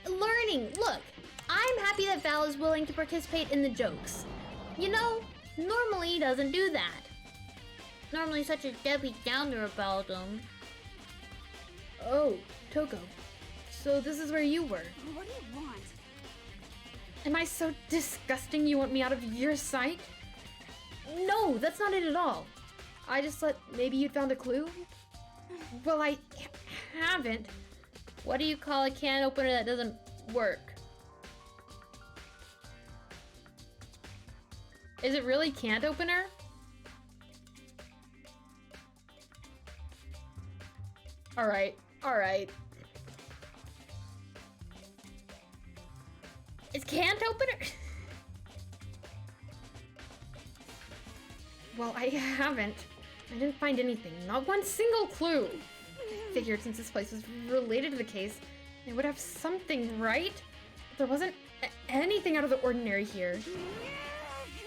learning. Look, I'm happy that Val is willing to participate in the jokes. You know, normally he doesn't do that. Normally such a Debbie Downer about him. Oh, Toko. So this is where you were. What do you want? Am I so disgusting you want me out of your sight? No, that's not it at all. I just thought maybe you'd found a clue? Well, I haven't. What do you call a can opener that doesn't work? Is it really can't opener? Alright. It's can't opener? Well, I haven't. I didn't find anything. Not one single clue. Figured since this place was related to the case, they would have something, right? But there wasn't anything out of the ordinary here.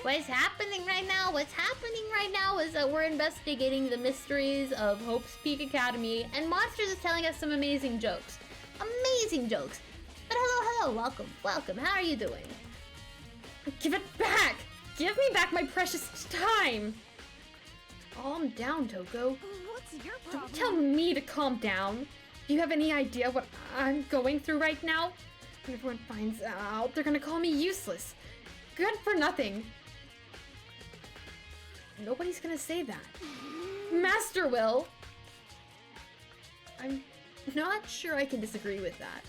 What's happening right now? What's happening right now is that we're investigating the mysteries of Hope's Peak Academy, and Monsters is telling us some amazing jokes. Amazing jokes. But hello, welcome. How are you doing? Give it back! Give me back my precious time! Calm down, Toko. What's your problem? Don't tell me to calm down. Do you have any idea what I'm going through right now? When everyone finds out, they're gonna call me useless. Good for nothing. Nobody's gonna say that. Master will. I'm not sure I can disagree with that.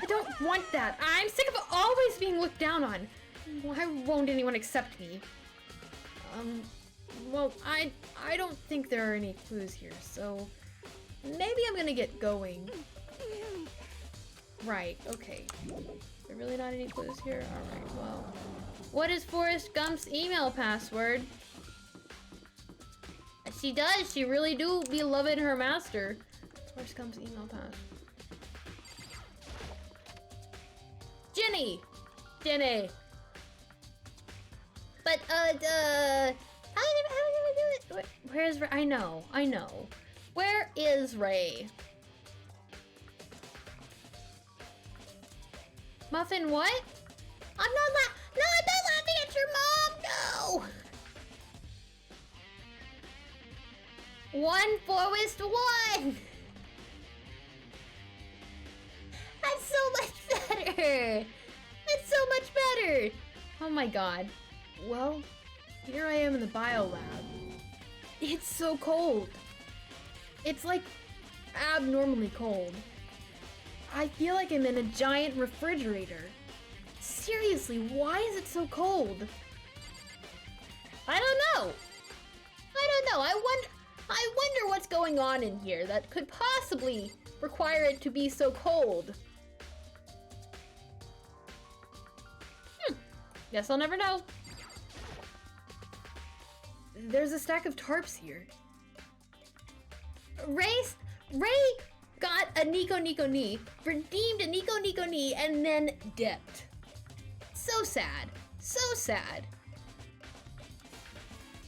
I don't want that. I'm sick of always being looked down on. Why won't anyone accept me? Well, I don't think there are any clues here, so maybe I'm gonna get going. Right, okay. There really not any clues here? Alright, well. What is Forrest Gump's email password? She does. She really do be loving her master. Forrest Gump's email pass. Jenny! But, how do I do Where's Ray? I know. Where is Ray? Muffin, what? I'm not laughing at your mom, no! 1:4:1! That's so much better! That's so much better! Oh my god. Well, here I am in the biolab. It's so cold. It's like abnormally cold. I feel like I'm in a giant refrigerator. Seriously, why is it so cold? I don't know. I wonder what's going on in here that could possibly require it to be so cold. Guess I'll never know. There's a stack of tarps here. Ray got a Nico Ni, redeemed a Nico Ni, and then dipped. So sad. So sad.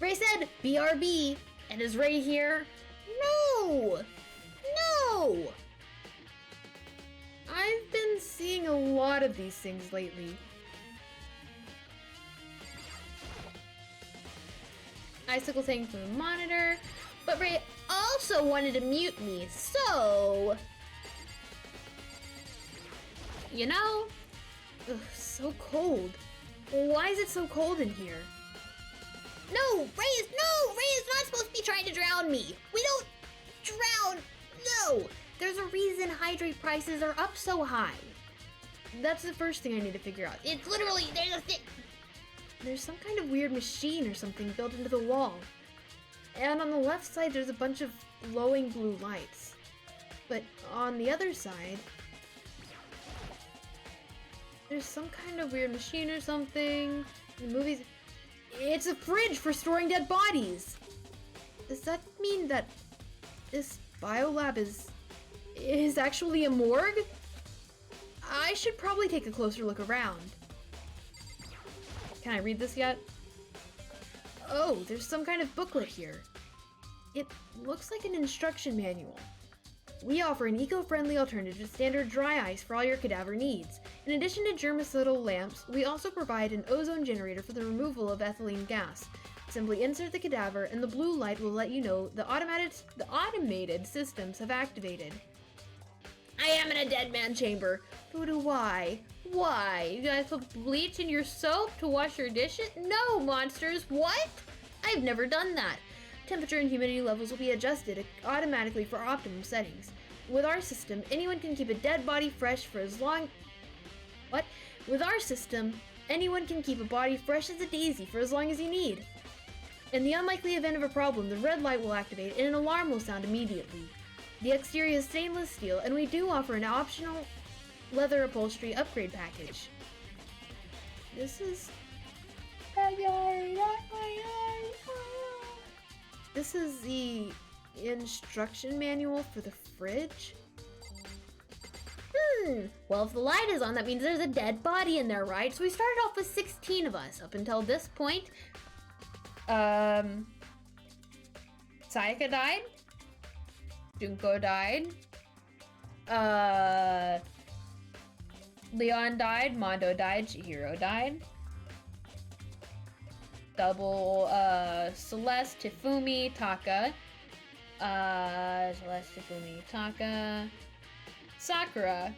Ray said, BRB, and is Ray here? No! No! I've been seeing a lot of these things lately. Icicle saying from the monitor, but Ray also wanted to mute me, so... You know? Ugh, so cold. Why is it so cold in here? No! Ray is not supposed to be trying to drown me! We don't drown! No! There's a reason hydrate prices are up so high. That's the first thing I need to figure out. It's literally, there's a thing. There's some kind of weird machine or something built into the wall. And on the left side, there's a bunch of glowing blue lights. But on the other side, there's some kind of weird machine or something. In the movies, it's a fridge for storing dead bodies. Does that mean that this biolab is actually a morgue? I should probably take a closer look around. Can I read this yet? Oh, there's some kind of booklet here. It looks like an instruction manual. We offer an eco-friendly alternative to standard dry ice for all your cadaver needs. In addition to germicidal lamps, we also provide an ozone generator for the removal of ethylene gas. Simply insert the cadaver and the blue light will let you know the automated systems have activated. I am in a dead man chamber. Voodoo, why? Why? You guys put bleach in your soap to wash your dishes? No, monsters, what? I've never done that. Temperature and humidity levels will be adjusted automatically for optimum settings. With our system, anyone can keep a dead body fresh for as long... What? With our system, anyone can keep a body fresh as a daisy for as long as you need. In the unlikely event of a problem, the red light will activate and an alarm will sound immediately. The exterior is stainless steel, and we do offer an optional leather upholstery upgrade package. This is... This is the instruction manual for the fridge? Well, if the light is on, that means there's a dead body in there, right? So we started off with 16 of us up until this point. Sayaka died. Junko died. Leon died. Mondo died. Chihiro died. Double, Celeste, Tifumi, Taka. Celeste, Tifumi, Taka. Sakura.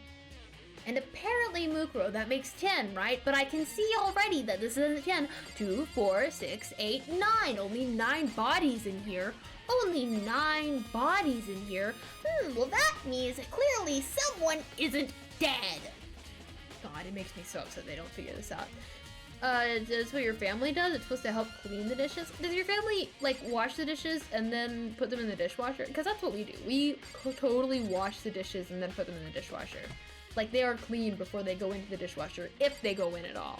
And apparently Mukuro. That makes 10, right? But I can see already that this isn't 10. 2, 4, 6, 8, 9. Only 9 bodies in here. Only 9 bodies in here. Well that means that clearly someone isn't dead. God, it makes me so upset they don't figure this out. That's what your family does? It's supposed to help clean the dishes? Does your family, like, wash the dishes and then put them in the dishwasher? Because that's what we do. We totally wash the dishes and then put them in the dishwasher. Like, they are clean before they go into the dishwasher, if they go in at all.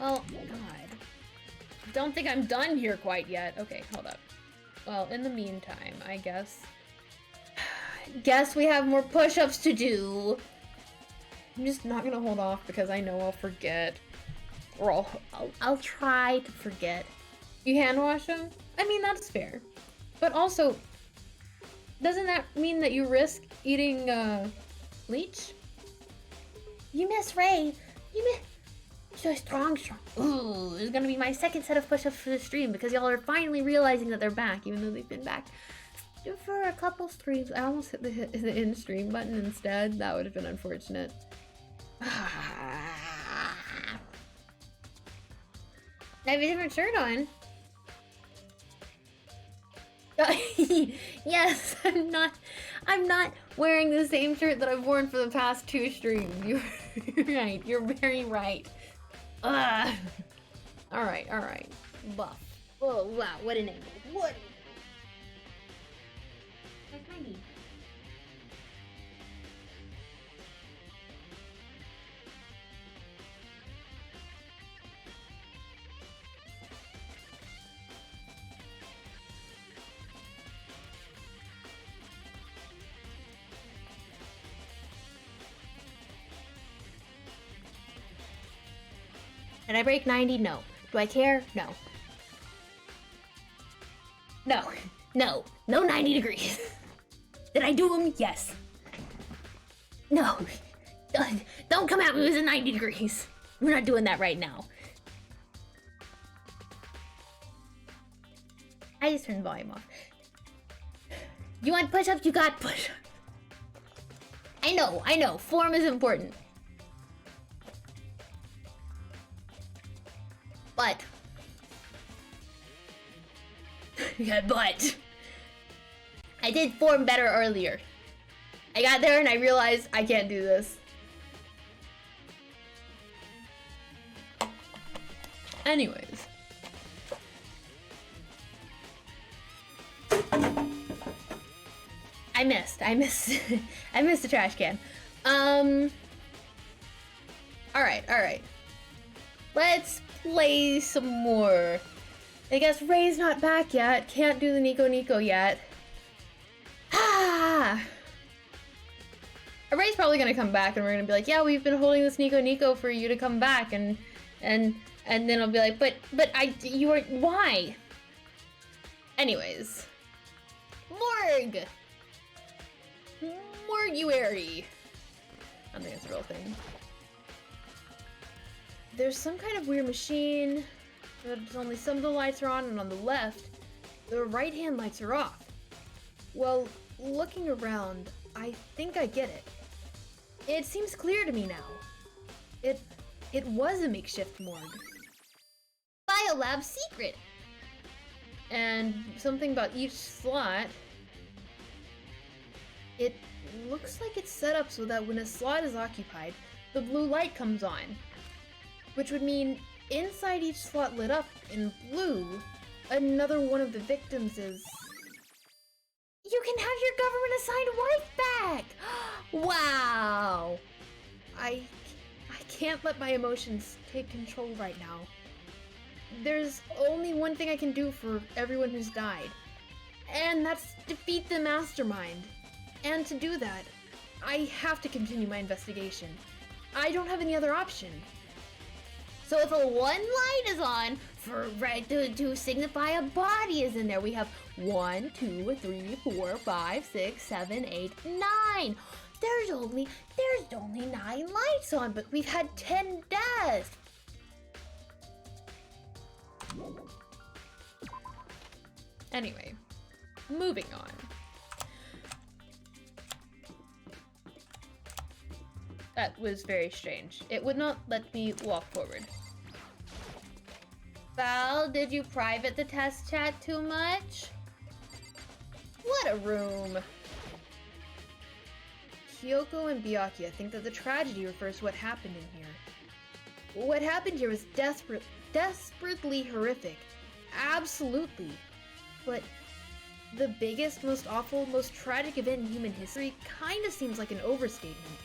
Well, God. Don't think I'm done here quite yet. Okay, hold up. Well, in the meantime, I guess we have more push-ups to do. I'm just not gonna hold off because I know I'll forget. Or I'll try to forget. You hand wash them? I mean, that's fair. But also, doesn't that mean that you risk eating, bleach? You miss Ray. You miss... So strong. Ooh, it's gonna be my second set of push-ups for the stream because y'all are finally realizing that they're back, even though they've been back for a couple streams. I almost hit the end stream button instead. That would have been unfortunate. I have a different shirt on. Yes, I'm not wearing the same shirt that I've worn for the past 2 streams. You're right. You're very right. Ugh. All right. Buff. Oh wow, what an angle. What? That's my knee. Did I break 90? No. Do I care? No. No 90 degrees. Did I do them? Yes. No. Don't come at me with a 90 degrees. We're not doing that right now. I just turned the volume off. You want push-ups? You got push-ups. I know. Form is important. But I did form better earlier. I got there and I realized I can't do this. Anyways. I missed I missed the trash can. Alright. Let's play some more. I guess Ray's not back yet. Can't do the Nico yet. Ray's probably gonna come back and we're gonna be like, yeah, we've been holding this Nico for you to come back, and then I'll be like, but you were, why? Anyways. Morguary. I don't think it's a real thing. There's some kind of weird machine. There's only some of the lights are on, and on the left, the right-hand lights are off. Well, looking around, I think I get it. It seems clear to me now. It was a makeshift morgue. Biolab secret! And something about each slot. It looks like it's set up so that when a slot is occupied, the blue light comes on. Which would mean inside each slot lit up in blue, another one of the victims is... You can have your government-assigned wife back! Wow! I can't let my emotions take control right now. There's only one thing I can do for everyone who's died, and that's defeat the mastermind. And to do that, I have to continue my investigation. I don't have any other option. So if a one light is on, to signify a body is in there, we have 1, 2, 3, 4, 5, 6, 7, 8, 9. There's only 9 lights on, but we've had 10 deaths. Anyway, moving on. That was very strange. It would not let me walk forward. Val, did you private the test chat too much? What a room. Kyoko and Byakuya think that the tragedy refers to what happened in here. What happened here was desperately horrific. Absolutely. But the biggest, most awful, most tragic event in human history kinda seems like an overstatement.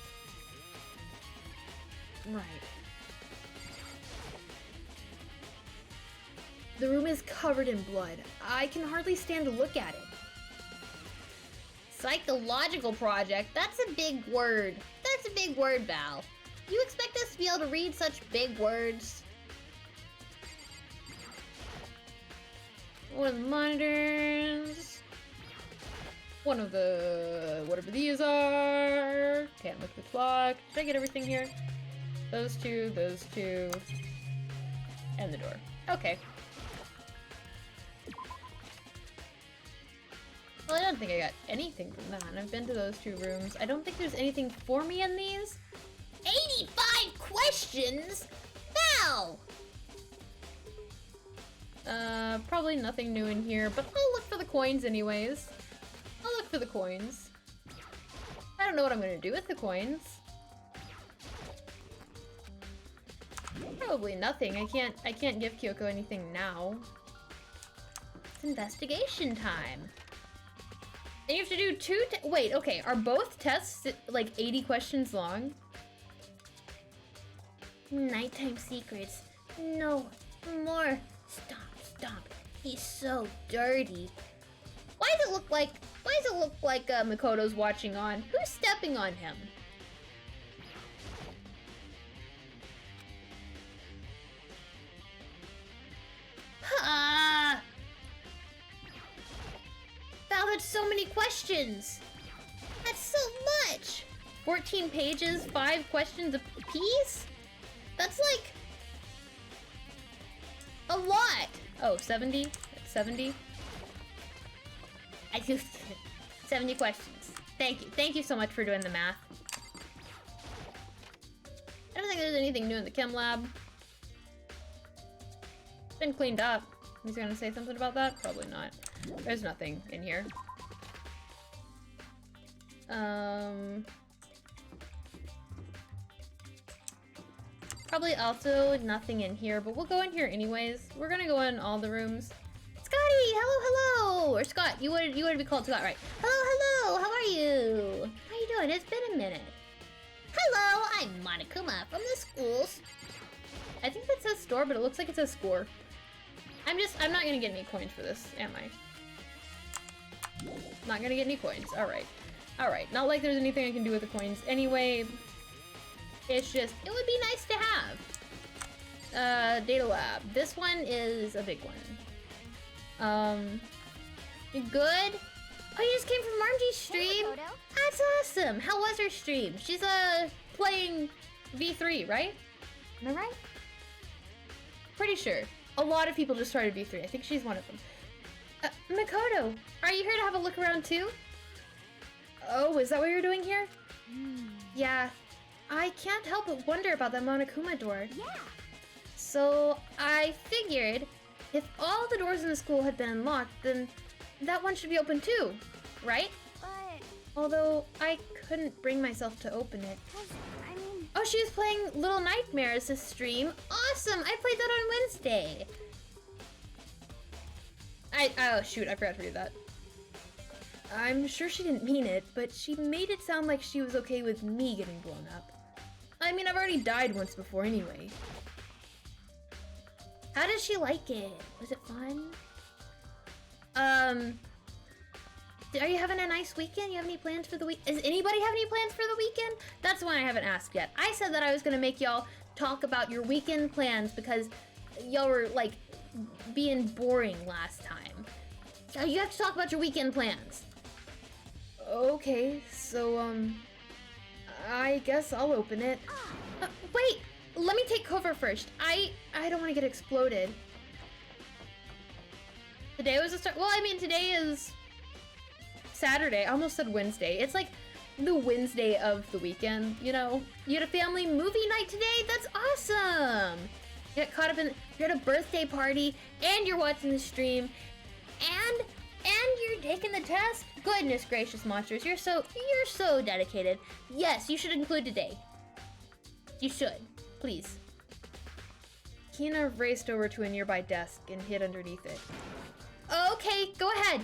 Right. The room is covered in blood. I can hardly stand to look at it. Psychological project? That's a big word. That's a big word, Val. You expect us to be able to read such big words? One of the monitors. One of the... whatever these are. Can't look at the clock. Did I get everything here? Those two, and the door. Okay. Well, I don't think I got anything from that. I've been to those two rooms. I don't think there's anything for me in these. 85 questions? How? Probably nothing new in here, but I'll look for the coins anyways. I'll look for the coins. I don't know what I'm gonna do with the coins. Probably nothing. I can't give Kyoko anything now. It's investigation time. And you have to do two wait, okay, are both tests like 80 questions long? Nighttime secrets. No, more. Stop. He's so dirty. Why does it look like Makoto's watching on? Who's stepping on him? Ah! Wow, that's so many questions. That's so much. 14 pages, 5 questions a piece? That's like a lot. Oh, 70? That's 70? I do 70 questions. Thank you. Thank you so much for doing the math. I don't think there's anything new in the chem lab. It's been cleaned up. He's gonna say something about that? Probably not. There's nothing in here. Probably also nothing in here, but we'll go in here anyways. We're gonna go in all the rooms. Scotty, hello. Or Scott, you would be called Scott, right? Hello, how are you? How you doing? It's been a minute. Hello, I'm Monokuma from the schools. I think that says store, but it looks like it says score. I'm not gonna get any coins for this, am I? Not gonna get any coins. Alright. Not like there's anything I can do with the coins. Anyway, it's just, it would be nice to have. Data lab. This one is a big one. You good? Oh, you just came from Margie's stream? Hey, Makoto. That's awesome. How was her stream? She's, playing V3, right? Am I right? Pretty sure. A lot of people just started V3. I think she's one of them. Makoto, are you here to have a look around too? Oh, is that what you're doing here? Yeah. I can't help but wonder about that Monokuma door. Yeah. So, I figured if all the doors in the school had been unlocked, then that one should be open too, right? But, Although, I couldn't bring myself to open it. I mean, Oh, she was playing Little Nightmares this stream. Awesome! I played that on Wednesday. Oh shoot, I forgot to read that. I'm sure she didn't mean it, but she made it sound like she was okay with me getting blown up. I mean, I've already died once before anyway. How did she like it? Was it fun? Are you having a nice weekend? You have any plans for the week? Does anybody have any plans for the weekend? That's the one I haven't asked yet. I said that I was gonna make y'all talk about your weekend plans because y'all were like being boring last time. So you have to talk about your weekend plans. Okay, so I guess I'll open it. Wait, let me take cover first. I don't want to get exploded. Today was the start. Well, I mean, today is Saturday. I almost said Wednesday. It's like the Wednesday of the weekend, you know? You had a family movie night today? That's awesome! You got caught up in, you're at a birthday party, and you're watching the stream, and you're taking the test? Goodness gracious, monsters, you're so dedicated. Yes, you should include today. You should. Please. Kina raced over to a nearby desk and hid underneath it. Okay, go ahead.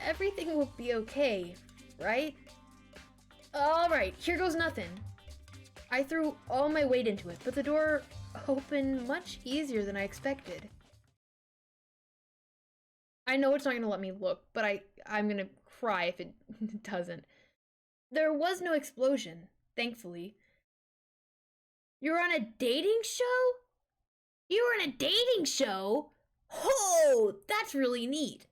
Everything will be okay, right? Alright, here goes nothing. I threw all my weight into it, but the door opened much easier than I expected. I know it's not gonna let me look, but I'm gonna cry if it doesn't. There was no explosion, thankfully. You were on a dating show? You were on a dating show? Oh, that's really neat.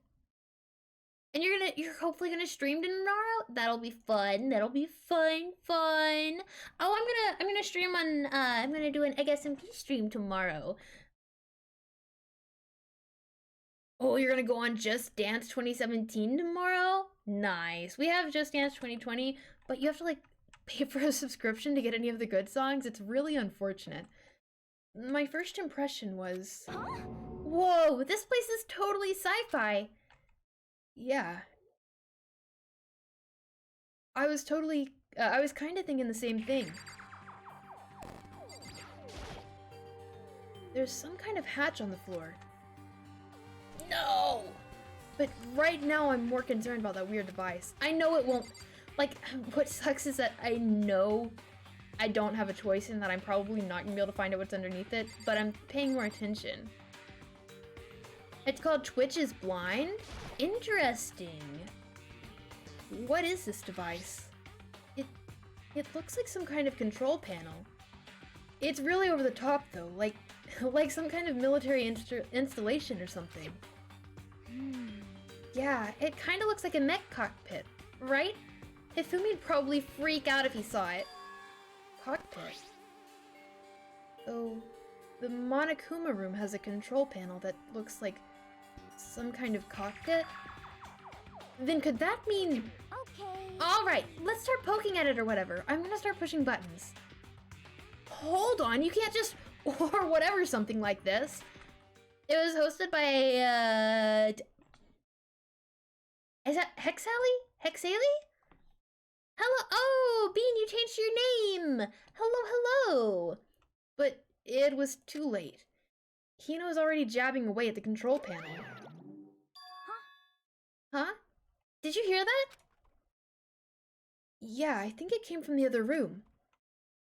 And you're hopefully gonna stream tomorrow? That'll be fun. That'll be fun. Oh, I'm gonna stream on I'm gonna do an XMP stream tomorrow. Oh, you're gonna go on Just Dance 2017 tomorrow? Nice. We have Just Dance 2020, but you have to like pay for a subscription to get any of the good songs. It's really unfortunate. My first impression was, whoa, this place is totally sci-fi. Yeah. I was kind of thinking the same thing. There's some kind of hatch on the floor. No! But right now I'm more concerned about that weird device. I know it won't, like, what sucks is that I know I don't have a choice and that I'm probably not gonna be able to find out what's underneath it, but I'm paying more attention. It's called Twitch is Blind? Interesting. What is this device? It looks like some kind of control panel. It's really over the top though, like some kind of military installation or something. Yeah, it kind of looks like a mech cockpit, right? Hifumi'd probably freak out if he saw it. Cockpit. Oh, the Monokuma room has a control panel that looks like some kind of cockpit? Then could that mean... Okay. Alright, let's start poking at it or whatever. I'm gonna start pushing buttons. Hold on, you can't just or whatever something like this. It was hosted by, is that Hexali? Hello, oh, Bean, you changed your name. Hello. But it was too late. Hina was already jabbing away at the control panel. Huh? Did you hear that? Yeah, I think it came from the other room.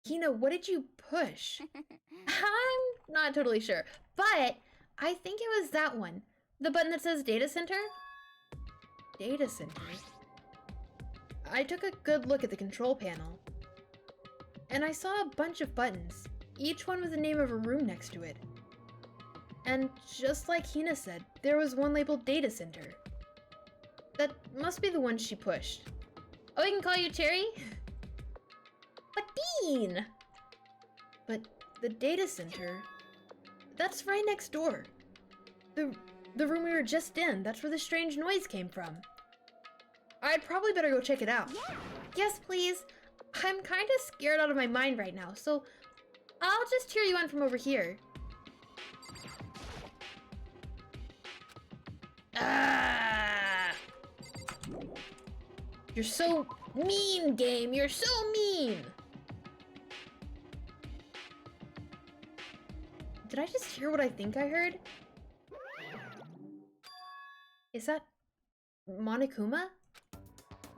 Hina, what did you push? I'm not totally sure, but I think it was that one. The button that says Data Center? Data Center? I took a good look at the control panel, and I saw a bunch of buttons, each one with the name of a room next to it. And just like Hina said, there was one labeled Data Center. That must be the one she pushed. Oh, we can call you Cherry? But Bean! But the Data Center, that's right next door. The room we were just in, that's where the strange noise came from. I'd probably better go check it out. Yeah. Yes, please. I'm kind of scared out of my mind right now, so I'll just cheer you on from over here. Ah! You're so mean, game. You're so mean. Did I just hear what I think I heard? Is that Monokuma?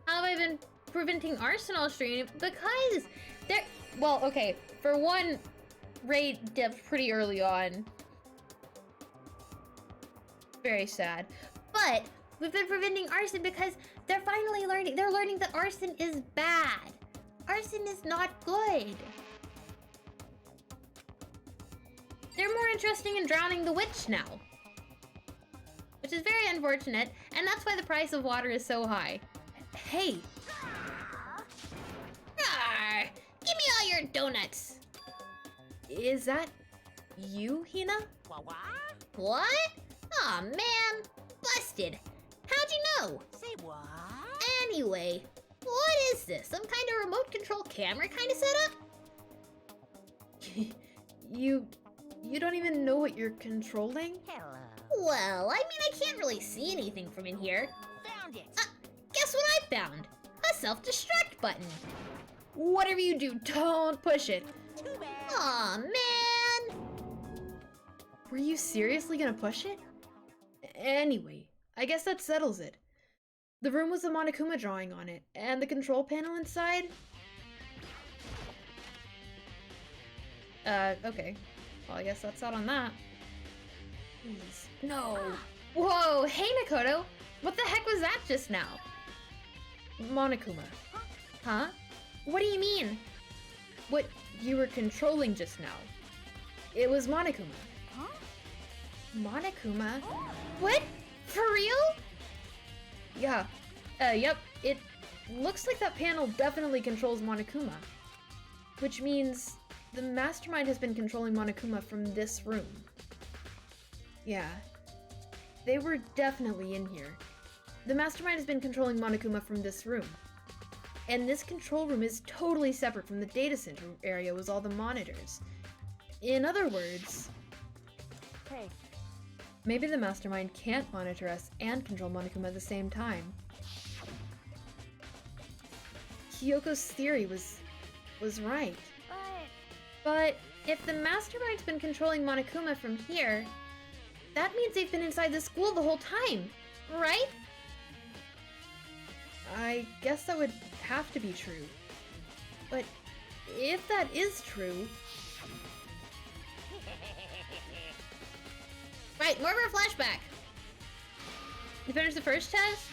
How have I been preventing Arsenal stream? Because there, well, okay, for one, raid dipped pretty early on. Very sad. But we've been preventing arson because they're finally learning, they're learning that arson is bad. Arson is not good. They're more interested in drowning the witch now. Which is very unfortunate, and that's why the price of water is so high. Hey! Arr, give me all your donuts! Is that you, Hina? What? What? Aw, man! Busted! How'd you know? Say what? Anyway, what is this? Some kind of remote control camera kind of setup? You don't even know what you're controlling? Hello. Well, I mean, I can't really see anything from in here. Found it. Guess what I found? A self-destruct button. Whatever you do, don't push it. Too bad. Aw, man! Were you seriously gonna push it? Anyway, I guess that settles it. The room with the Monokuma drawing on it, and the control panel inside? Okay. Well, I guess that's out on that. Please. No. Whoa, hey Nakoto! What the heck was that just now? Monokuma. Huh? What do you mean? What you were controlling just now. It was Monokuma. Huh? Monokuma? What? For real? Yeah. Yep. It looks like that panel definitely controls Monokuma. Which means the mastermind has been controlling Monokuma from this room. Yeah. They were definitely in here. The mastermind has been controlling Monokuma from this room. And this control room is totally separate from the data center area with all the monitors. In other words, Hey, maybe the mastermind can't monitor us and control Monokuma at the same time. Kyoko's theory was right. But if the mastermind's been controlling Monokuma from here, that means they've been inside the school the whole time, right? I guess that would have to be true. But if that is true... Right, more of a flashback. You finished the first test?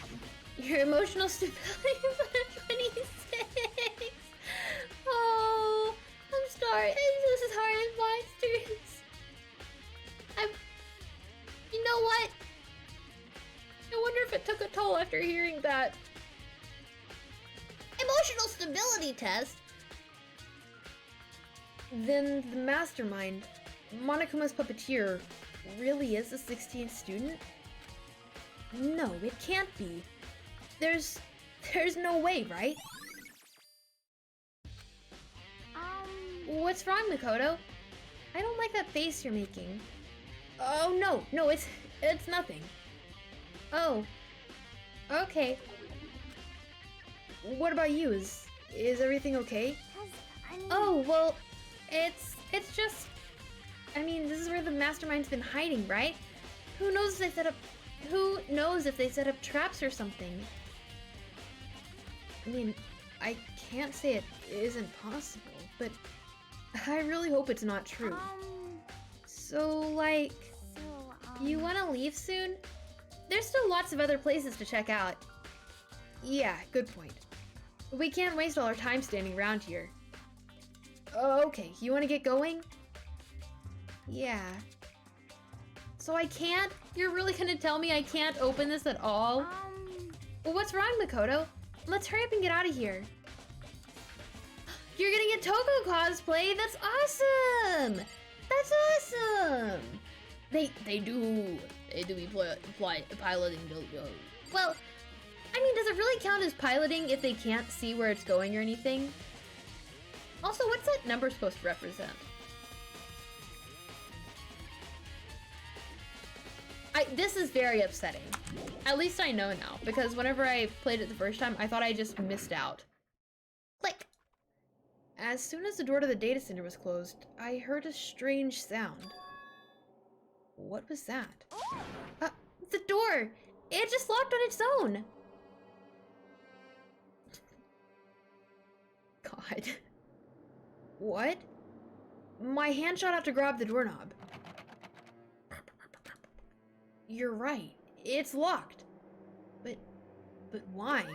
Your emotional stability is at 26. Oh, I'm sorry. This is hard as monsters. You know what? I wonder if it took a toll after hearing that. Emotional stability test? Then the mastermind, Monokuma's puppeteer, really is a 16th student? No, it can't be. There's no way, right? What's wrong, Makoto? I don't like that face you're making. Oh, no, it's nothing. Oh, okay. What about you? Is everything okay? Oh, well, it's just... I mean, this is where the mastermind's been hiding, right? Who knows if they set up traps or something? I mean, I can't say it isn't possible, but I really hope it's not true. So, like, you want to leave soon? There's still lots of other places to check out. Yeah, good point. We can't waste all our time standing around here. Okay, you want to get going? Yeah. So I can't? You're really gonna tell me I can't open this at all? Well, what's wrong, Makoto? Let's hurry up and get out of here. You're getting a Toko cosplay? That's awesome! That's awesome! They do be piloting those. Well, I mean, does it really count as piloting if they can't see where it's going or anything? Also, what's that number supposed to represent? This is very upsetting. At least I know now, because whenever I played it the first time, I thought I just missed out. Click! As soon as the door to the data center was closed, I heard a strange sound. What was that? The door! It just locked on its own! God. What? My hand shot out to grab the doorknob. You're right. It's locked. But why? Of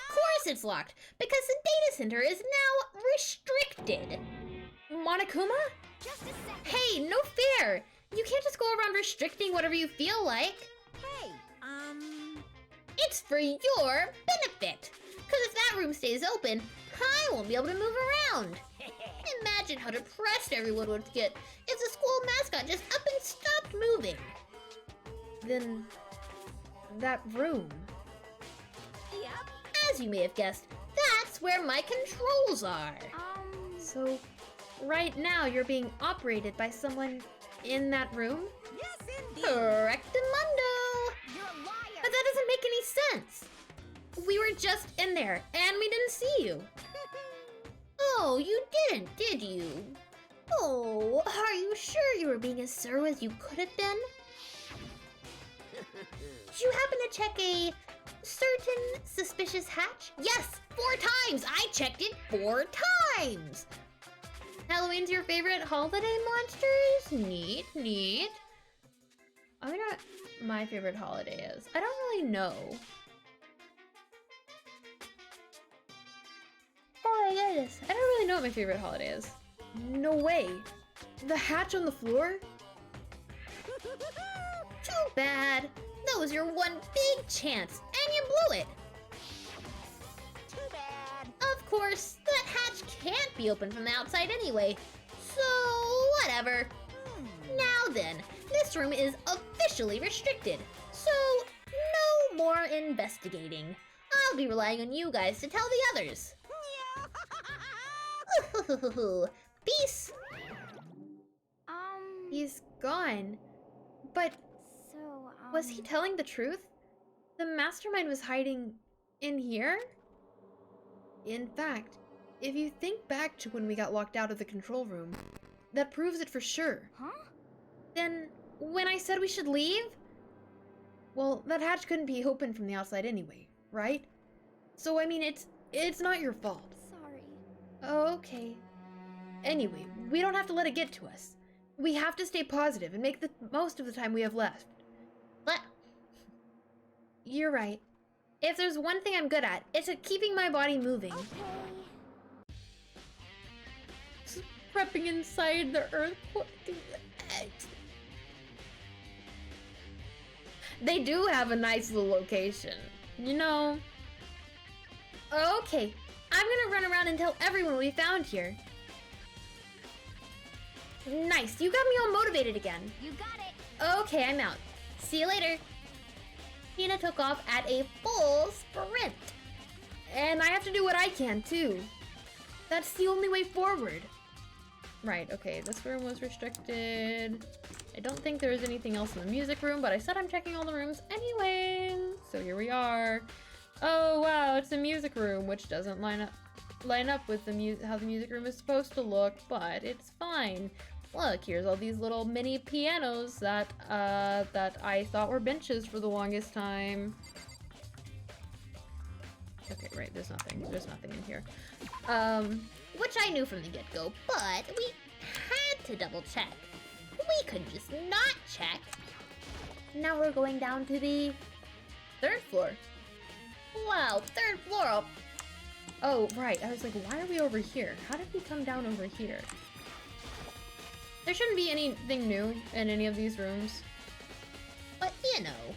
course it's locked, because the data center is now restricted. Monokuma? Just a second. Hey, no fair! You can't just go around restricting whatever you feel like. Hey, It's for your benefit. Because if that room stays open, I won't be able to move around. Imagine how depressed everyone would get if the school mascot just up and stopped moving. Then... that room. Yep. As you may have guessed, that's where my controls are. So, right now you're being operated by someone in that room? Yes, indeed. Correctamundo! You're a liar. But that doesn't make any sense. We were just in there, and we didn't see you. Oh, you didn't, did you? Oh, are you sure you were being as thorough as you could have been? Did you happen to check a certain suspicious hatch? Yes, 4 times! I checked it 4 times! Halloween's your favorite holiday monsters? Neat, neat. I wonder what my favorite holiday is. I don't really know. Oh my goodness, I don't really know what my favorite holiday is. No way. The hatch on the floor? bad. That was your one big chance, and you blew it. Too bad. Of course, that hatch can't be opened from the outside anyway. So, whatever. Now then, this room is officially restricted. So, no more investigating. I'll be relying on you guys to tell the others. Peace. He's gone. But So, was he telling the truth? The mastermind was hiding in here? In fact, if you think back to when we got locked out of the control room, that proves it for sure. Huh? Then, when I said we should leave? Well, that hatch couldn't be open from the outside anyway, right? So, I mean, it's not your fault. Sorry. Okay. Anyway, we don't have to let it get to us. We have to stay positive and make the most of the time we have left. But You're right. If there's one thing I'm good at, it's at keeping my body moving. Okay. Prepping inside the earthquake. They do have a nice little location, you know. Okay, I'm gonna run around and tell everyone we found here. Nice, you got me all motivated again. You got it. okay, I'm out. See you later. Tina took off at a full sprint. And I have to do what I can too. That's the only way forward. Right, okay, this room was restricted. I don't think there was anything else in the music room, but I said I'm checking all the rooms anyway. So here we are. Oh wow, it's a music room, which doesn't line up with the how the music room is supposed to look, but it's fine. Look, here's all these little mini pianos that I thought were benches for the longest time. Okay, right, there's nothing in here. Which I knew from the get-go, but we had to double check. We could just not check. Now we're going down to the 3rd floor. Wow, 3rd floor. Oh, right, I was like, why are we over here? How did we come down over here? There shouldn't be anything new in any of these rooms. But you know.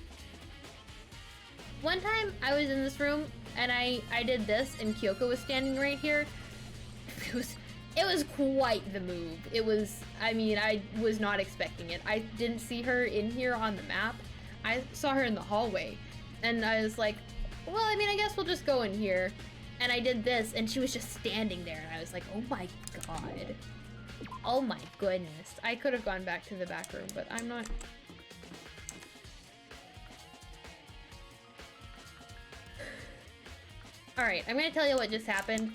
One time I was in this room and I did this and Kyoko was standing right here. It was quite the move. It was, I mean, I was not expecting it. I didn't see her in here on the map. I saw her in the hallway and I was like, well, I mean, I guess we'll just go in here. And I did this and she was just standing there and I was like, oh my god. Oh my goodness. I could have gone back to the back room, but I'm not. Alright, I'm gonna tell you what just happened.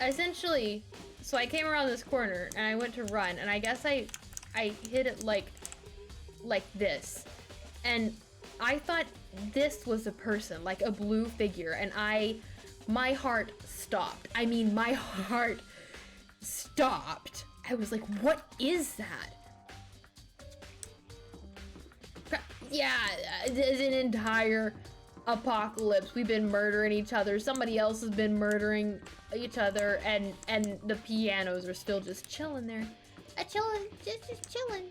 Essentially, so I came around this corner and I went to run and I guess I hit it like this. And I thought this was a person, like a blue figure, and my heart stopped. I mean, my heart stopped. I was like, what is that? Yeah, there's an entire apocalypse. We've been murdering each other. Somebody else has been murdering each other, and the pianos are still just chilling there. Chilling, just chilling.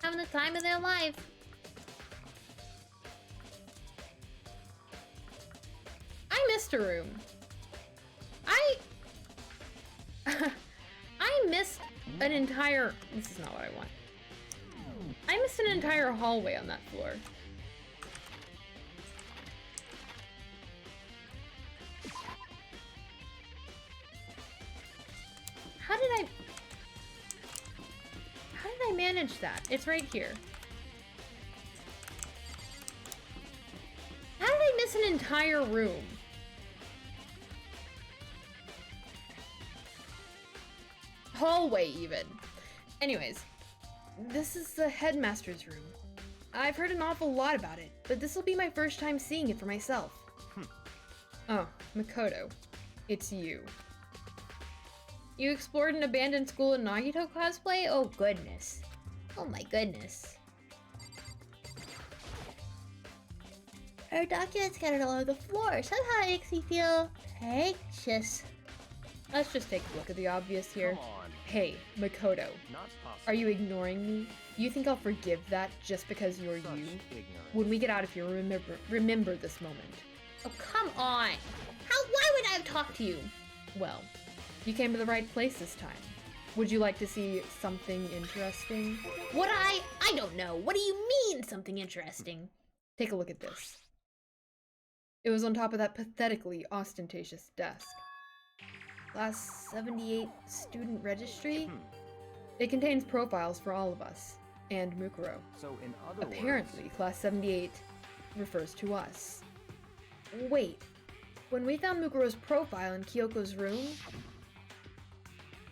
Having the time of their life. I missed a room. I missed an entire, this is not what I want. I missed an entire hallway on that floor. How did I manage that? It's right here. How did I miss an entire room? Hallway even. Anyways, this is the headmaster's room. I've heard an awful lot about it, but this will be my first time seeing it for myself. Oh, Makoto, it's you. You explored an abandoned school in Nagito cosplay? Oh goodness. Oh my goodness. Our documents scattered all over the floor. Somehow it makes me feel anxious. Let's just take a look at the obvious here. Come on. Hey, Makoto, Not possible. are you ignoring me? You think I'll forgive that just because you're Such you? ignorance. When we get out of here, remember this moment. Oh, come on. Why would I have talked to you? Well, you came to the right place this time. Would you like to see something interesting? What I don't know. What do you mean, something interesting? Take a look at this. It was on top of that pathetically ostentatious desk. Class 78 student registry? It contains profiles for all of us, and Mukuro. So in other Apparently, Class 78 refers to us. Wait, when we found Mukuro's profile in Kyoko's room? words,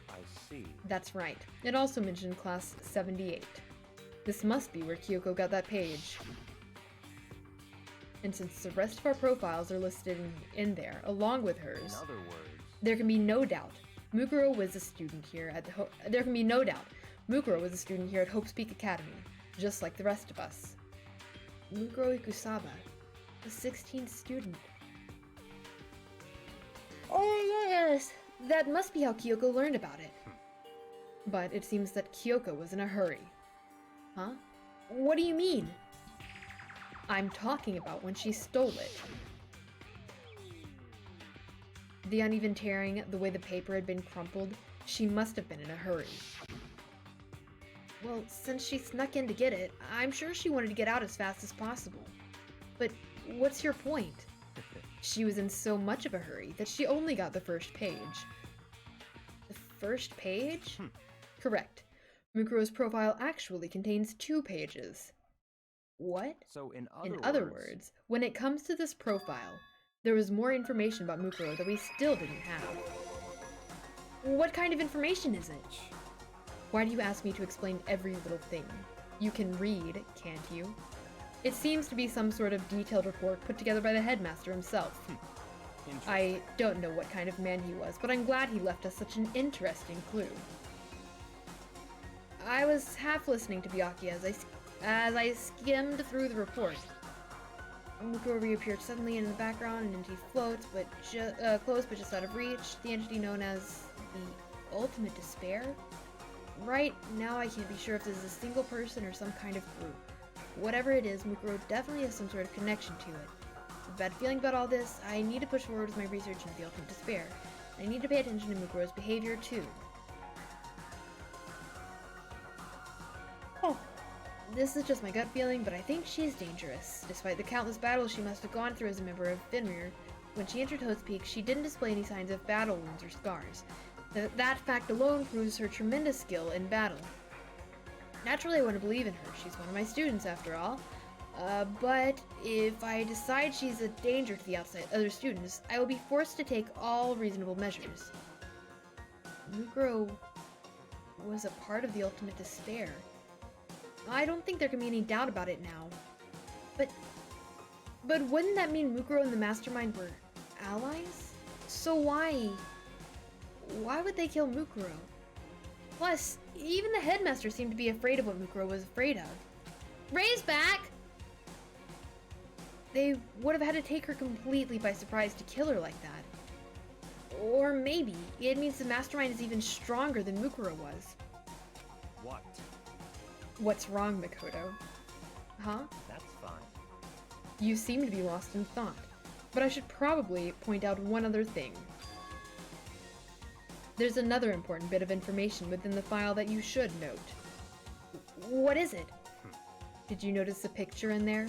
I see. That's right. It also mentioned Class 78. This must be where Kyoko got that page. And since the rest of our profiles are listed in there, along with In hers, other words, there can be no doubt Mukuro was a student here at Mukuro was a student here at Hope's Peak Academy, just like the rest of us. Mukuro Ikusaba, the 16th student. Oh, yes. That must be how Kyoko learned about it. But it seems that Kyoko was in a hurry. Huh? What do you mean? I'm talking about when she stole it. The uneven tearing, the way the paper had been crumpled, she must have been in a hurry. Well, since she snuck in to get it, I'm sure she wanted to get out as fast as possible. But what's your point? She was in so much of a hurry that she only got the first page. The first page? Correct. Mukuro's profile actually contains 2 pages. What? so in In other words, when it comes to this profile, there was more information about Mukuro that we still didn't have. What kind of information is it? Why do you ask me to explain every little thing? You can read, can't you? It seems to be some sort of detailed report put together by the headmaster himself. I don't know what kind of man he was, but I'm glad he left us such an interesting clue. I was half listening to Byakuya as I skimmed through the report. Mukuro reappeared suddenly in the background, an entity floats, but close but just out of reach. The entity known as the Ultimate Despair? Right now I can't be sure if this is a single person or some kind of group. Whatever it is, Mukuro definitely has some sort of connection to it. With a bad feeling about all this, I need to push forward with my research into the Ultimate Despair. I need to pay attention to Mukuro's behavior too. Oh, this is just my gut feeling, but I think she's dangerous. Despite the countless battles she must have gone through as a member of Fenrir, when she entered Hope's Peak, she didn't display any signs of battle wounds or scars. That fact alone proves her tremendous skill in battle. Naturally, I want to believe in her. She's one of my students, after all. But if I decide she's a danger to the other students, I will be forced to take all reasonable measures. Mukuro was a part of the Ultimate Despair. I don't think there can be any doubt about it now. But wouldn't that mean Mukuro and the Mastermind were allies? So why would they kill Mukuro? Plus, even the headmaster seemed to be afraid of what Mukuro was afraid of. Ray's back! They would have had to take her completely by surprise to kill her like that. Or maybe it means the Mastermind is even stronger than Mukuro was. What? What's wrong, Makoto? Huh? That's fine. You seem to be lost in thought, but I should probably point out one other thing. There's another important bit of information within the file that you should note. What is it? Did you notice a picture in there?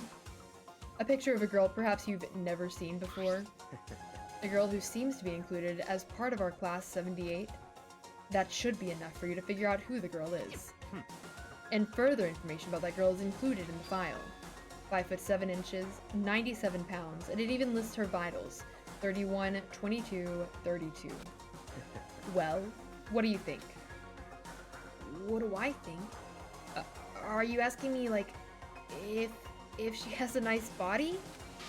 A picture of a girl perhaps you've never seen before? A girl who seems to be included as part of our class 78? That should be enough for you to figure out who the girl is. And further information about that girl is included in the file. 5 foot 7 inches, 97 pounds, and it even lists her vitals. 31, 22, 32. Well, what do you think? What do I think? Are you asking me, like, if she has a nice body?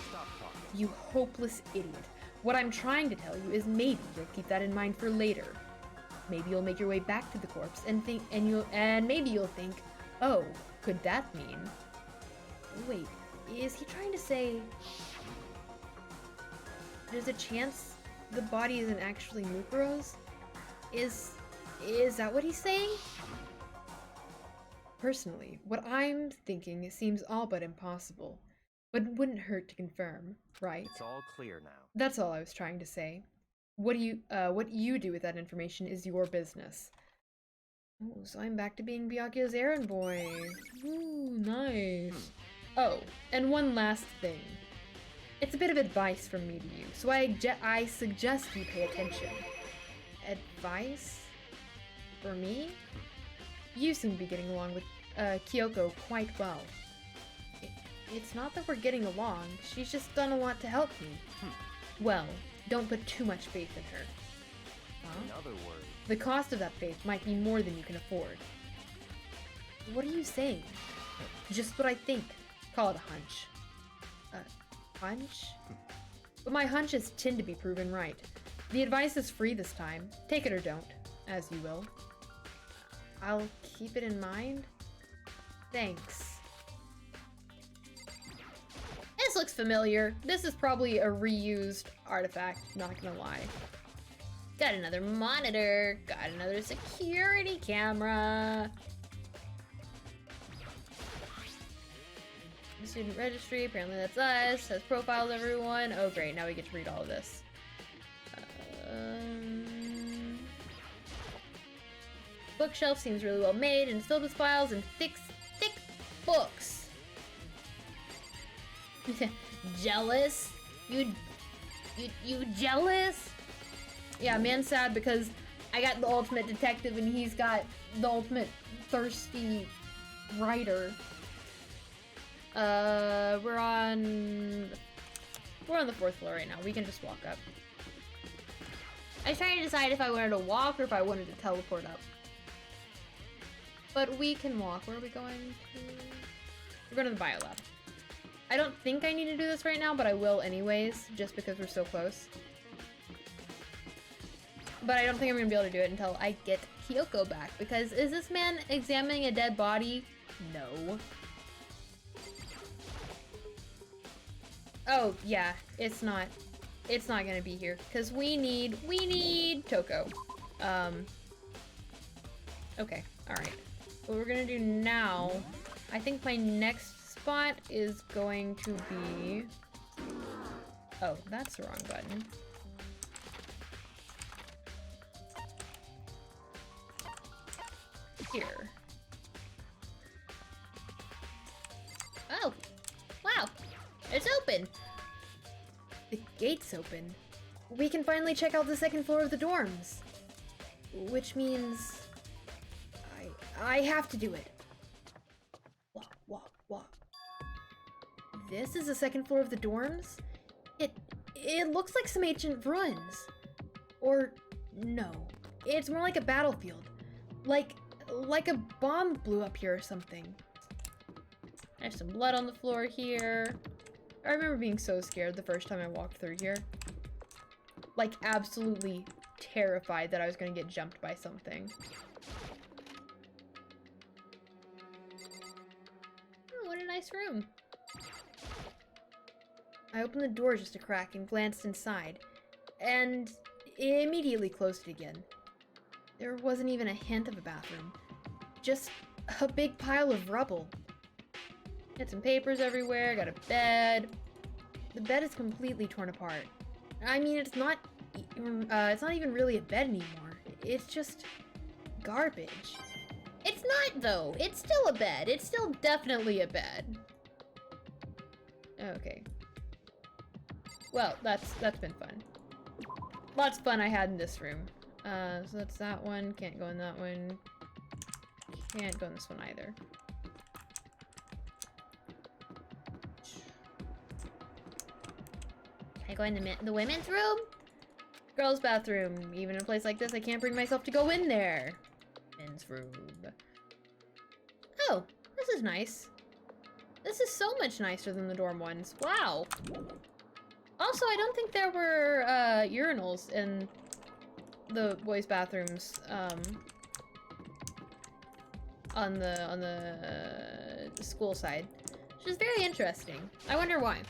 Stop talking. You hopeless idiot. What I'm trying to tell you is maybe you'll keep that in mind for later. Maybe you'll make your way back to the corpse and maybe you'll think, oh, could that mean? Wait, is he trying to say there's a chance the body isn't actually Mukuro's? Is that what he's saying? Personally, what I'm thinking seems all but impossible, but it wouldn't hurt to confirm, right? It's all clear now. That's all I was trying to say. What you do with that information is your business. Oh, so I'm back to being Byakuya's errand boy. Ooh, nice. Oh, and one last thing. It's a bit of advice from me to you, so I suggest you pay attention. Advice? For me? You seem to be getting along with Kyoko quite well. It's not that we're getting along, she's just done a lot to help me. Well, don't put too much faith in her. Huh? In other words, The cost of that faith might be more than you can afford. What are you saying? Just what I think. Call it a hunch. A hunch? But my hunches tend to be proven right. The advice is free this time. Take it or don't, as you will. I'll keep it in mind. Thanks. This looks familiar. This is probably a reused artifact, not gonna lie. Got another monitor. Got another security camera. Student registry. Apparently that's us. Has profiles of everyone. Oh great, now we get to read all of this. Bookshelf seems really well made and filled with files and thick books. Jealous? You jealous? Yeah, man's sad because I got the ultimate detective and he's got the ultimate thirsty writer. We're on the 4th floor right now. We can just walk up. I was trying to decide if I wanted to walk or if I wanted to teleport up. But we can walk. Where are we going to? We're going to the biolab. I don't think I need to do this right now, but I will anyways, just because we're so close. But I don't think I'm going to be able to do it until I get Kyoko back, because is this man examining a dead body? No. Oh, yeah, it's not gonna be here, because we need Toko. Okay, alright. What we're gonna do now, I think my next spot is going to be... Oh, that's the wrong button. Here. Oh, wow. It's open! The gate's open. We can finally check out the 2nd floor of the dorms. Which means... I have to do it. Walk. This is the 2nd floor of the dorms? It looks like some ancient ruins. Or, no. It's more like a battlefield. Like a bomb blew up here or something. There's some blood on the floor here. I remember being so scared the first time I walked through here. Like, absolutely terrified that I was gonna get jumped by something. Oh, what a nice room. I opened the door just a crack and glanced inside, and immediately closed it again. There wasn't even a hint of a bathroom. Just a big pile of rubble. Got some papers everywhere, got a bed. The bed is completely torn apart. I mean, it's not even really a bed anymore. It's just garbage. It's not, though. It's still a bed. It's still definitely a bed. Okay. Well, that's been fun. Lots of fun I had in this room. So that's that one. Can't go in that one. Can't go in this one either. Can I go in the women's room? Girls' bathroom. Even in a place like this, I can't bring myself to go in there. Men's room. Oh, this is nice. This is so much nicer than the dorm ones. Wow. Also, I don't think there were urinals in the boys' bathrooms on the school side, which is very interesting. I wonder why.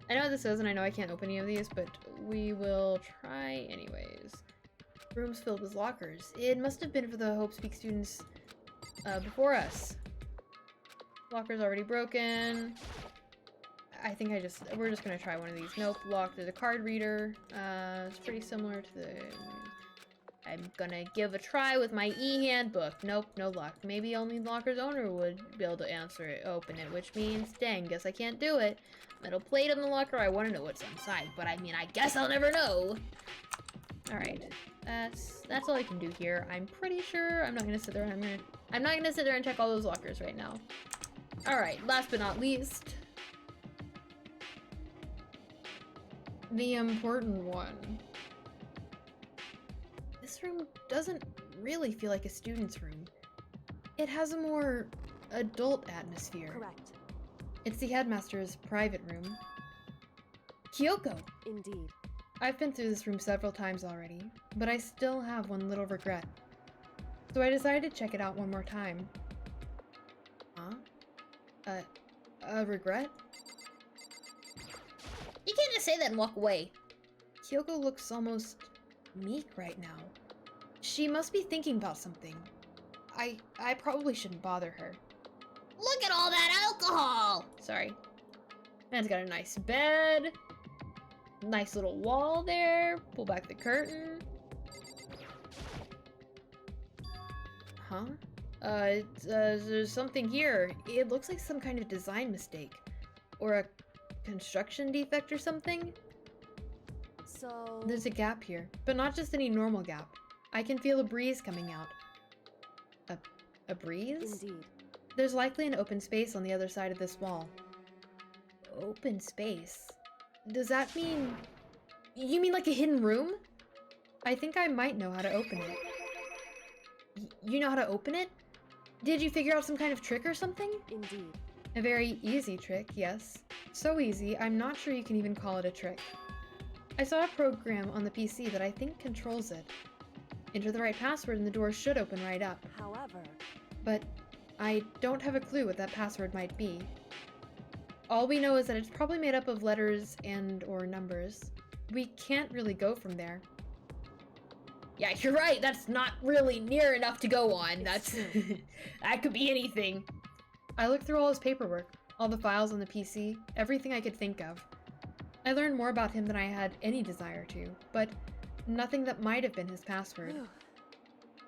I know what this is, and I know I can't open any of these, but we will try anyways. Rooms filled with lockers. It must have been for the Hope's Peak students before us. Locker's already broken. I think we're just gonna try one of these. Nope, locked. There's a card reader. It's pretty similar to the... I'm gonna give a try with my e-handbook. Nope, no luck. Maybe only locker's owner would be able to open it, which means, dang, guess I can't do it. Metal plate on the locker, I wanna know what's inside, but I mean, I guess I'll never know. Alright, that's all I can do here. I'm pretty sure I'm not gonna sit there and I'm not gonna sit there and check all those lockers right now. Alright, last but not least, the important one. This room doesn't really feel like a student's room. It has a more adult atmosphere. Correct. It's the headmaster's private room. Kyoko! Indeed. I've been through this room several times already, but I still have one little regret. So I decided to check it out one more time. Huh? A regret? You can't just say that and walk away. Kyoko looks almost meek right now. She must be thinking about something. I probably shouldn't bother her. Look at all that alcohol! Sorry. Man's got a nice bed. Nice little wall there. Pull back the curtain. Huh? There's something here. It looks like some kind of design mistake. Or a construction defect or something. So... There's a gap here, but not just any normal gap. I can feel a breeze coming out. A breeze? Indeed. There's likely an open space on the other side of this wall. Open space? Does that mean... You mean like a hidden room? I think I might know how to open it. You know how to open it? Did you figure out some kind of trick or something? Indeed. A very easy trick, yes. So easy, I'm not sure you can even call it a trick. I saw a program on the PC that I think controls it. Enter the right password and the door should open right up. However... But I don't have a clue what that password might be. All we know is that it's probably made up of letters and or numbers. We can't really go from there. Yeah, you're right. That's not really near enough to go on. That's true. that could be anything. I looked through all his paperwork, all the files on the PC, everything I could think of. I learned more about him than I had any desire to, but nothing that might have been his password.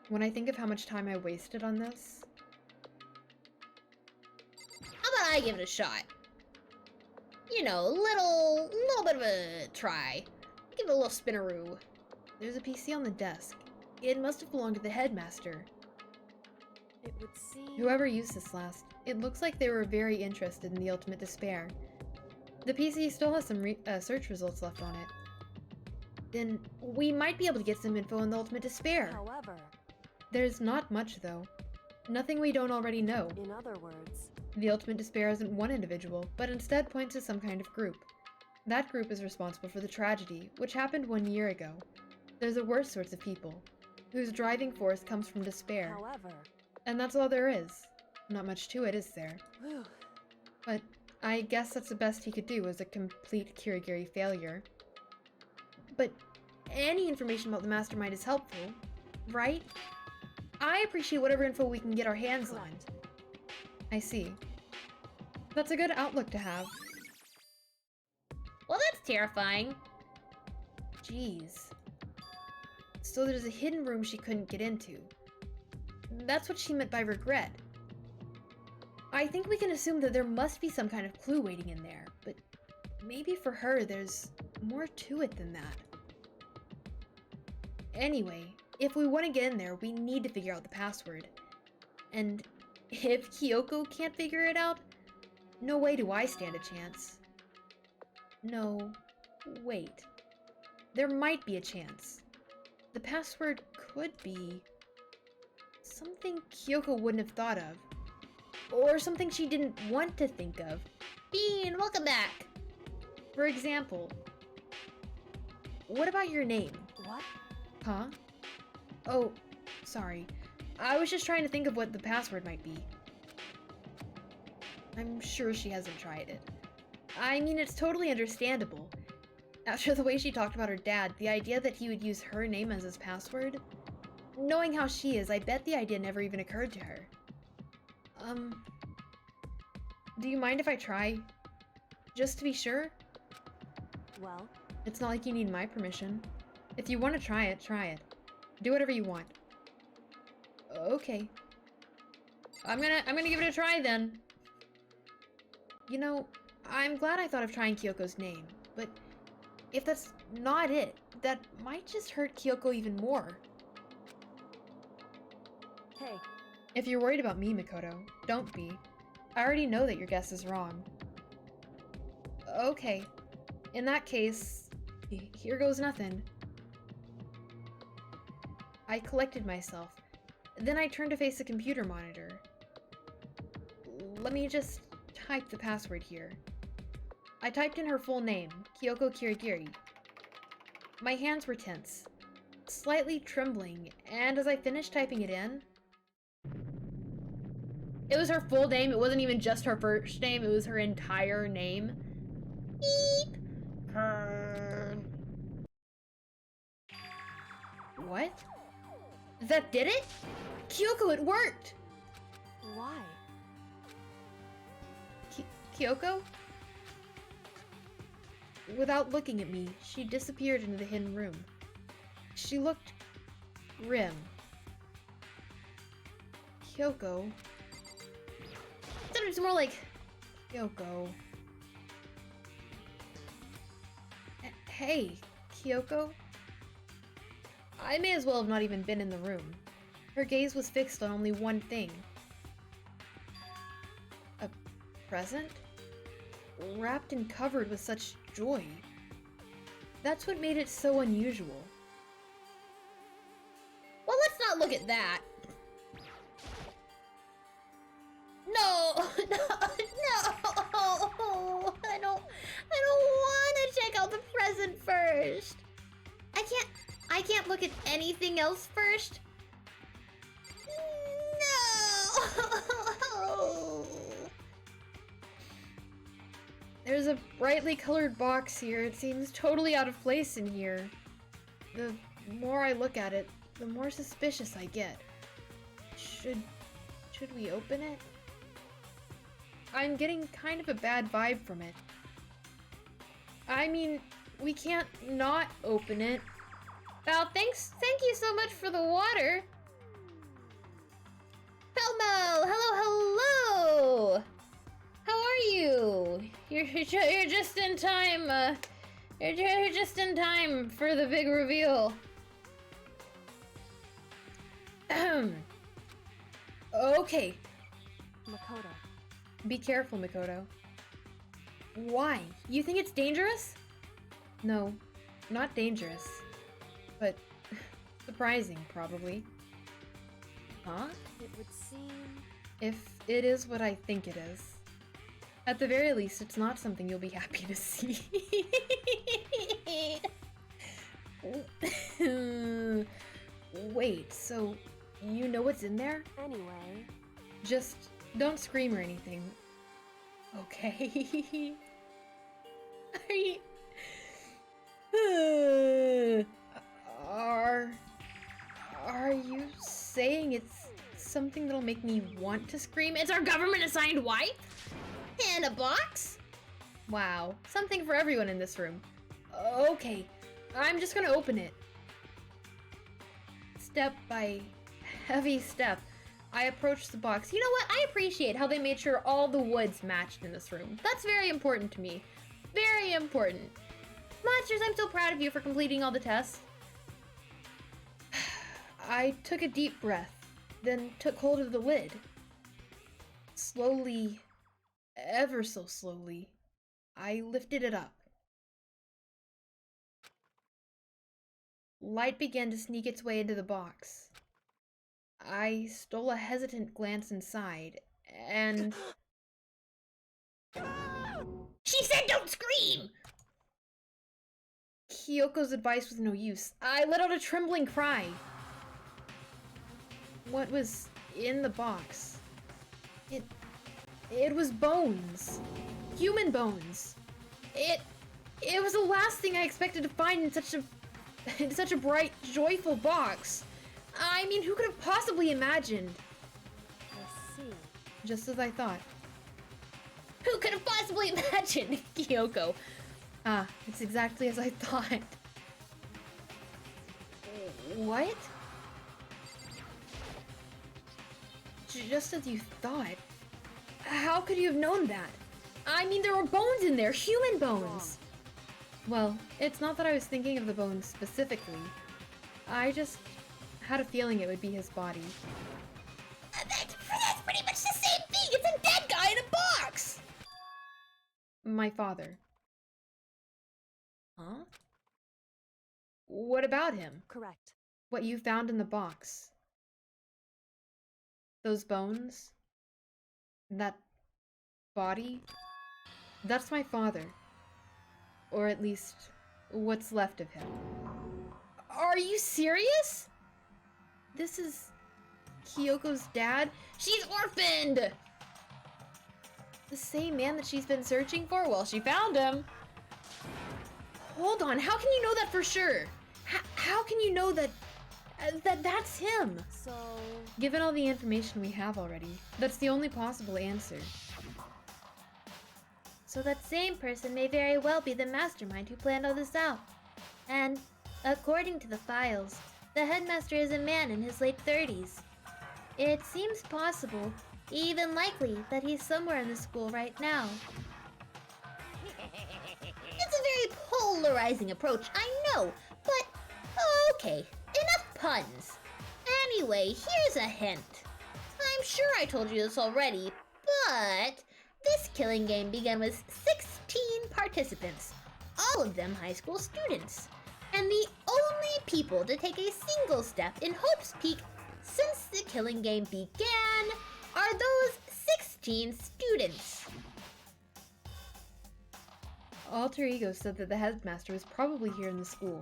When I think of how much time I wasted on this... How about I give it a shot? You know, a little bit of a try. Give it a little spinaroo. There's a PC on the desk. It must have belonged to the headmaster. It would seem... Whoever used this last, it looks like they were very interested in the ultimate despair. The PC still has some search results left on it. Then we might be able to get some info on the ultimate despair. However... There's not much, though. Nothing we don't already know. In other words... The ultimate despair isn't one individual, but instead points to some kind of group. That group is responsible for the tragedy, which happened 1 year ago. There's a worse sorts of people, whose driving force comes from despair. However... And that's all there is. Not much to it, is there? Whew. But I guess that's the best he could do, as a complete Kirigiri failure. But any information about the mastermind is helpful, right? I appreciate whatever info we can get our hands on. I see. That's a good outlook to have. Well, that's terrifying. Jeez. So there's a hidden room she couldn't get into. That's what she meant by regret. I think we can assume that there must be some kind of clue waiting in there, but maybe for her there's more to it than that. Anyway, if we want to get in there, we need to figure out the password. And if Kyoko can't figure it out, no way do I stand a chance. No, wait. There might be a chance. The password could be something Kyoko wouldn't have thought of. Or something she didn't want to think of. Bean, welcome back. For example, what about your name? What? Huh? Oh, sorry. I was just trying to think of what the password might be. I'm sure she hasn't tried it. I mean, it's totally understandable. After the way she talked about her dad, the idea that he would use her name as his password? Knowing how she is, I bet the idea never even occurred to her. Do you mind if I try? Just to be sure? Well, It's not like you need my permission. If you want to try it, try it. Do whatever you want. Okay. I'm gonna give it a try then. You know, I'm glad I thought of trying Kyoko's name, but if that's not it, that might just hurt Kyoko even more. hey, If you're worried about me, Makoto, don't be. I already know that your guess is wrong. Okay. In that case, here goes nothing. I collected myself. Then I turned to face the computer monitor. Let me just type the password here. I typed in her full name, Kyoko Kirigiri. My hands were tense, slightly trembling, and as I finished typing it in, it was her full name. It wasn't even just her first name, it was her entire name. Beep. What? That did it? Kyoko, it worked! why? Kyoko? Without looking at me, she disappeared into the hidden room. She looked grim. Kyoko? It's more like Kyoko. Hey, Kyoko? I may as well have not even been in the room. Her gaze was fixed on only one thing. A present? Wrapped and covered with such joy. That's what made it so unusual. Well, let's not look at that. No, no, no! I don't want to check out the present first. I can't look at anything else first. No! There's a brightly colored box here. It seems totally out of place in here. The more I look at it, the more suspicious I get. Should we open it? I'm getting kind of a bad vibe from it. I mean, we can't not open it. Val, thank you so much for the water. Helmo, hello. How are you? You're just in time. You're just in time for the big reveal. Okay. Makoto. Be careful, Makoto. Why? You think it's dangerous? No, not dangerous. But surprising, probably. Huh? It would seem... If it is what I think it is. At the very least, it's not something you'll be happy to see. Wait, so you know what's in there? Anyway, Just don't scream or anything. Okay. Are you saying it's something that'll make me want to scream? It's our government assigned wipe? And a box? Wow, something for everyone in this room. Okay, I'm just gonna open it. Step by heavy step, I approached the box. You know what? I appreciate how they made sure all the woods matched in this room. That's very important to me. Very important. Monsters, I'm so proud of you for completing all the tests. I took a deep breath, then took hold of the lid. Slowly, ever so slowly, I lifted it up. Light began to sneak its way into the box. I stole a hesitant glance inside, and... She said don't scream! Kyoko's advice was no use. I let out a trembling cry. What was in the box? It was bones. Human bones. It It was the last thing I expected to find in such a bright, joyful box. I mean, who could have possibly imagined? I see. Just as I thought. Who could have possibly imagined? Kyoko. Ah, it's exactly as I thought. What? Just as you thought? How could you have known that? I mean, there were bones in there, human bones! Well, it's not that I was thinking of the bones specifically. I just had a feeling it would be his body. That's pretty much the same thing! It's a dead guy in a box! My father. Huh? What about him? Correct. What you found in the box? Those bones? That body? That's my father. Or at least, what's left of him. Are you serious? This is Kyoko's dad? She's orphaned! The same man that she's been searching for? Well, she found him. Hold on, how can you know that for sure? How can you know that that's him? So, Given all the information we have already, that's the only possible answer. So that same person may very well be the mastermind who planned all this out. And, according to the files, the headmaster is a man in his late 30s. It seems possible, even likely, that he's somewhere in the school right now. It's a very polarizing approach, I know, but okay, enough puns. Anyway, here's a hint. I'm sure I told you this already, but this killing game began with 16 participants, all of them high school students. And the only people to take a single step in Hope's Peak since the killing game began are those 16 students. Alter Ego said that the headmaster was probably here in the school.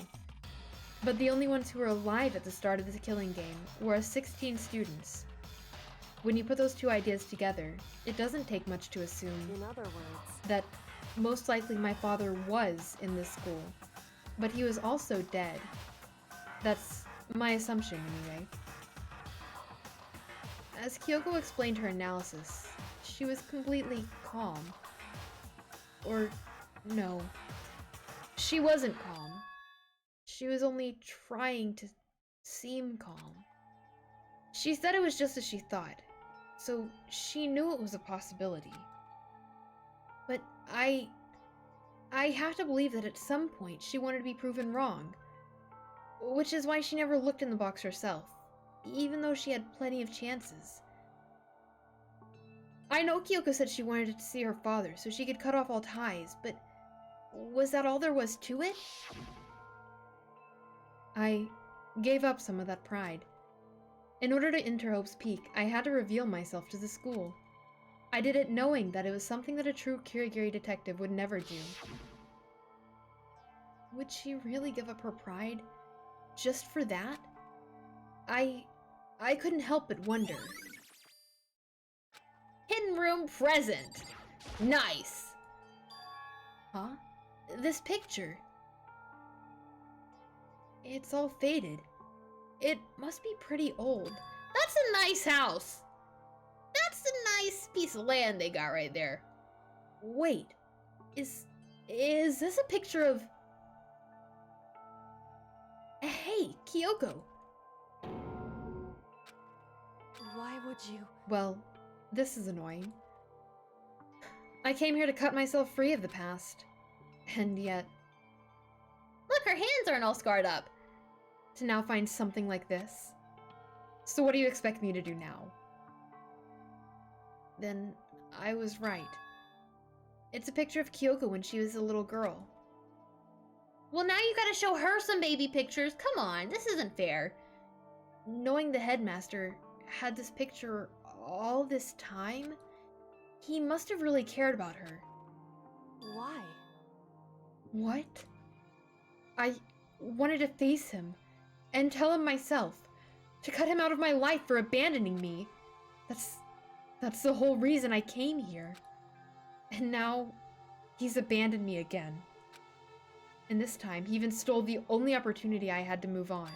But the only ones who were alive at the start of the killing game were 16 students. When you put those two ideas together, it doesn't take much to assume in other words, that most likely my father was in this school, but he was also dead. That's my assumption anyway. As Kyoko explained her analysis, she was completely calm. Or, no. She wasn't calm. She was only trying to seem calm. She said it was just as she thought, so she knew it was a possibility. But I have to believe that at some point she wanted to be proven wrong. Which is why she never looked in the box herself, even though she had plenty of chances. I know Kyoko said she wanted to see her father so she could cut off all ties, but was that all there was to it? I gave up some of that pride. In order to enter Hope's Peak, I had to reveal myself to the school. I did it knowing that it was something that a true Kirigiri detective would never do. Would she really give up her pride? Just for that? I couldn't help but wonder. Hidden room present. Nice. Huh? This picture. It's all faded. It must be pretty old. That's a nice house. That's a nice piece of land they got right there. Wait, is this a picture of... Hey, Kyoko! why would you? Well, this is annoying. I came here to cut myself free of the past. And yet, Look, her hands aren't all scarred up. to now find something like this. So what do you expect me to do now? Then, I was right. It's a picture of Kyoko when she was a little girl. Well, now you gotta show her some baby pictures. Come on, this isn't fair. Knowing the headmaster had this picture all this time, he must have really cared about her. Why? What? I wanted to face him and tell him myself, to cut him out of my life for abandoning me. That's the whole reason I came here. And now he's abandoned me again. And this time, he even stole the only opportunity I had to move on.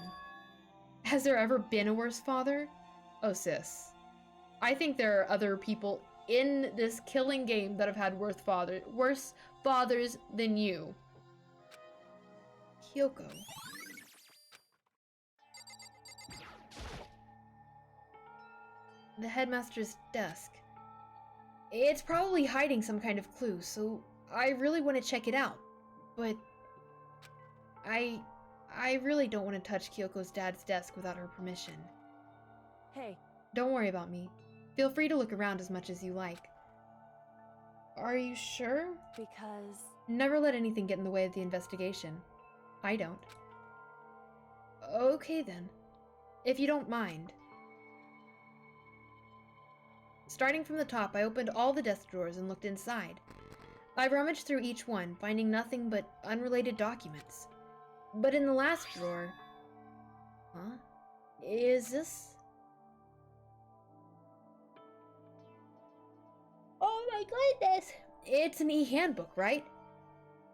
Has there ever been a worse father? Oh, sis. I think there are other people in this killing game that have had worse fathers than you. Kyoko. The headmaster's desk. It's probably hiding some kind of clue, so I really want to check it out. But I really don't want to touch Kyoko's dad's desk without her permission. Hey, Don't worry about me. Feel free to look around as much as you like. Are you sure? because Never let anything get in the way of the investigation. I don't. Okay then. If you don't mind. Starting from the top, I opened all the desk drawers and looked inside. I rummaged through each one, finding nothing but unrelated documents. But in the last drawer... Huh? Is this... Oh my goodness! It's an e-handbook, right?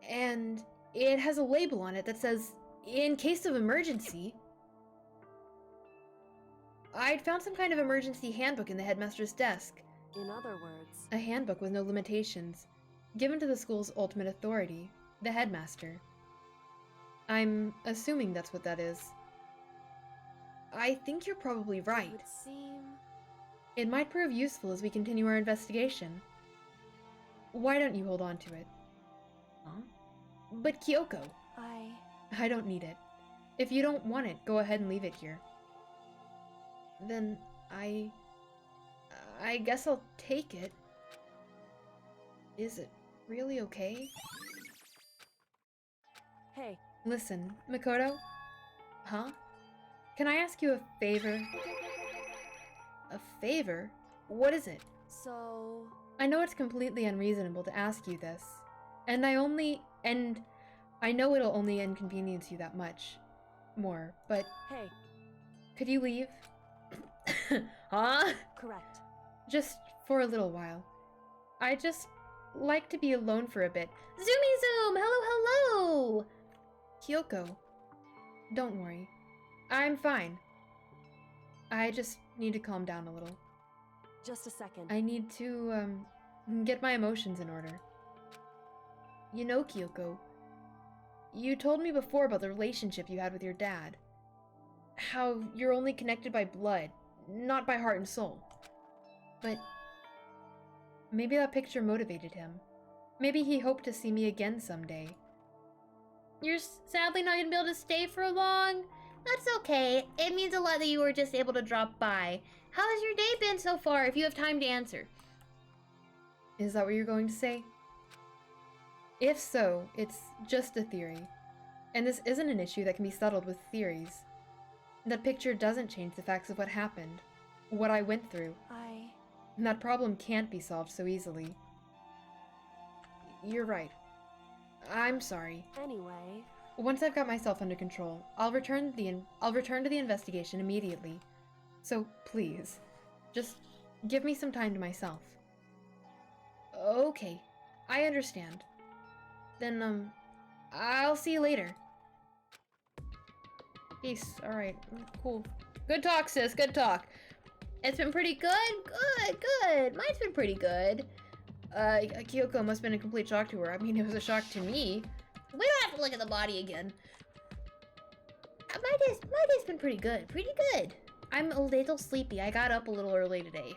And it has a label on it that says, in case of emergency... I'd found some kind of emergency handbook in the headmaster's desk. in other words, A handbook with no limitations, given to the school's ultimate authority, the headmaster. I'm assuming that's what that is. I think you're probably it right. would seem It might prove useful as we continue our investigation. Why don't you hold on to it? Huh? But Kyoko, I don't need it. If you don't want it, go ahead and leave it here. Then I guess I'll take it. Is it really okay? Hey, Listen, Makoto? Huh? Can I ask you a favor? A favor? What is it? so I know it's completely unreasonable to ask you this, and I know it'll only inconvenience you that much more, but hey, could you leave? Huh? correct. Just for a little while. I just like to be alone for a bit. Zoomy Zoom! Hello, hello! Kyoko, don't worry. I'm fine. I just need to calm down a little. Just a second. I need to, get my emotions in order. You know, Kyoko, you told me before about the relationship you had with your dad. How you're only connected by blood, not by heart and soul. But maybe that picture motivated him. Maybe he hoped to see me again someday. You're sadly not gonna be able to stay for long. That's okay. It means a lot that you were just able to drop by. How has your day been so far, if you have time to answer? Is that what you're going to say? If so, it's just a theory. And this isn't an issue that can be settled with theories. That picture doesn't change the facts of what happened, what I went through. And that problem can't be solved so easily. You're right. I'm sorry. Anyway, Once I've got myself under control, I'll return to the investigation immediately. So please, just give me some time to myself. Okay, I understand. Then I'll see you later. Peace. All right. Cool. Good talk, sis. Good talk. It's been pretty good? Good. Mine's been pretty good. Kyoko must have been a complete shock to her. I mean, it was a shock to me. We don't have to look at the body again. My day's been pretty good. Pretty good. I'm a little sleepy. I got up a little early today.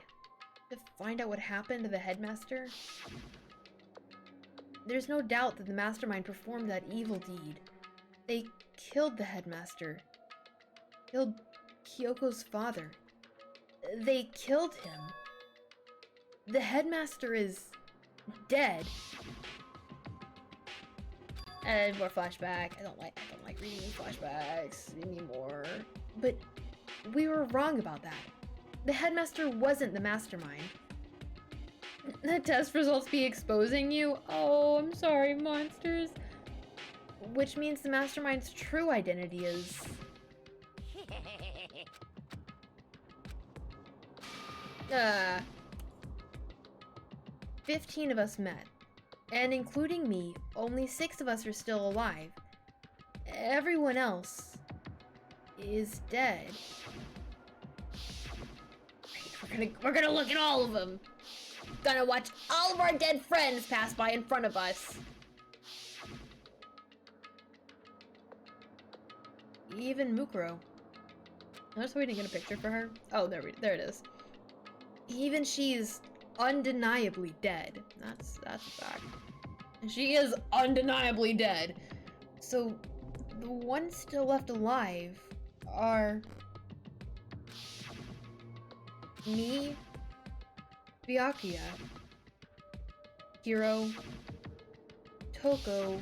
To find out what happened to the headmaster? There's no doubt that the mastermind performed that evil deed. They killed the headmaster. Killed Kyoko's father. They killed him. The headmaster is dead. And more flashback. I don't like reading flashbacks anymore. But we were wrong about that. The headmaster wasn't the mastermind. The test results be exposing you? Oh, I'm sorry, monsters. Which means the mastermind's true identity is... 15 of us met. And including me, only 6 of us are still alive. everyone else is dead. We're gonna look at all of them. Gonna watch all of our dead friends pass by in front of us. Even Mukuro. Notice we didn't get a picture for her. Oh, there it is. Even she's undeniably dead. That's a fact. She is undeniably dead. So the ones still left alive are me, Byakuya, Hiro, Toko,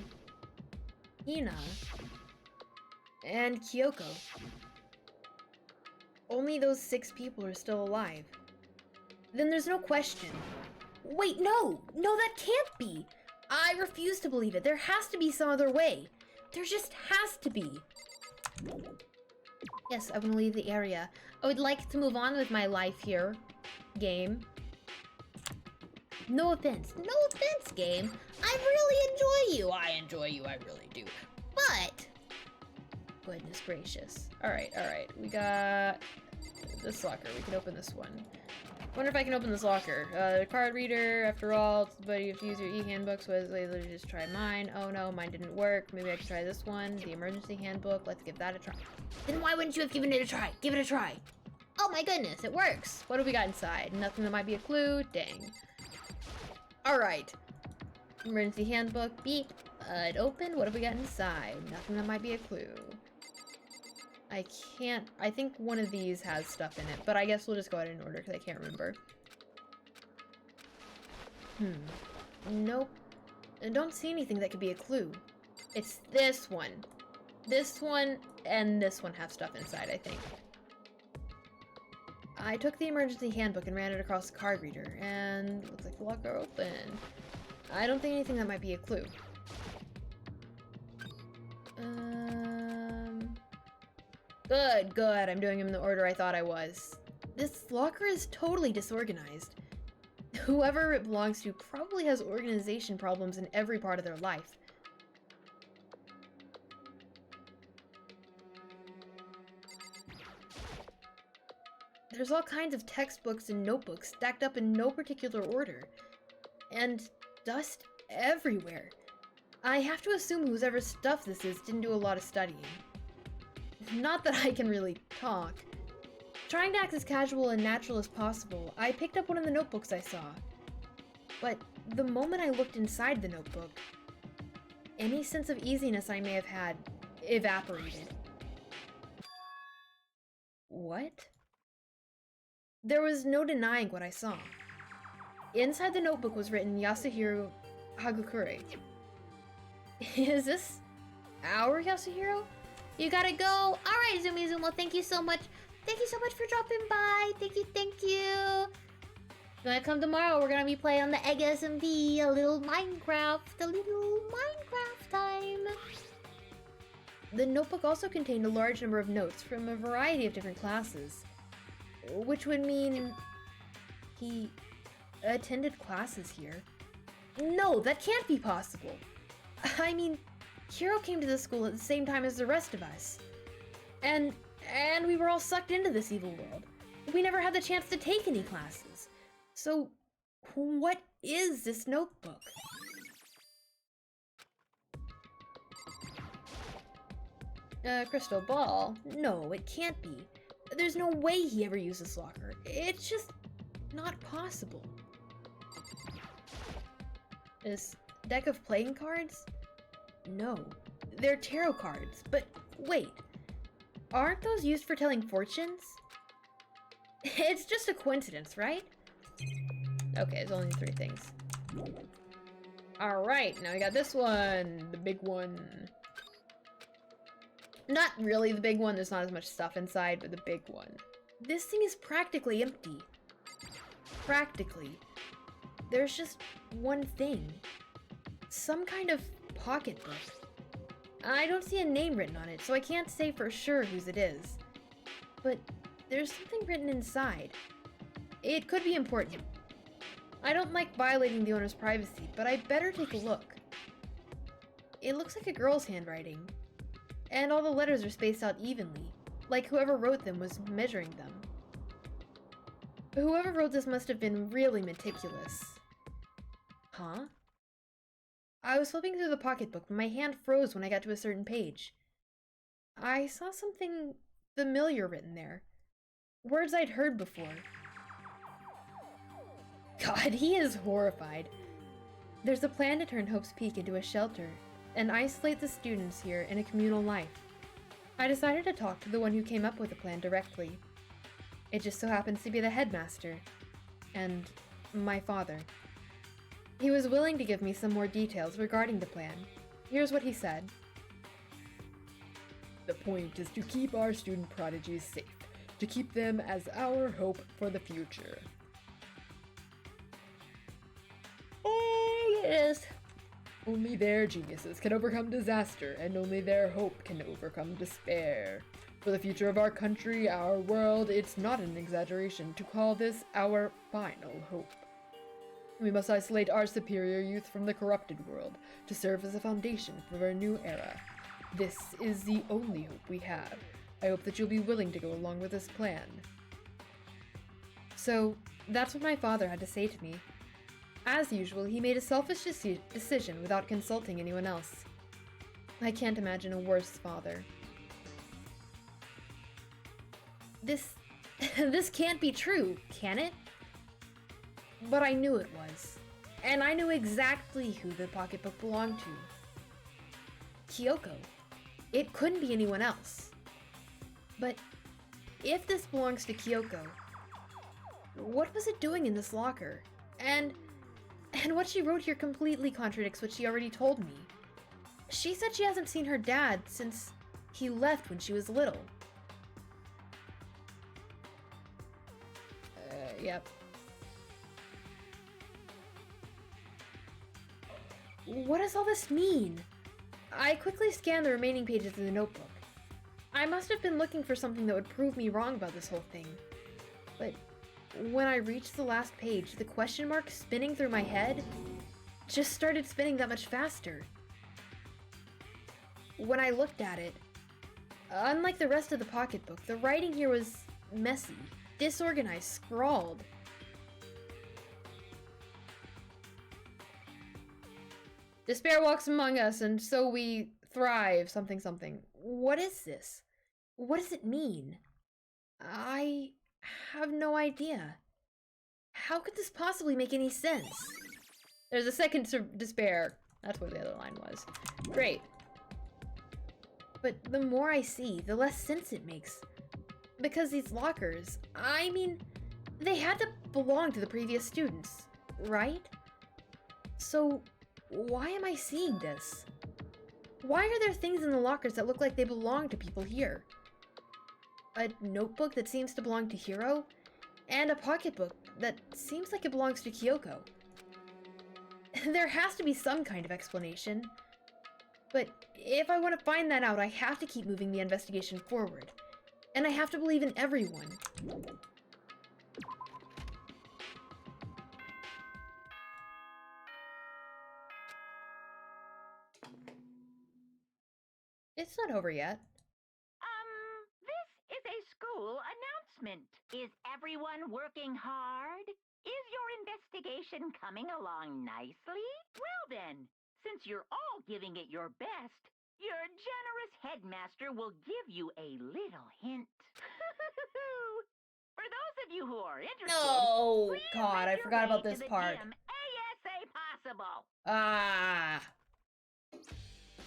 Hina, and Kyoko. Only those 6 people are still alive. Then there's no question. Wait, no! No, that can't be! I refuse to believe it. There has to be some other way. There just has to be. Yes, I want to leave the area. I would like to move on with my life here. Game. No offense. No offense, game. I really enjoy you. I enjoy you, I really do. But... goodness gracious. Alright. We got this locker. We can open this one. Wonder if I can open this locker. Card reader, after all, but if you use your e-handbooks, was literally just try mine. Oh no, mine didn't work. Maybe I can try this one. The emergency handbook. Let's give that a try. Then why wouldn't you have given it a try? Give it a try. Oh my goodness, it works. What do we got inside? Nothing that might be a clue? Dang. Alright. Emergency handbook. Beep. It opened. What have we got inside? Nothing that might be a clue. I think one of these has stuff in it, but I guess we'll just go ahead and order because I can't remember. Nope. I don't see anything that could be a clue. It's this one. This one and this one have stuff inside, I think. I took the emergency handbook and ran it across the card reader, and looks like the locker opened. I don't think anything that might be a clue. Good. I'm doing them in the order I thought I was. This locker is totally disorganized. Whoever it belongs to probably has organization problems in every part of their life. There's all kinds of textbooks and notebooks stacked up in no particular order. And dust everywhere. I have to assume whoever's stuff this is didn't do a lot of studying. Not that I can really talk. Trying to act as casual and natural as possible, I picked up one of the notebooks I saw. But the moment I looked inside the notebook, any sense of easiness I may have had evaporated. What? There was no denying what I saw. Inside the notebook was written Yasuhiro Hagakure. Is this our Yasuhiro? You gotta go. All right, Zoomy Zoom. Well, thank you so much. Thank you so much for dropping by. Thank you. If you wanna come tomorrow, we're gonna be playing on the Egg SMV, a little Minecraft time. The notebook also contained a large number of notes from a variety of different classes, which would mean he attended classes here. No, that can't be possible. I mean, Hiro came to the school at the same time as the rest of us. And we were all sucked into this evil world. We never had the chance to take any classes. So, what is this notebook? Crystal ball? No, it can't be. There's no way he ever used this locker. It's just not possible. This deck of playing cards? No, they're tarot cards, but wait, aren't those used for telling fortunes? It's just a coincidence, right? Okay, it's only 3 things. Alright, now we got this one, the big one. Not really the big one, there's not as much stuff inside, but the big one. This thing is practically empty. Practically. There's just one thing. Some kind of pocketbook. I don't see a name written on it, so I can't say for sure whose it is. But there's something written inside. It could be important. I don't like violating the owner's privacy, but I better take a look. It looks like a girl's handwriting. And all the letters are spaced out evenly, like whoever wrote them was measuring them. Whoever wrote this must have been really meticulous. Huh? I was flipping through the pocketbook, but my hand froze when I got to a certain page. I saw something familiar written there. Words I'd heard before. God, he is horrified. There's a plan to turn Hope's Peak into a shelter and isolate the students here in a communal life. I decided to talk to the one who came up with the plan directly. It just so happens to be the headmaster and my father. He was willing to give me some more details regarding the plan. Here's what he said. The point is to keep our student prodigies safe, to keep them as our hope for the future. Oh, yes. Only their geniuses can overcome disaster, and only their hope can overcome despair. For the future of our country, our world, it's not an exaggeration to call this our final hope. We must isolate our superior youth from the corrupted world to serve as a foundation for a new era. This is the only hope we have. I hope that you'll be willing to go along with this plan. So, that's what my father had to say to me. As usual, he made a selfish decision without consulting anyone else. I can't imagine a worse father. This can't be true, can it? But I knew it was. And I knew exactly who the pocketbook belonged to. Kyoko. It couldn't be anyone else. But if this belongs to Kyoko, what was it doing in this locker? And what she wrote here completely contradicts what she already told me. She said she hasn't seen her dad since he left when she was little. Yep. What does all this mean? I quickly scanned the remaining pages of the notebook. I must have been looking for something that would prove me wrong about this whole thing. But when I reached the last page, the question mark spinning through my head just started spinning that much faster. When I looked at it, unlike the rest of the pocketbook, the writing here was messy, disorganized, scrawled. Despair walks among us, and so we thrive, something something. What is this? What does it mean? I have no idea. How could this possibly make any sense? There's a second to despair. That's where the other line was. Great. But the more I see, the less sense it makes. Because these lockers, I mean, they had to belong to the previous students, right? So, why am I seeing this? Why are there things in the lockers that look like they belong to people here? A notebook that seems to belong to Hiro, and a pocketbook that seems like it belongs to Kyoko. There has to be some kind of explanation. But if I want to find that out, I have to keep moving the investigation forward. And I have to believe in everyone. It's not over yet. This is a school announcement. Is everyone working hard? Is your investigation coming along nicely? Well then, since you're all giving it your best, your generous headmaster will give you a little hint. For those of you who are interested, No! please God, I make your forgot way about to this the part. gym ASA possible. Ah!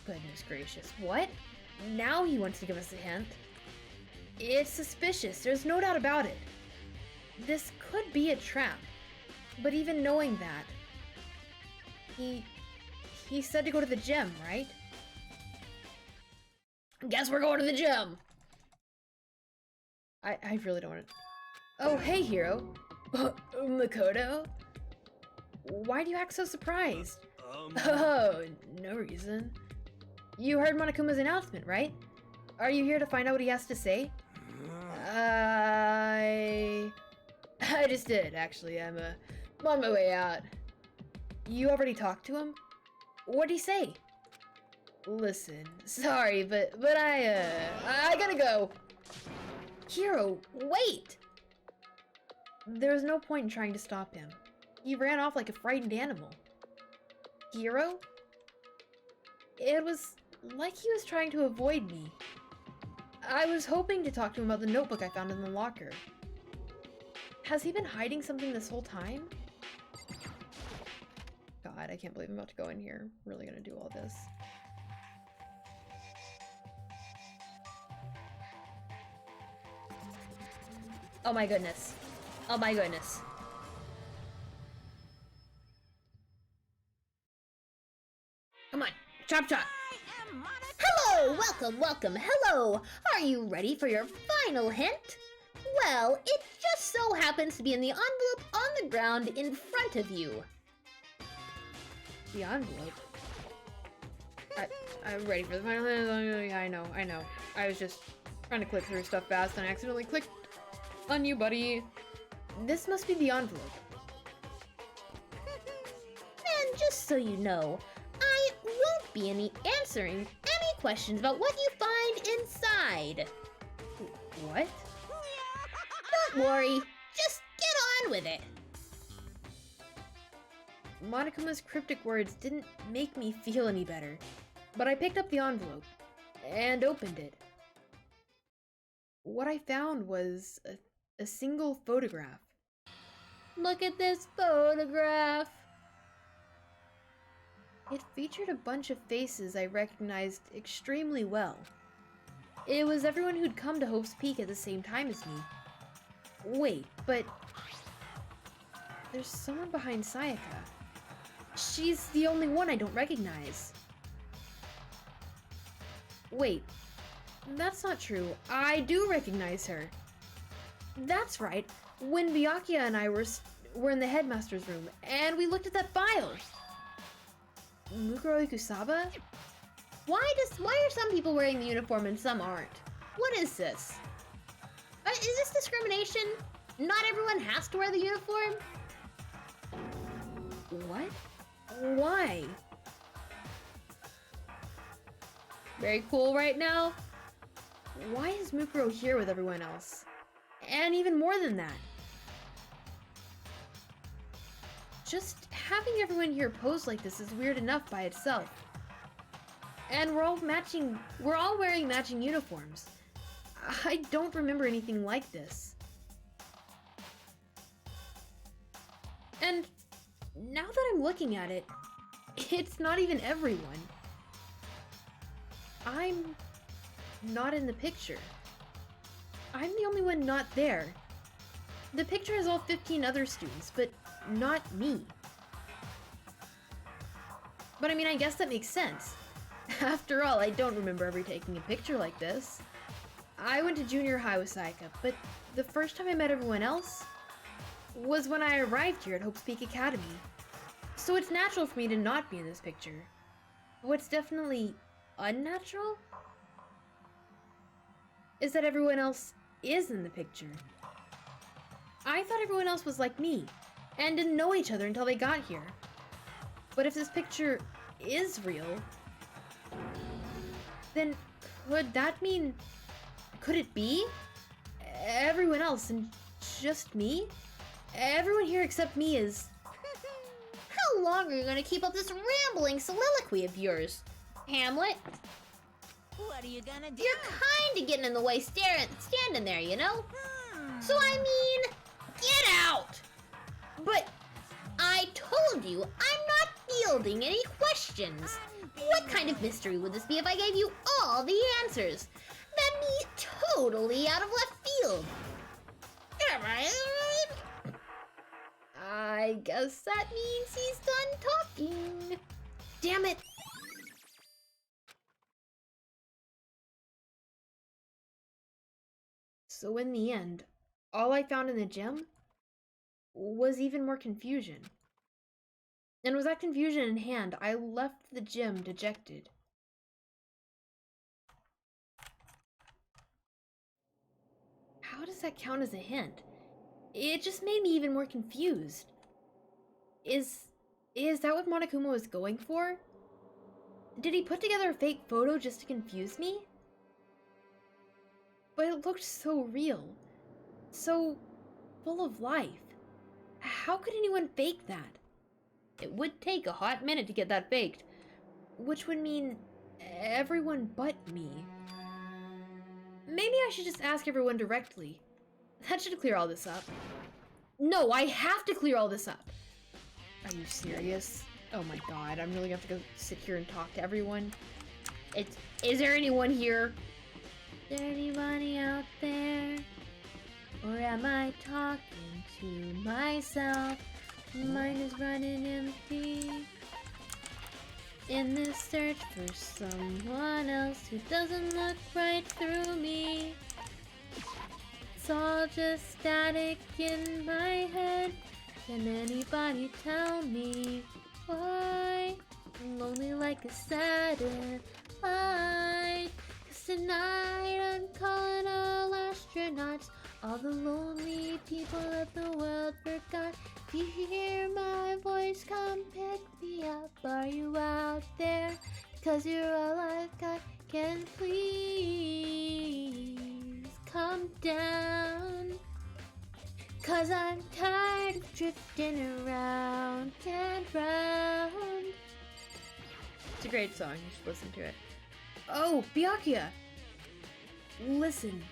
Goodness gracious. What? Now he wants to give us a hint. It's suspicious, there's no doubt about it. This could be a trap. But even knowing that, he said to go to the gym, right? Guess we're going to the gym! I really don't want to... Oh, hey, Hiro. Makoto? Why do you act so surprised? Oh, no reason. You heard Monokuma's announcement, right? Are you here to find out what he has to say? I just did, actually. I'm on my way out. You already talked to him? What'd he say? Listen, sorry, but I gotta go. Hiro, wait! There was no point in trying to stop him. He ran off like a frightened animal. Hiro? It was like he was trying to avoid me. I was hoping to talk to him about the notebook I found in the locker. Has he been hiding something this whole time? God, I can't believe I'm about to go in here. Really gonna do all this. Oh my goodness. Oh my goodness. Come on, chop chop! Hello! Welcome! Hello! Are you ready for your final hint? Well, it just so happens to be in the envelope on the ground in front of you. The envelope? I'm ready for the final hint. I know. I was just trying to click through stuff fast and I accidentally clicked on you, buddy. This must be the envelope. And just so you know, I won't be answering any questions about what you find inside. What? Don't worry, just get on with it. Monokuma's cryptic words didn't make me feel any better, but I picked up the envelope and opened it. What I found was a single photograph. Look at this photograph. It featured a bunch of faces I recognized extremely well. It was everyone who'd come to Hope's Peak at the same time as me. Wait, but there's someone behind Sayaka. She's the only one I don't recognize. Wait, that's not true. I do recognize her. That's right. When Byakuya and I were in the headmaster's room, and we looked at that file. Mukuro Ikusaba? Why are some people wearing the uniform and some aren't? What is this? Is this discrimination? Not everyone has to wear the uniform? What? Why? Very cool right now. Why is Mukuro here with everyone else? And even more than that. Just having everyone here pose like this is weird enough by itself. And we're all wearing matching uniforms. I don't remember anything like this. And now that I'm looking at it, it's not even everyone. I'm not in the picture. I'm the only one not there. The picture has all 15 other students, but not me. But I mean, I guess that makes sense. After all, I don't remember ever taking a picture like this. I went to junior high with Sayaka, but the first time I met everyone else was when I arrived here at Hope's Peak Academy. So it's natural for me to not be in this picture. What's definitely unnatural is that everyone else is in the picture. I thought everyone else was like me and didn't know each other until they got here. But if this picture is real, then could it be everyone else and just me? Everyone here except me is... How long are you gonna keep up this rambling soliloquy of yours, Hamlet? What are you gonna do? You're kinda getting in the way standing there, you know? So I mean, get out! But I told you I'm not fielding any questions. What kind of mystery would this be if I gave you all the answers? That'd be totally out of left field. I guess that means he's done talking. Damn it! So in the end, all I found in the gym was even more confusion. And with that confusion in hand, I left the gym dejected. How does that count as a hint? It just made me even more confused. Is that what Monokuma was going for? Did he put together a fake photo just to confuse me? But it looked so real. So full of life. How could anyone fake that? It would take a hot minute to get that faked. Which would mean everyone but me. Maybe I should just ask everyone directly. That should clear all this up. No, I have to clear all this up. Are you serious? Oh my god, I'm really gonna have to go sit here and talk to everyone. Is there anyone here? Is there anybody out there? Or am I talking to myself? Mine is running empty. In this search for someone else who doesn't look right through me. It's all just static in my head. Can anybody tell me why I'm lonely like a satellite? 'Cause tonight I'm calling all astronauts, all the lonely people that the world forgot. If you hear my voice, come pick me up. Are you out there? 'Cause you're all I've got. Can please come down? 'Cause I'm tired of drifting around and round. It's a great song, you should listen to it. Oh, Byakuya! Listen,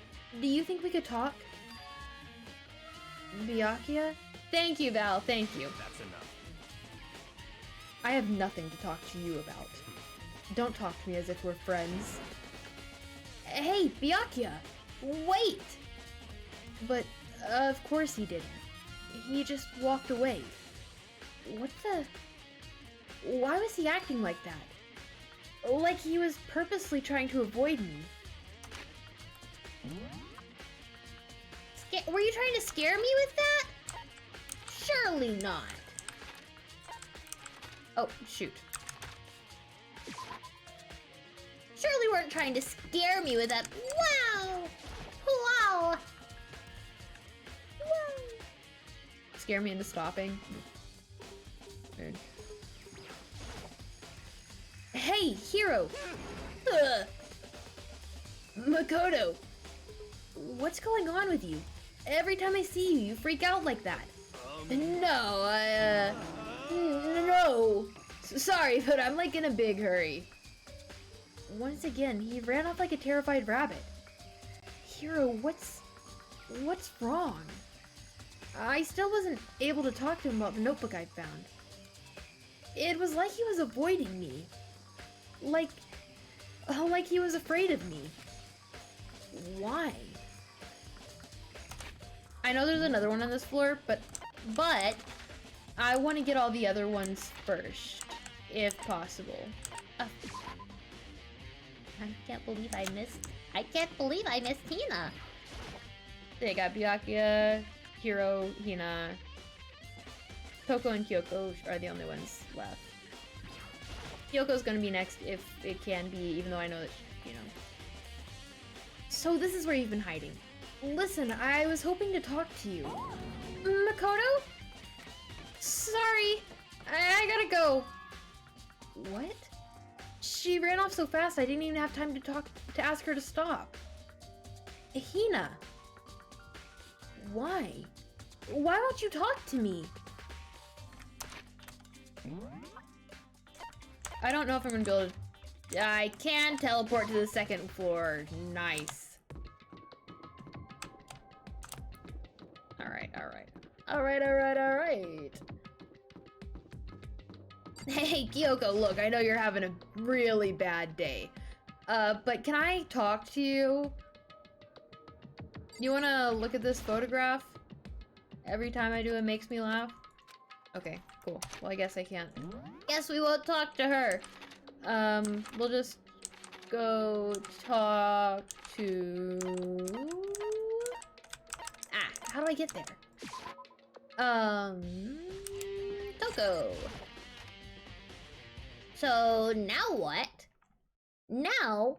do you think we could talk? Byakuya? Thank you, Val, thank you. That's enough. I have nothing to talk to you about. Don't talk to me as if we're friends. Hey, Byakuya! Wait! But, of course he didn't. He just walked away. What the... Why was he acting like that? Like he was purposely trying to avoid me. Were you trying to scare me with that? Surely not. Oh, shoot. Surely weren't trying to scare me with that. Wow! Wow! Wow! Scare me into stopping. Weird. Hey, Hero! Ugh. Makoto! What's going on with you? Every time I see you, you freak out like that. No, no. Sorry, but I'm like in a big hurry. Once again, he ran off like a terrified rabbit. Hero, what's wrong? I still wasn't able to talk to him about the notebook I found. It was like he was avoiding me. Like he was afraid of me. Why? I know there's another one on this floor, but I want to get all the other ones first, if possible. I can't believe I missed Hina. They got Byakuya, Hiro, Hina, Toko, and Kyoko are the only ones left. Kyoko's gonna be next if it can be, even though I know that, you know. So this is where you've been hiding. Listen, I was hoping to talk to you. Makoto? Sorry, I gotta go. What? She ran off so fast I didn't even have time to ask her to stop. Hina. Why? Why won't you talk to me? I don't know if I'm gonna be able to... I can teleport to the second floor. Nice. Alright. Hey, Kyoko, look, I know you're having a really bad day. But can I talk to you? You wanna look at this photograph? Every time I do it makes me laugh? Okay, cool. Well, I guess I can't. Guess we won't talk to her. We'll just go talk to... how do I get there? Toko. So now what? Now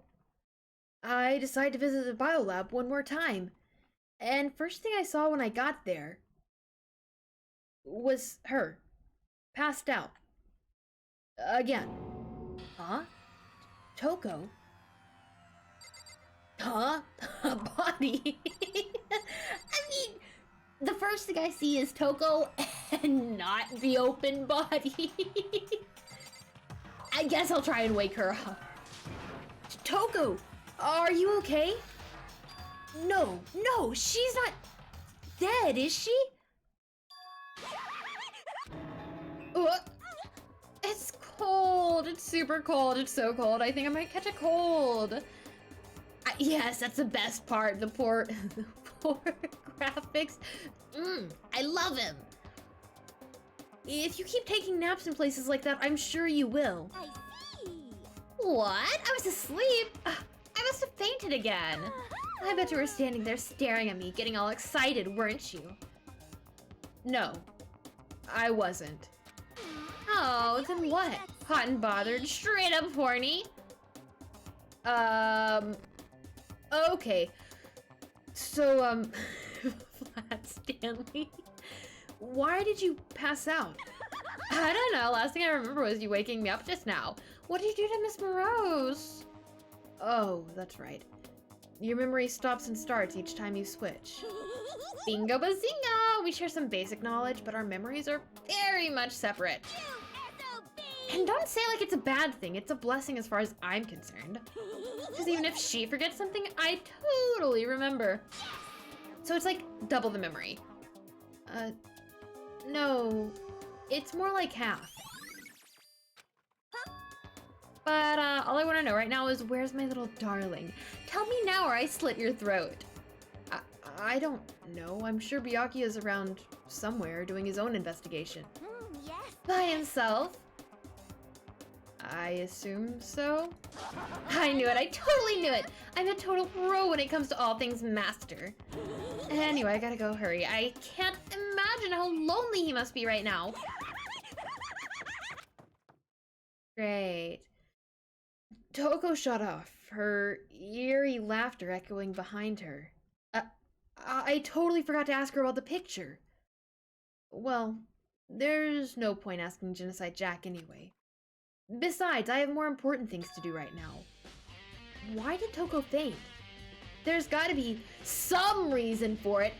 I decided to visit the biolab one more time. And first thing I saw when I got there was her. Passed out. Again. Huh? Toko? Huh? A body? I mean, the first thing I see is Toko and not the open body. I guess I'll try and wake her up. Toko, are you okay? No, she's not dead, is she? It's cold. It's super cold. It's so cold. I think I might catch a cold. Yes, that's the best part. The poor graphics. I love him. If you keep taking naps in places like that, I'm sure you will. I see. What? I was asleep. I must have fainted again. I bet you were standing there staring at me, getting all excited, weren't you? No, I wasn't. Oh, then what? Hot and bothered, straight up horny? Okay. So, Flat Stanley, why did you pass out? I don't know, last thing I remember was you waking me up just now. What did you do to Miss Morose? Oh, that's right. Your memory stops and starts each time you switch. Bingo bazinga! We share some basic knowledge, but our memories are very much separate. And don't say like it's a bad thing, it's a blessing as far as I'm concerned. Because even if she forgets something, I totally remember. So it's like double the memory. No, it's more like half. But all I want to know right now is where's my little darling? Tell me now or I slit your throat. I don't know. I'm sure Byakuya's around somewhere doing his own investigation. Yes. By himself? I assume so. I knew it. I totally knew it. I'm a total pro when it comes to all things master. Anyway, I gotta go hurry. I can't imagine how lonely he must be right now. Great. Toko shut off, her eerie laughter echoing behind her. I totally forgot to ask her about the picture. Well, there's no point asking Genocide Jack anyway. Besides, I have more important things to do right now. Why did Toko faint? There's gotta be some reason for it.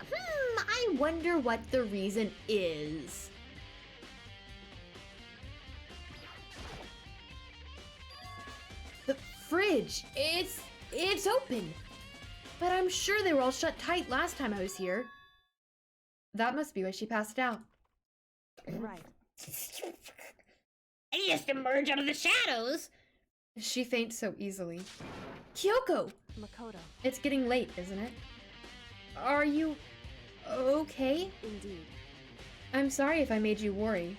I wonder what the reason is. The fridge, it's open. But I'm sure they were all shut tight last time I was here. That must be why she passed out. Right. I just emerged out of the shadows. She faints so easily. Kyoko! Makoto. It's getting late, isn't it? Are you okay? Indeed. I'm sorry if I made you worry.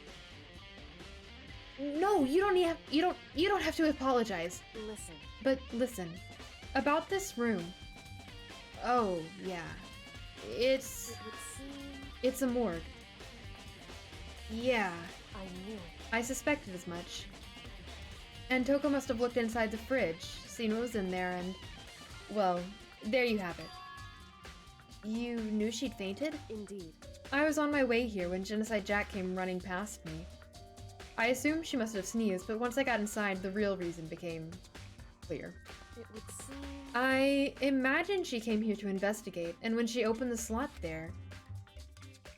No, you don't have to apologize. Listen. But listen, about this room. Oh, yeah. It would seem It's a morgue. Yeah, I knew it. I suspected as much. And Toko must have looked inside the fridge, seen what was in there, and... well, there you have it. You knew she'd fainted? Indeed. I was on my way here when Genocide Jack came running past me. I assumed she must have sneezed, but once I got inside, the real reason became clear. It would seem I imagined she came here to investigate, and when she opened the slot there,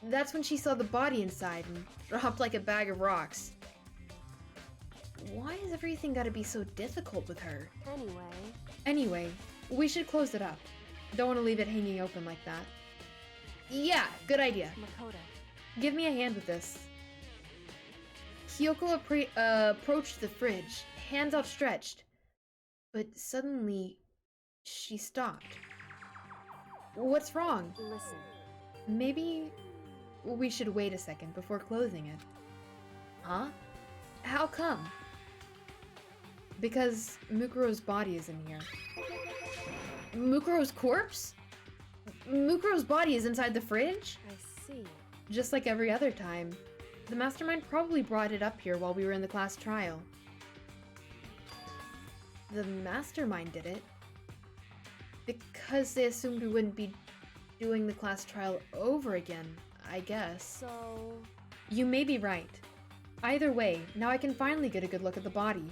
that's when she saw the body inside and dropped like a bag of rocks. Why has everything gotta be so difficult with her? Anyway, we should close it up. Don't want to leave it hanging open like that. Yeah, good idea. Makoto. Give me a hand with this. Kyoko approached the fridge, hands outstretched. But suddenly, she stopped. What's wrong? Listen. Maybe we should wait a second before closing it. Huh? How come? Because Mukuro's body is in here. Mukuro's corpse? Mukuro's body is inside the fridge? I see. Just like every other time. The mastermind probably brought it up here while we were in the class trial. The mastermind did it? Because they assumed we wouldn't be doing the class trial over again, I guess. So... You may be right. Either way, now I can finally get a good look at the body.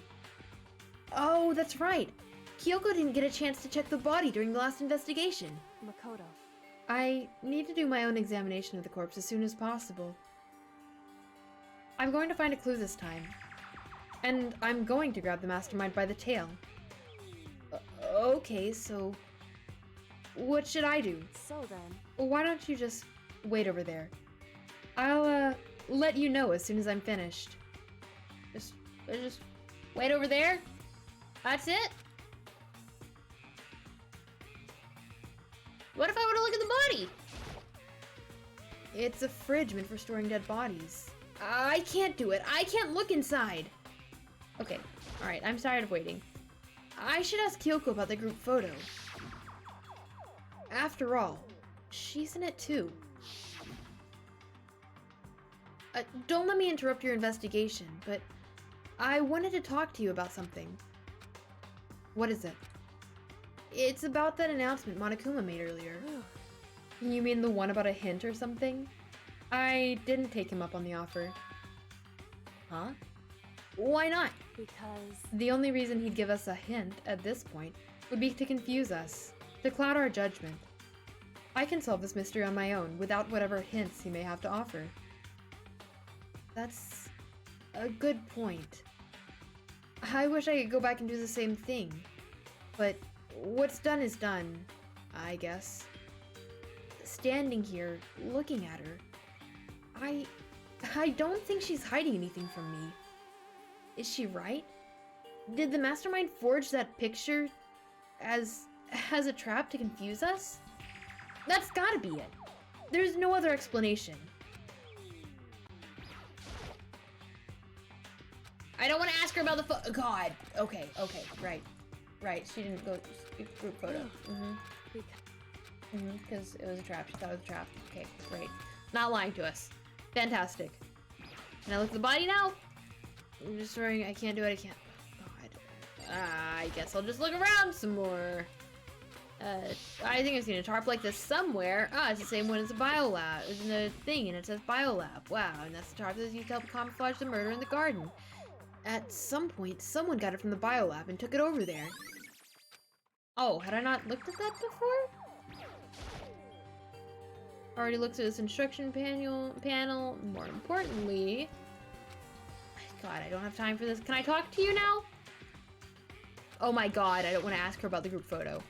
Oh, that's right. Kyoko didn't get a chance to check the body during the last investigation. Makoto. I need to do my own examination of the corpse as soon as possible. I'm going to find a clue this time. And I'm going to grab the mastermind by the tail. Okay, so what should I do? So then. Well, why don't you just wait over there? I'll let you know as soon as I'm finished. Just wait over there? That's it? What if I want to look at the body? It's a fridge meant for storing dead bodies. I can't do it. I can't look inside. Okay, alright, I'm tired of waiting. I should ask Kyoko about the group photo. After all, she's in it too. Don't let me interrupt your investigation, but I wanted to talk to you about something. What is it? It's about that announcement Monokuma made earlier. You mean the one about a hint or something? I didn't take him up on the offer. Huh? Why not? Because. The only reason he'd give us a hint at this point would be to confuse us, to cloud our judgment. I can solve this mystery on my own without whatever hints he may have to offer. That's a good point. I wish I could go back and do the same thing, but what's done is done, I guess. Standing here, looking at her, I don't think she's hiding anything from me. Is she right? Did the mastermind forge that picture as a trap to confuse us? That's gotta be it. There's no other explanation. I don't want to ask her about the God. Okay, right. She didn't go group photo. Because it was a trap. She thought it was a trap. Okay, great. Not lying to us. Fantastic. Can I look at the body now? I'm just worrying. I can't do it. I can't. God. I guess I'll just look around some more. I think I've seen a tarp like this somewhere. Ah, it's the same one as the biolab. It's in the thing, and it says biolab. Wow, and that's the tarp that's used to help camouflage the murder in the garden. At some point, someone got it from the biolab and took it over there. Oh, had I not looked at that before? Already looked at this instruction panel. More importantly... God, I don't have time for this. Can I talk to you now? Oh my god, I don't want to ask her about the group photo.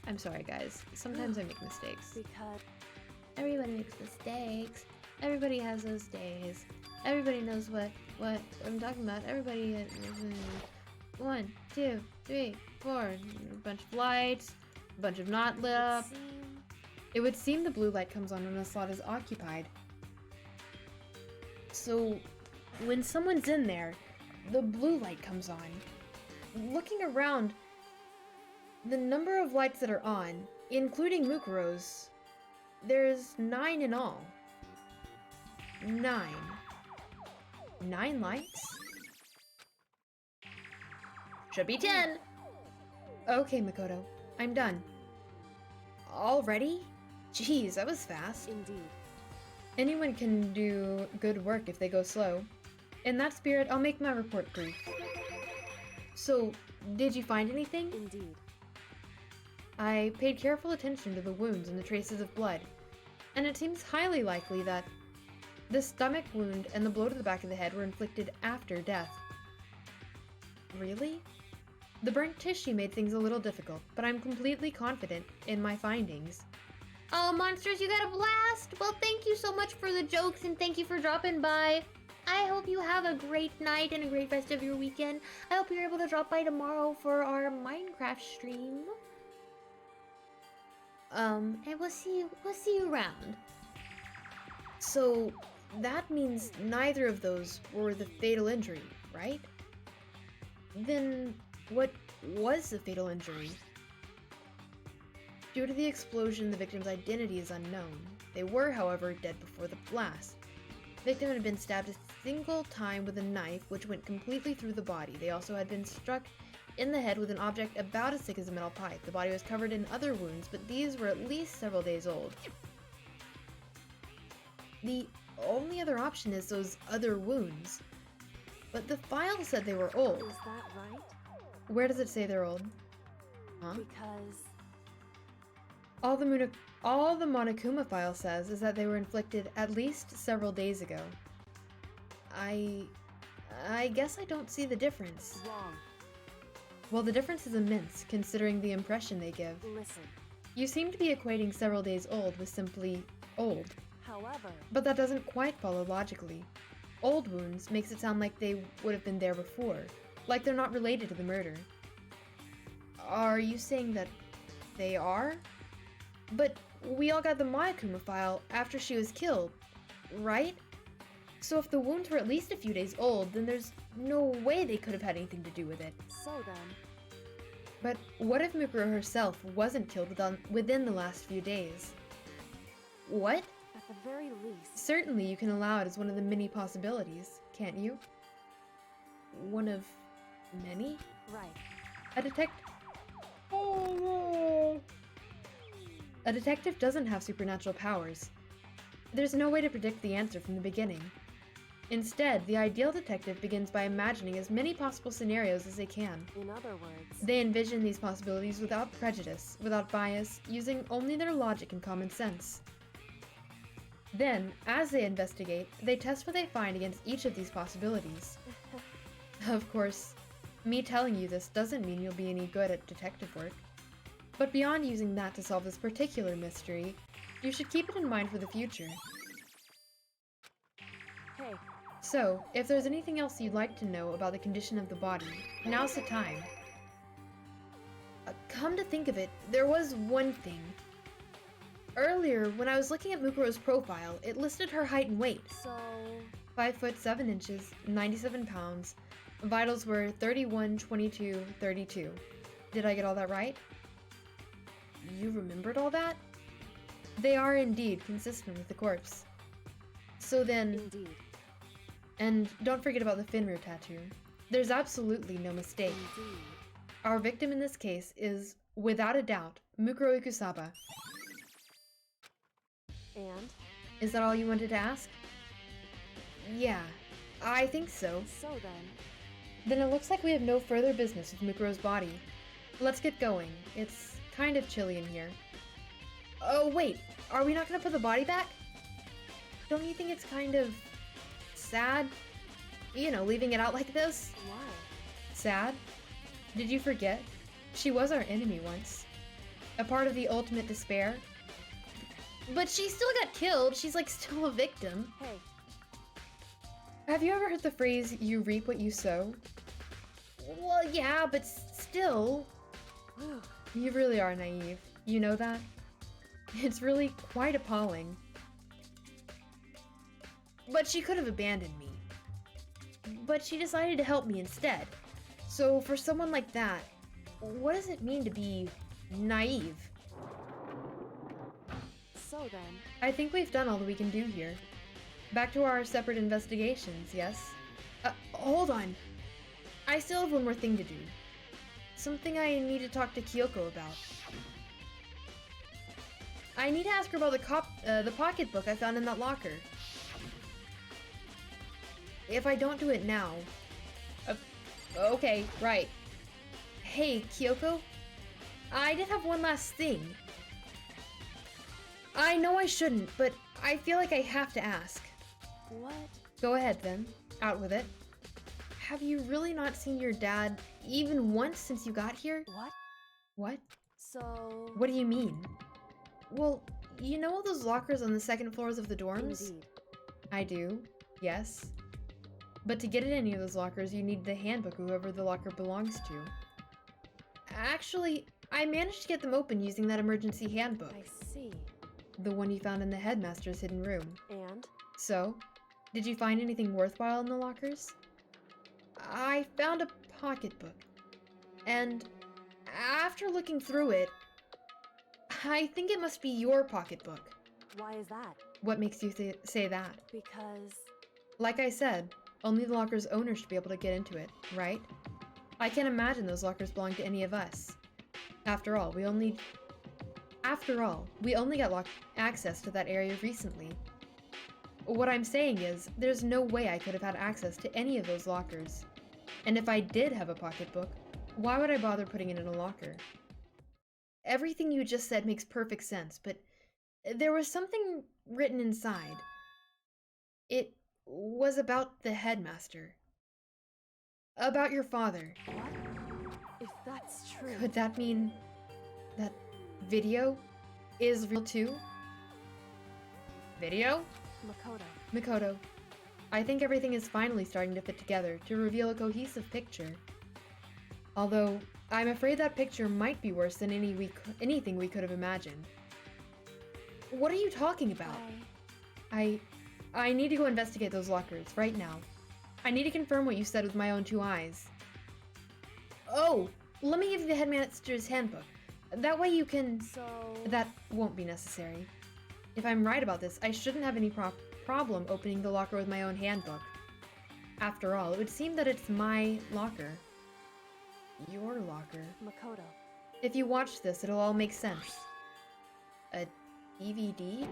I'm sorry, guys. Sometimes I make mistakes. Because. Everybody makes mistakes. Everybody has those days. Everybody knows what I'm talking about. Everybody... 1, 2, 3, 4. A bunch of lights. A bunch of not lit up. It would seem the blue light comes on when a slot is occupied. So, when someone's in there, the blue light comes on. Looking around, the number of lights that are on, including Mukuro's, there's 9 in all. 9. 9 lights? Should be 10. Okay, Makoto. I'm done. Already? Jeez, that was fast. Indeed. Anyone can do good work if they go slow. In that spirit, I'll make my report brief. So, did you find anything? Indeed. I paid careful attention to the wounds and the traces of blood, and it seems highly likely that the stomach wound and the blow to the back of the head were inflicted after death. Really? The burnt tissue made things a little difficult, but I'm completely confident in my findings. Oh, monsters, you got a blast! Well, thank you so much for the jokes and thank you for dropping by. I hope you have a great night and a great rest of your weekend. I hope you're able to drop by tomorrow for our Minecraft stream. And we'll see you around. So, that means neither of those were the fatal injury, right? Then, what was the fatal injury? Due to the explosion, the victim's identity is unknown. They were, however, dead before the blast. The victim had been stabbed a single time with a knife, which went completely through the body. They also had been struck in the head with an object about as thick as a metal pipe. The body was covered in other wounds, but these were at least several days old. The only other option is those other wounds. but the file said they were old. Is that right? Where does it say they're old? Huh? Because All the Monokuma file says is that they were inflicted at least several days ago. I guess I don't see the difference. wrong. Well, the difference is immense, considering the impression they give. Listen. You seem to be equating several days old with simply old, However, but that doesn't quite follow logically. Old wounds makes it sound like they would have been there before, like they're not related to the murder. Are you saying that they are? But we all got the Monokuma file after she was killed, right? So if the wounds were at least a few days old, then there's no way they could have had anything to do with it. so then, But what if Mikuro herself wasn't killed within the last few days? What? at the very least, Certainly you can allow it as one of the many possibilities, can't you? One of many? right. A detective doesn't have supernatural powers. There's no way to predict the answer from the beginning. Instead, the ideal detective begins by imagining as many possible scenarios as they can. In other words, They envision these possibilities without prejudice, without bias, using only their logic and common sense. Then, as they investigate, they test what they find against each of these possibilities. Of course, me telling you this doesn't mean you'll be any good at detective work. But beyond using that to solve this particular mystery, you should keep it in mind for the future. hey, So, if there's anything else you'd like to know about the condition of the body, now's the time. Come to think of it, there was one thing. Earlier, when I was looking at Mukuro's profile, it listed her height and weight. so 5 foot 7 inches, 97 pounds. Vitals were 31, 22, 32. Did I get all that right? You remembered all that? They are indeed consistent with the corpse. So then, indeed, and don't forget about the Finrir tattoo. There's absolutely no mistake. indeed. Our victim in this case is, without a doubt, Mukuro Ikusaba. And Is that all you wanted to ask? Yeah, I think so. so then, Then it looks like we have no further business with Mukuro's body. Let's get going. It's kind of chilly in here. Oh wait, are we not gonna put the body back? Don't you think it's kind of sad? You know, leaving it out like this? why? Sad? Did you forget? She was our enemy once. A part of the ultimate despair. But she still got killed. She's like still a victim. Hey, Have you ever heard the phrase, you reap what you sow? Well, yeah, but still. whew, You really are naive. You know that? It's really quite appalling. But she could have abandoned me. But she decided to help me instead. So for someone like that, what does it mean to be naive? so then, I think we've done all that we can do here. Back to our separate investigations, yes? Hold on. I still have one more thing to do. Something I need to talk to Kyoko about. I need to ask her about the pocketbook I found in that locker. If I don't do it now... okay, right. Hey, Kyoko? I did have one last thing. I know I shouldn't, but I feel like I have to ask. what? Go ahead then. Out with it. Have you really not seen your dad even once since you got here? What? What? So, What do you mean? Well, you know all those lockers on the second floors of the dorms? indeed. I do. Yes. But to get in any of those lockers, you need the handbook whoever the locker belongs to. Actually, I managed to get them open using that emergency handbook. I see. The one you found in the headmaster's hidden room. And? So, did you find anything worthwhile in the lockers? I found a pocketbook. And after looking through it, I think it must be your pocketbook. Why is that? What makes you say that? Because, Like I said, only the locker's owner should be able to get into it, right? I can't imagine those lockers belong to any of us. After all, we only got access to that area recently. What I'm saying is, there's no way I could have had access to any of those lockers. And if I did have a pocketbook, why would I bother putting it in a locker? Everything you just said makes perfect sense, but there was something written inside. It was about the headmaster. About your father. What? If that's true... Could that mean that video is real too? Video? Mikoto, I think everything is finally starting to fit together to reveal a cohesive picture. Although, I'm afraid that picture might be worse than anything we could have imagined. What are you talking about? I need to go investigate those lockers right now. I need to confirm what you said with my own two eyes. Oh, let me give you the headmaster's handbook. That way you can... That won't be necessary. If I'm right about this, I shouldn't have any problem opening the locker with my own handbook. After all, it would seem that it's my locker. Your locker. Makoto. If you watch this, it'll all make sense. A DVD?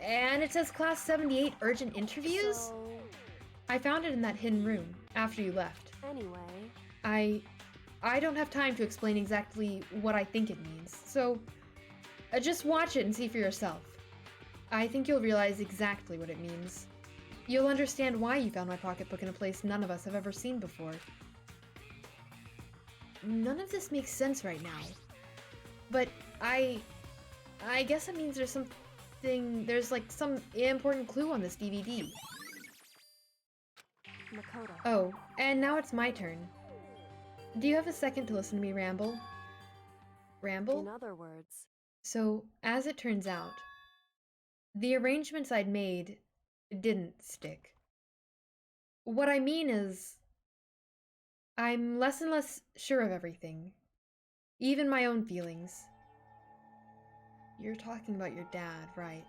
And it says Class 78 Urgent Interviews? So... I found it in that hidden room, after you left. Anyway... I don't have time to explain exactly what I think it means, so just watch it and see for yourself. I think you'll realize exactly what it means. You'll understand why you found my pocketbook in a place none of us have ever seen before. None of this makes sense right now. But I guess it means there's like some important clue on this DVD. Makoto. Oh, and now it's my turn. Do you have a second to listen to me ramble? Ramble? In other words... So, as it turns out, the arrangements I'd made didn't stick. What I mean is, I'm less and less sure of everything. Even my own feelings. You're talking about your dad, right?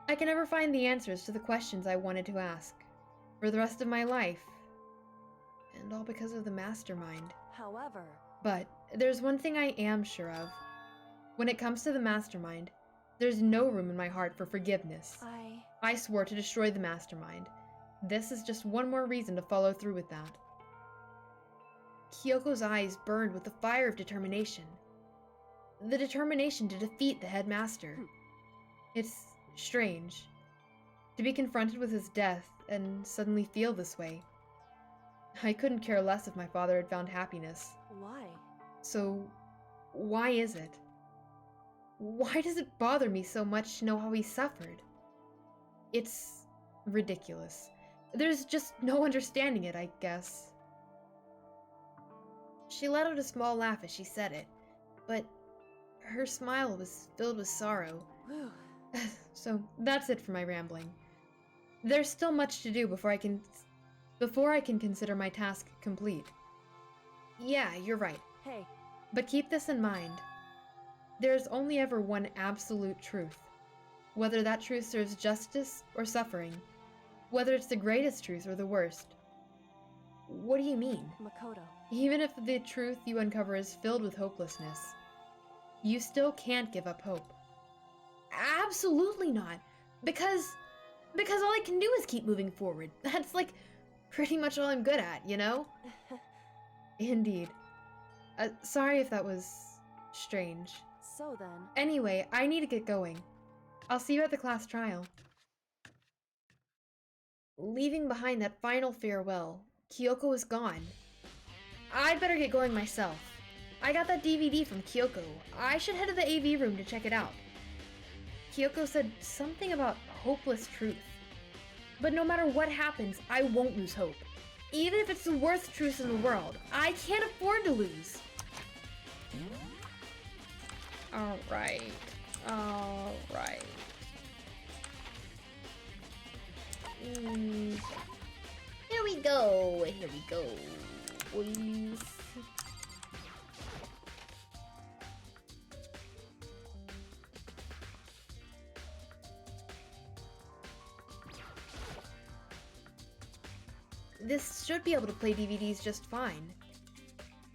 I can never find the answers to the questions I wanted to ask for the rest of my life. And all because of the mastermind. However... But there's one thing I am sure of. When it comes to the mastermind, there's no room in my heart for forgiveness. I swore to destroy the mastermind. This is just one more reason to follow through with that. Kyoko's eyes burned with the fire of determination. The determination to defeat the headmaster. It's strange to be confronted with his death and suddenly feel this way. I couldn't care less if my father had found happiness. Why? So, why is it? Why does it bother me so much to know how he suffered? It's ridiculous. There's just no understanding it, I guess. She let out a small laugh as she said it, but her smile was filled with sorrow. So, that's it for my rambling. There's still much to do before I can consider my task complete. Yeah, you're right. Hey. But keep this in mind. There's only ever one absolute truth. Whether that truth serves justice or suffering. Whether it's the greatest truth or the worst. What do you mean? Makoto. Even if the truth you uncover is filled with hopelessness, you still can't give up hope. Absolutely not. Because all I can do is keep moving forward. That's like pretty much all I'm good at, you know? Indeed. Sorry if that was strange. So then... Anyway, I need to get going. I'll see you at the class trial. Leaving behind that final farewell, Kyoko was gone. I'd better get going myself. I got that DVD from Kyoko. I should head to the AV room to check it out. Kyoko said something about hopeless truth. But no matter what happens, I won't lose hope. Even if it's the worst truth in the world, I can't afford to lose. Alright. Here we go. Boys. This should be able to play DVDs just fine.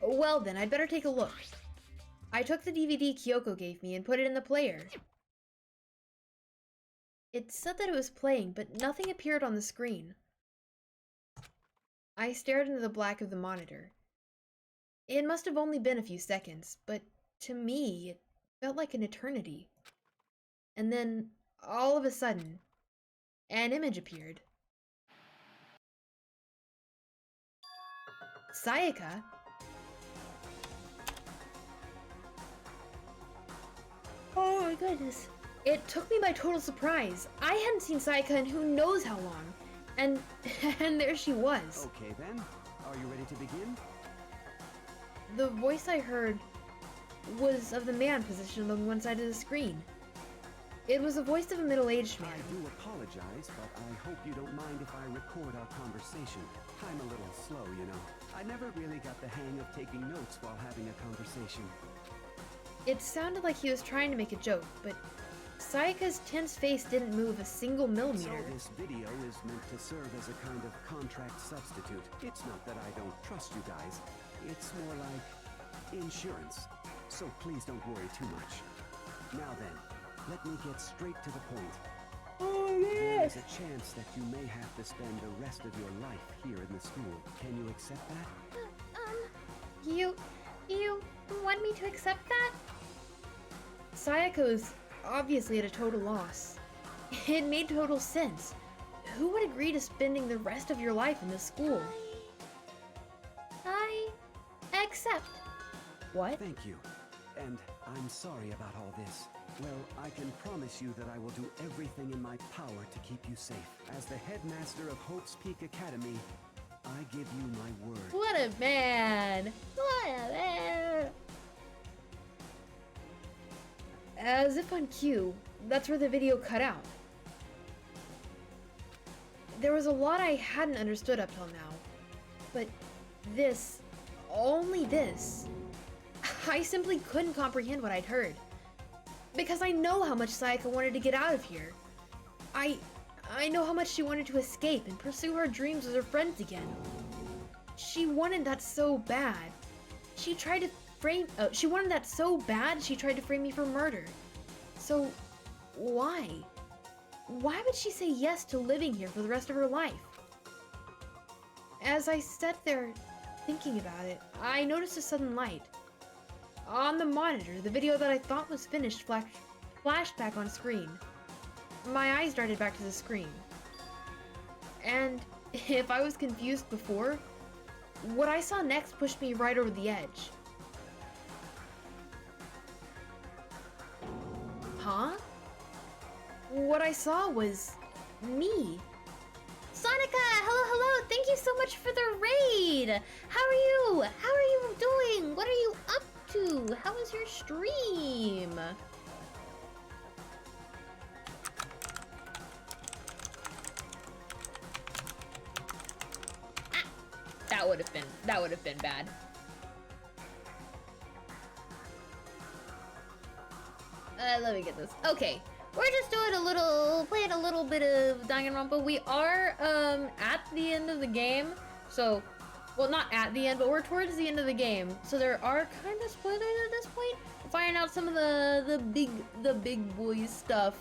Well then, I'd better take a look. I took the DVD Kyoko gave me and put it in the player. It said that it was playing, but nothing appeared on the screen. I stared into the black of the monitor. It must have only been a few seconds, but to me, it felt like an eternity. And then, all of a sudden, an image appeared. Sayaka? Oh my goodness. It took me by total surprise. I hadn't seen Sayaka in who knows how long. And there she was. Okay then, are you ready to begin? The voice I heard was of the man positioned on one side of the screen. It was the voice of a middle-aged man. I do apologize, but I hope you don't mind if I record our conversation. I'm a little slow, you know. I never really got the hang of taking notes while having a conversation. It sounded like he was trying to make a joke, but Sayaka's tense face didn't move a single millimeter. So this video is meant to serve as a kind of contract substitute. It's not that I don't trust you guys. It's more like insurance. So please don't worry too much. Now then, let me get straight to the point. Oh, yes! There's a chance that you may have to spend the rest of your life here in the school. Can you accept that? You want me to accept that? Sayaka was obviously at a total loss. It made total sense. Who would agree to spending the rest of your life in this school? I accept. What? Thank you. And I'm sorry about all this. Well, I can promise you that I will do everything in my power to keep you safe. As the headmaster of Hope's Peak Academy, I give you my word. What a man! What a man! As if on cue, that's where the video cut out. There was a lot I hadn't understood up till now. But this, only this, I simply couldn't comprehend what I'd heard. Because I know how much Sayaka wanted to get out of here. I know how much she wanted to escape and pursue her dreams with her friends again. She wanted that so bad. She wanted that so bad, she tried to frame me for murder. So, why? Why would she say yes to living here for the rest of her life? As I sat there thinking about it, I noticed a sudden light. On the monitor, the video that I thought was finished flashed back on screen. My eyes darted back to the screen. And if I was confused before, what I saw next pushed me right over the edge. Huh? What I saw was me. Sonica, hello, thank you so much for the raid! How are you? How are you doing? What are you up to? How was your stream? That would have been bad. Let me get this. Okay. We're just playing a little bit of Danganronpa. We are at the end of the game. So, well, not at the end, but we're towards the end of the game. So there are kind of spoilers at this point. We're finding out some of the big boy stuff.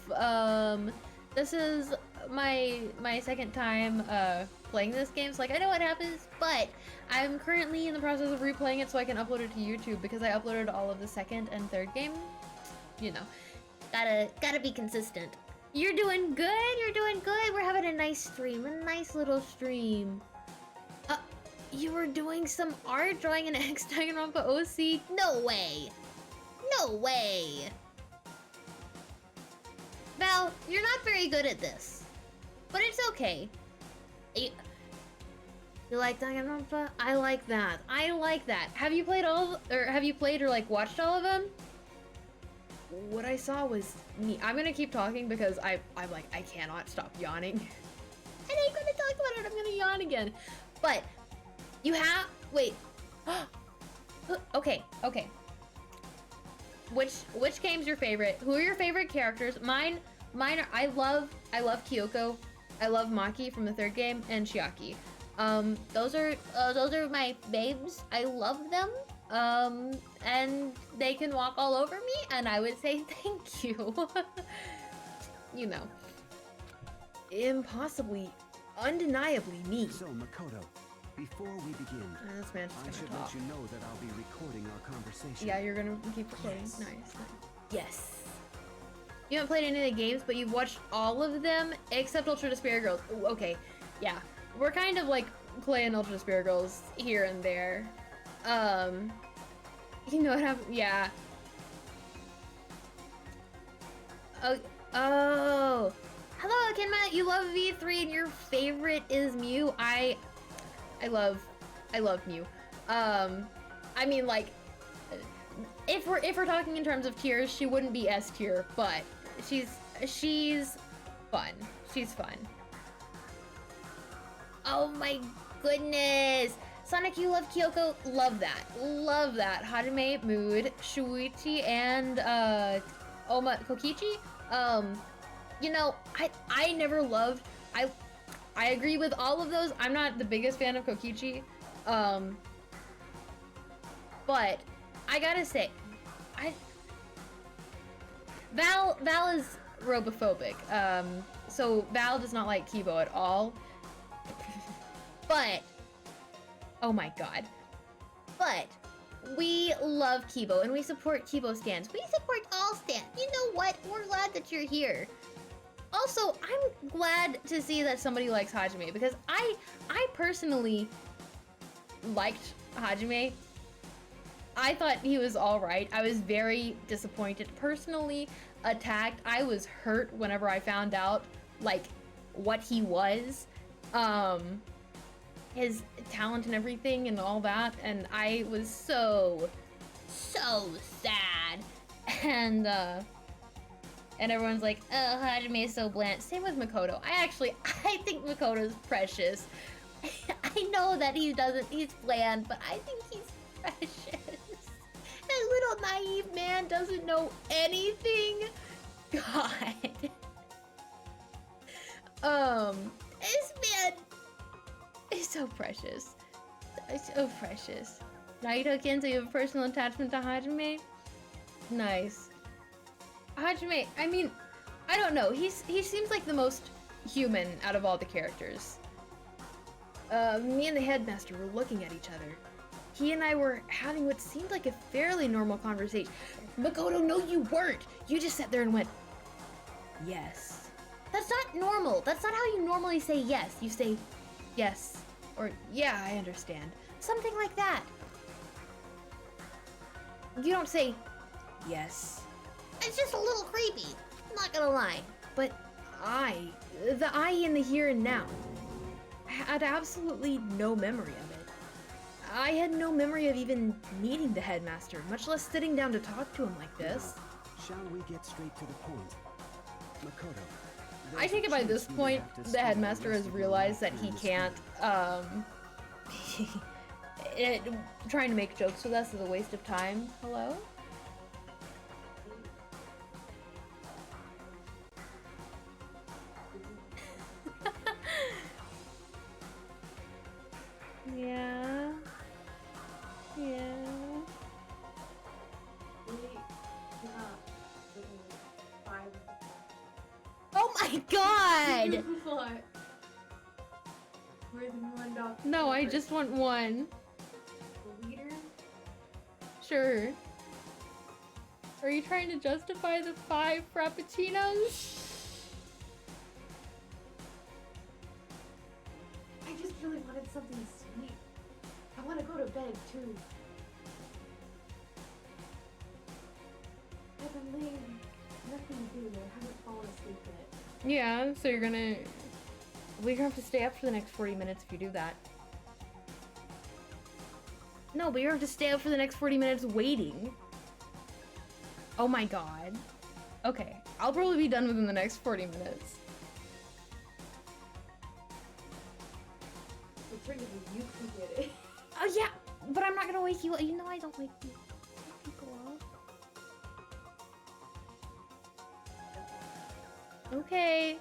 This is my second time playing this game, so like I know what happens, but I'm currently in the process of replaying it so I can upload it to YouTube because I uploaded all of the second and third game. You know, gotta be consistent. You're doing good. You're doing good. We're having a nice stream, a nice little stream. You were doing some art, drawing an X Danganronpa OC? No way. No way. Val, you're not very good at this, but it's okay. You like Danganronpa? I like that. I like that. Have you played or like watched all of them? What I saw was me. I'm gonna keep talking because I'm like, I cannot stop yawning. And I'm gonna talk about it. I'm gonna yawn again. But you have wait. Okay. Which game's your favorite? Who are your favorite characters? Mine are I love Kyoko. I love Maki from the third game and Chiaki. Those are my babes. I love them. And they can walk all over me, and I would say thank you. You know. impossibly, undeniably me. So, Makoto, before we begin, This man's I just should gonna let talk. you know that I'll be recording our conversation. Yeah, you're gonna keep recording. Yes. Nice. Yes. You haven't played any of the games, but you've watched all of them except Ultra Despair Girls. Ooh, okay, yeah. We're kind of like playing Ultra Despair Girls here and there. You know what happened? Yeah. Oh. Hello, Kenma. You love V3 and your favorite is Mew. I love Mew. I mean, like, if we're talking in terms of tiers, she wouldn't be S tier, but she's fun. She's fun. Oh my goodness. Sonic, you love Kyoko? Love that. Love that. Hajime, Mood, Shuichi, and Kokichi? You know, I never loved, I agree with all of those. I'm not the biggest fan of Kokichi. But I gotta say, Val is robophobic. So Val does not like Kibo at all. But oh my god. But we love Kibo and we support Kibo stans. We support all stans. You know what? We're glad that you're here. Also, I'm glad to see that somebody likes Hajime because I personally liked Hajime. I thought he was alright. I was very disappointed. Personally attacked. I was hurt whenever I found out, like, what he was. His talent and everything and all that. And I was so sad. And everyone's like, oh, Hajime is so bland. Same with Makoto. I think Makoto's precious. I know that he's bland, but I think he's precious. That little naive man doesn't know anything. God. This man is so precious. So precious. Naito-kin, so you have a personal attachment to Hajime? Nice. Hajime, I mean, I don't know. He seems like the most human out of all the characters. Me and the headmaster were looking at each other. He and I were having what seemed like a fairly normal conversation. Makoto, no you weren't! You just sat there and went, yes. That's not normal. That's not how you normally say yes. You say, yes. Or, yeah, I understand. Something like that. You don't say, yes. It's just a little creepy. I'm not gonna lie. But the I in the here and now, had absolutely no memory of it. I had no memory of even meeting the headmaster, much less sitting down to talk to him like this. Now, shall we get straight to the point? Makoto. I take it by this point, the headmaster has realized that he can't, trying to make jokes with us is a waste of time. Hello? Yeah. Yeah. Oh my god! What? Where's the one dog? No, I just want one. The leader? Sure. Are you trying to justify the 5 frappuccinos? I just really wanted something sweet. I want to go to bed too. I've been laying nothing to do. I haven't fallen asleep yet. Yeah, so you're gonna have to stay up for the next 40 minutes if you do that. No, but you're gonna have to stay up for the next 40 minutes waiting. Oh my god. Okay, I'll probably be done within the next 40 minutes. Alternatively, you can get it. Oh yeah, but I'm not gonna wake you up. You know I don't wake people up. Okay.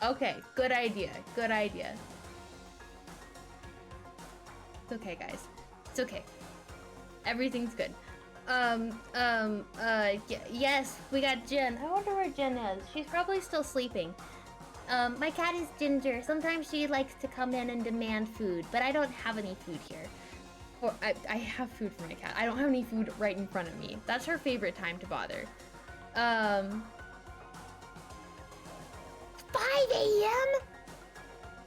Okay, good idea. Good idea. It's okay, guys. It's okay. Everything's good. Yes, we got Jen. I wonder where Jen is. She's probably still sleeping. My cat is Ginger. Sometimes she likes to come in and demand food, but I don't have any food here. Or I have food for my cat. I don't have any food right in front of me. That's her favorite time to bother. 5 a.m.?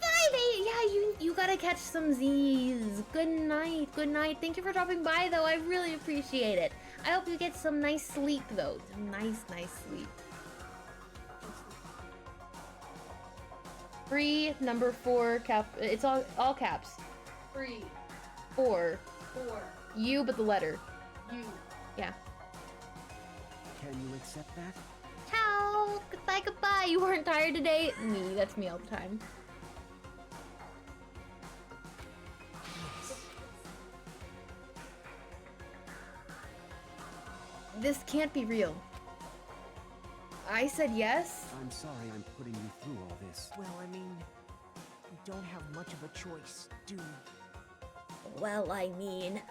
5 a.m. Yeah, you gotta catch some Z's. Good night, good night. Thank you for dropping by, though. I really appreciate it. I hope you get some nice sleep, though. Some nice sleep. Free, number 4, cap. It's all caps. 3, 4. 4, You, but the letter. U. Yeah. Can you accept that? Ciao. Goodbye, goodbye. You weren't tired today? Me. That's me all the time. This can't be real. I said yes? I'm sorry I'm putting you through all this. Well, I mean, we don't have much of a choice, do we? Well, I mean,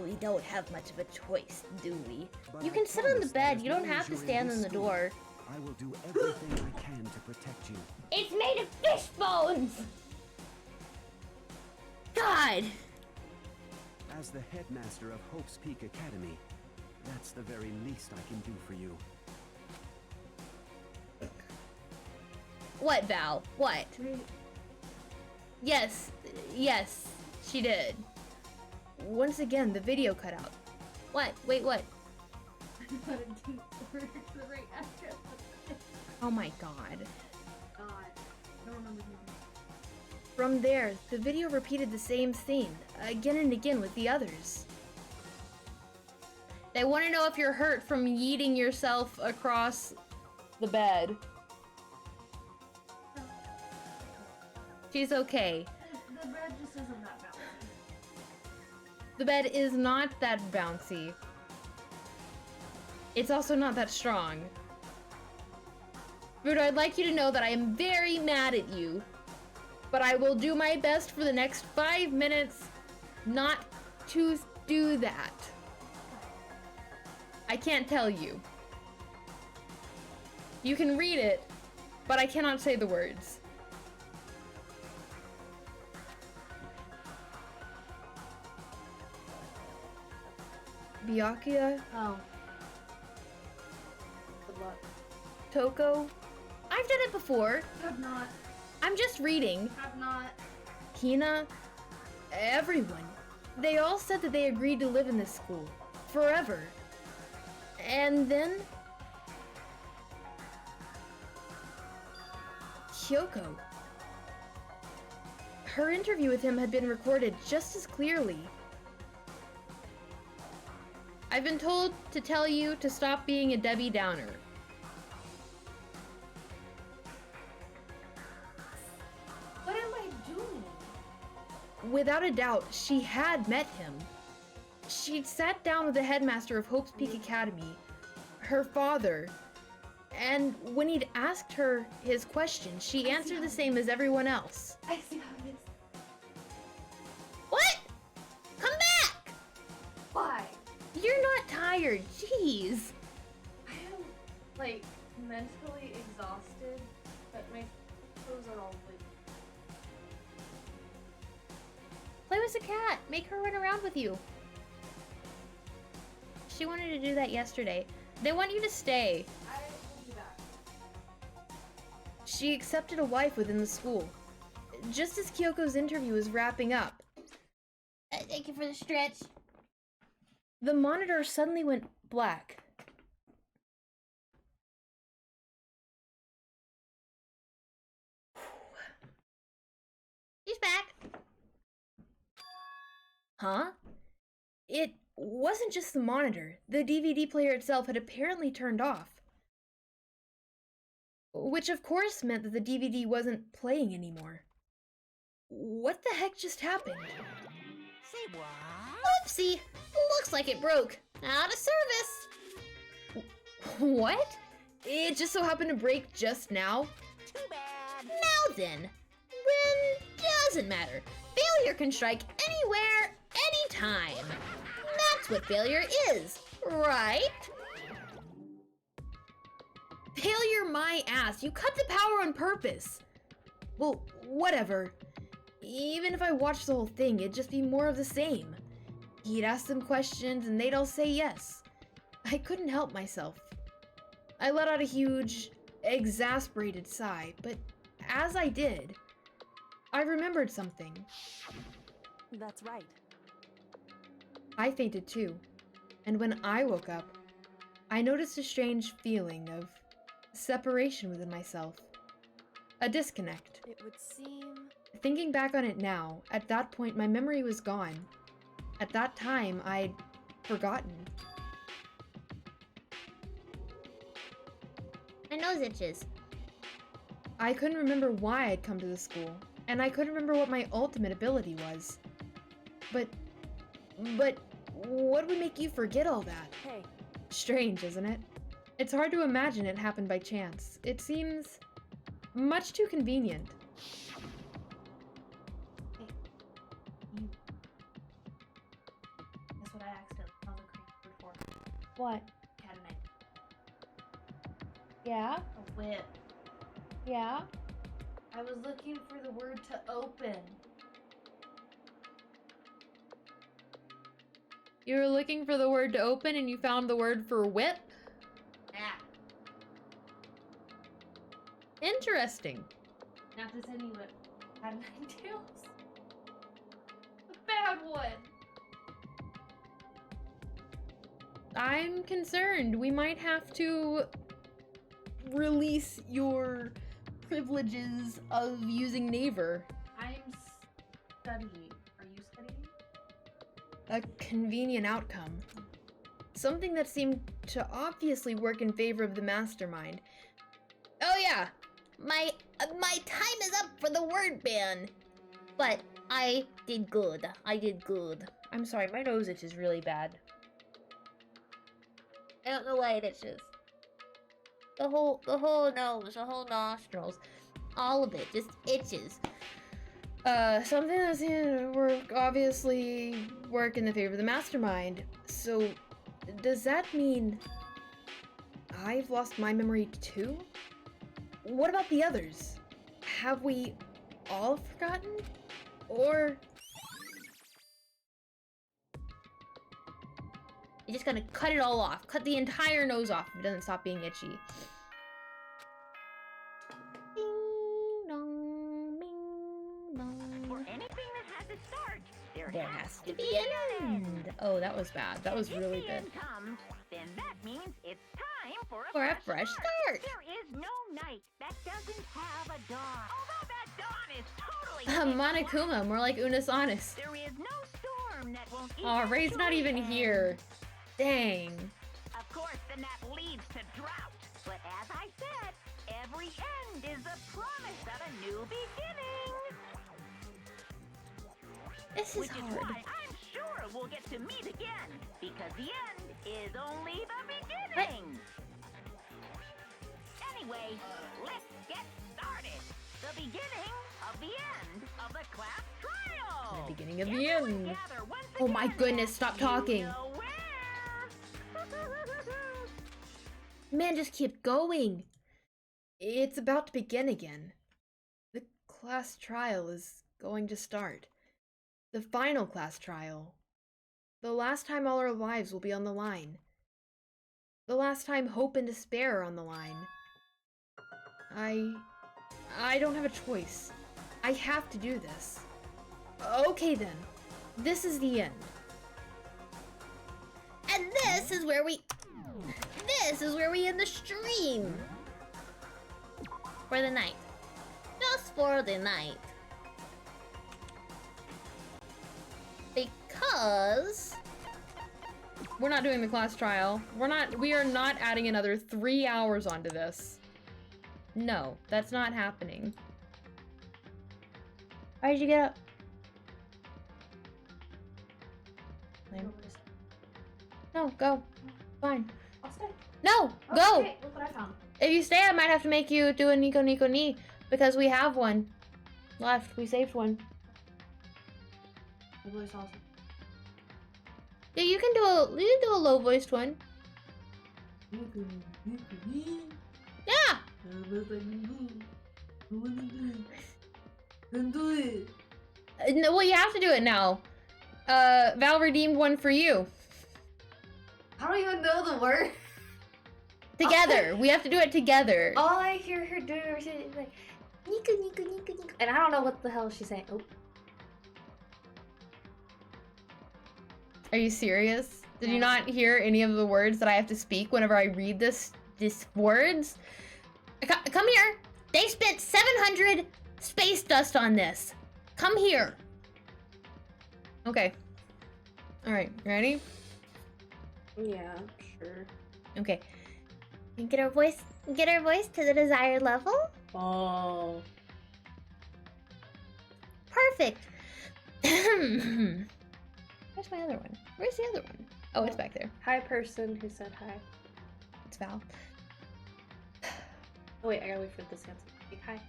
we don't have much of a choice, do we? But You I can sit on the promise that bed. as You don't long have as to you're in stand this in the school, door. I will do everything I can to protect you. It's made of fish bones! God! As the headmaster of Hope's Peak Academy, that's the very least I can do for you. What, Val? What? Yes, she did. Once again, the video cut out. What? Wait, what? Oh my god. From there, the video repeated the same scene, again and again with the others. They want to know if you're hurt from yeeting yourself across the bed. She's okay. The bed just isn't that bouncy. The bed is not that bouncy. It's also not that strong. Rudo, I'd like you to know that I am very mad at you, but I will do my best for the next 5 minutes not to do that. I can't tell you. You can read it, but I cannot say the words. Byakuya, Oh. Good luck. Toko. I've done it before. Have not. I'm just reading. Have not. Hina, everyone. They all said that they agreed to live in this school. Forever. And then... Kyoko. Her interview with him had been recorded just as clearly. I've been told to tell you to stop being a Debbie Downer. What am I doing? Without a doubt, she had met him. She'd sat down with the headmaster of Hope's Peak Academy, her father, and when he'd asked her his question, she answered the same as everyone else. I see how it is. What? Come back! Why? You're not tired, jeez. I am, like, mentally exhausted, but my clothes are all like... Play with the cat. Make her run around with you. She wanted to do that yesterday. They want you to stay. I will do that. She accepted a wife within the school. Just as Kyoko's interview was wrapping up. Thank you for the stretch. The monitor suddenly went black. He's back. Huh? It wasn't just the monitor. The DVD player itself had apparently turned off. Which of course meant that the DVD wasn't playing anymore. What the heck just happened? Say what? Oopsie! Looks like it broke. Out of service! What? It just so happened to break just now? Too bad. Now then. When doesn't matter. Failure can strike anywhere, anytime. That's what failure is, right? Failure my ass. You cut the power on purpose. Well, whatever. Even if I watched the whole thing, it'd just be more of the same. He'd ask them questions and they'd all say yes. I couldn't help myself. I let out a huge, exasperated sigh, but as I did, I remembered something. That's right. I fainted too, and when I woke up, I noticed a strange feeling of separation within myself. A disconnect. It would seem... Thinking back on it now, at that point my memory was gone. At that time, I'd forgotten. My nose itches. I couldn't remember why I'd come to the school, and I couldn't remember what my ultimate ability was. But what would make you forget all that? Hey, Strange, isn't it? It's hard to imagine it happened by chance. It seems much too convenient. That's what I accidentally found the creep before. What? Cat and knife. Yeah? A whip. Yeah? I was looking for the word to open. You were looking for the word to open and you found the word for whip? Yeah. Interesting. Not to send you what cat and knife tails. The bad one. I'm concerned. We might have to release your privileges of using Naver. I'm studying. Are you studying? A convenient outcome. Something that seemed to obviously work in favor of the mastermind. Oh yeah, My time is up for the word ban. But I did good. I did good. I'm sorry, my nose itches really bad. I don't know why it itches. The whole nose, the whole nostrils, all of it just itches. Something that seemed to work, obviously work in the favor of the mastermind. So, does that mean I've lost my memory too? What about the others? Have we all forgotten? Or... You just gotta cut it all off. Cut the entire nose off if it doesn't stop being itchy. Ding dong, ding dong. For anything that has a start, There has to be an end. Oh, that was bad. That was If really the bad. end comes, then that means it's time for For a fresh start. There is no night that doesn't have a dawn. Although that dawn is totally Monokuma, more like Unasanis. There is no storm that won't Aw, Ray's not even eventually here. end. Dang. Of course, then that leads to drought. But as I said, every end is the promise of a new beginning. This is Which is hard. why I'm sure we'll get to meet again. Because the end is only the beginning. Anyway, let's get started. The beginning of the end of the class trial. The beginning of the Everyone end. gather once Oh my again goodness, at stop you talking. know where. Man, just keep going. It's about to begin again. The class trial is going to start. The final class trial. The last time all our lives will be on the line. The last time hope and despair are on the line. I don't have a choice. I have to do this. Okay then. This is the end. And this is where we end the stream. For the night. Just for the night. Because We're not doing the class trial. We are not adding another 3 hours onto this. No, that's not happening. why did you get up? No, go. Fine. I'll stay. No, go! Okay, look what I found. If you stay, I might have to make you do a Nico Nico Ni because we have one left. We saved one. Yeah, you can do a low voiced one. Yeah. No, well, you have to do it now. Val redeemed one for you. I don't even know the word. Together. We have to do it together. All I hear her doing is like, Niku, Niku, Niku, Niku. And I don't know what the hell she's saying. Oh. Are you serious? Did you Yeah. not hear any of the words that I have to speak whenever I read this words? Come here. They spent 700 space dust on this. Come here. Okay. All right. Ready? Yeah, sure. Okay. And get our voice to the desired level. Oh. Perfect. Where's my other one? Where's the other one? Oh, it's back there. Hi, person who said hi. It's Val. Oh, wait, I gotta wait for this answer. Like, hi.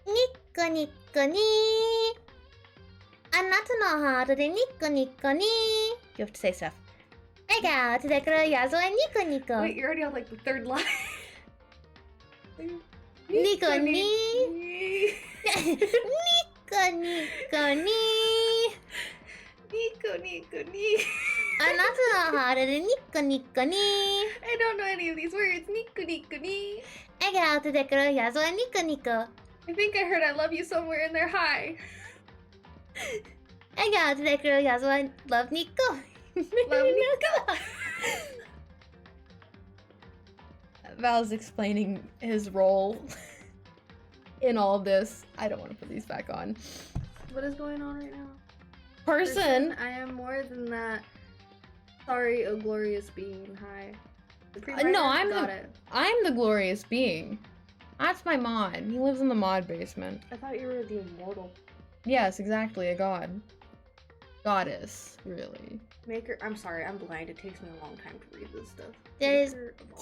Nico nico ni. Anata no heart de nico nico ni. You have to say stuff. Ega, todekura yazo e nico nico. Wait, you're already on like the third line. Nico ni. Nico nico ni. Nico, Nico, ni. Anata no heart de nico nico ni. I don't know any of these words. Nico, Nico, ni. Ega, todekura yazo e nico nico. I think I heard I love you somewhere in there. Hi. Ega, todekura yazo e love nico. Love Nico. Val's explaining his role in all of this. I don't want to put these back on. What is going on right now? Person. I am more than that. Sorry, oh glorious being. Hi. No, it. I'm the glorious being. That's my mod. He lives in the mod basement. I thought you were the immortal. Yes, exactly, a god. Goddess, really. Maker. I'm sorry, I'm blind. It takes me a long time to read this stuff.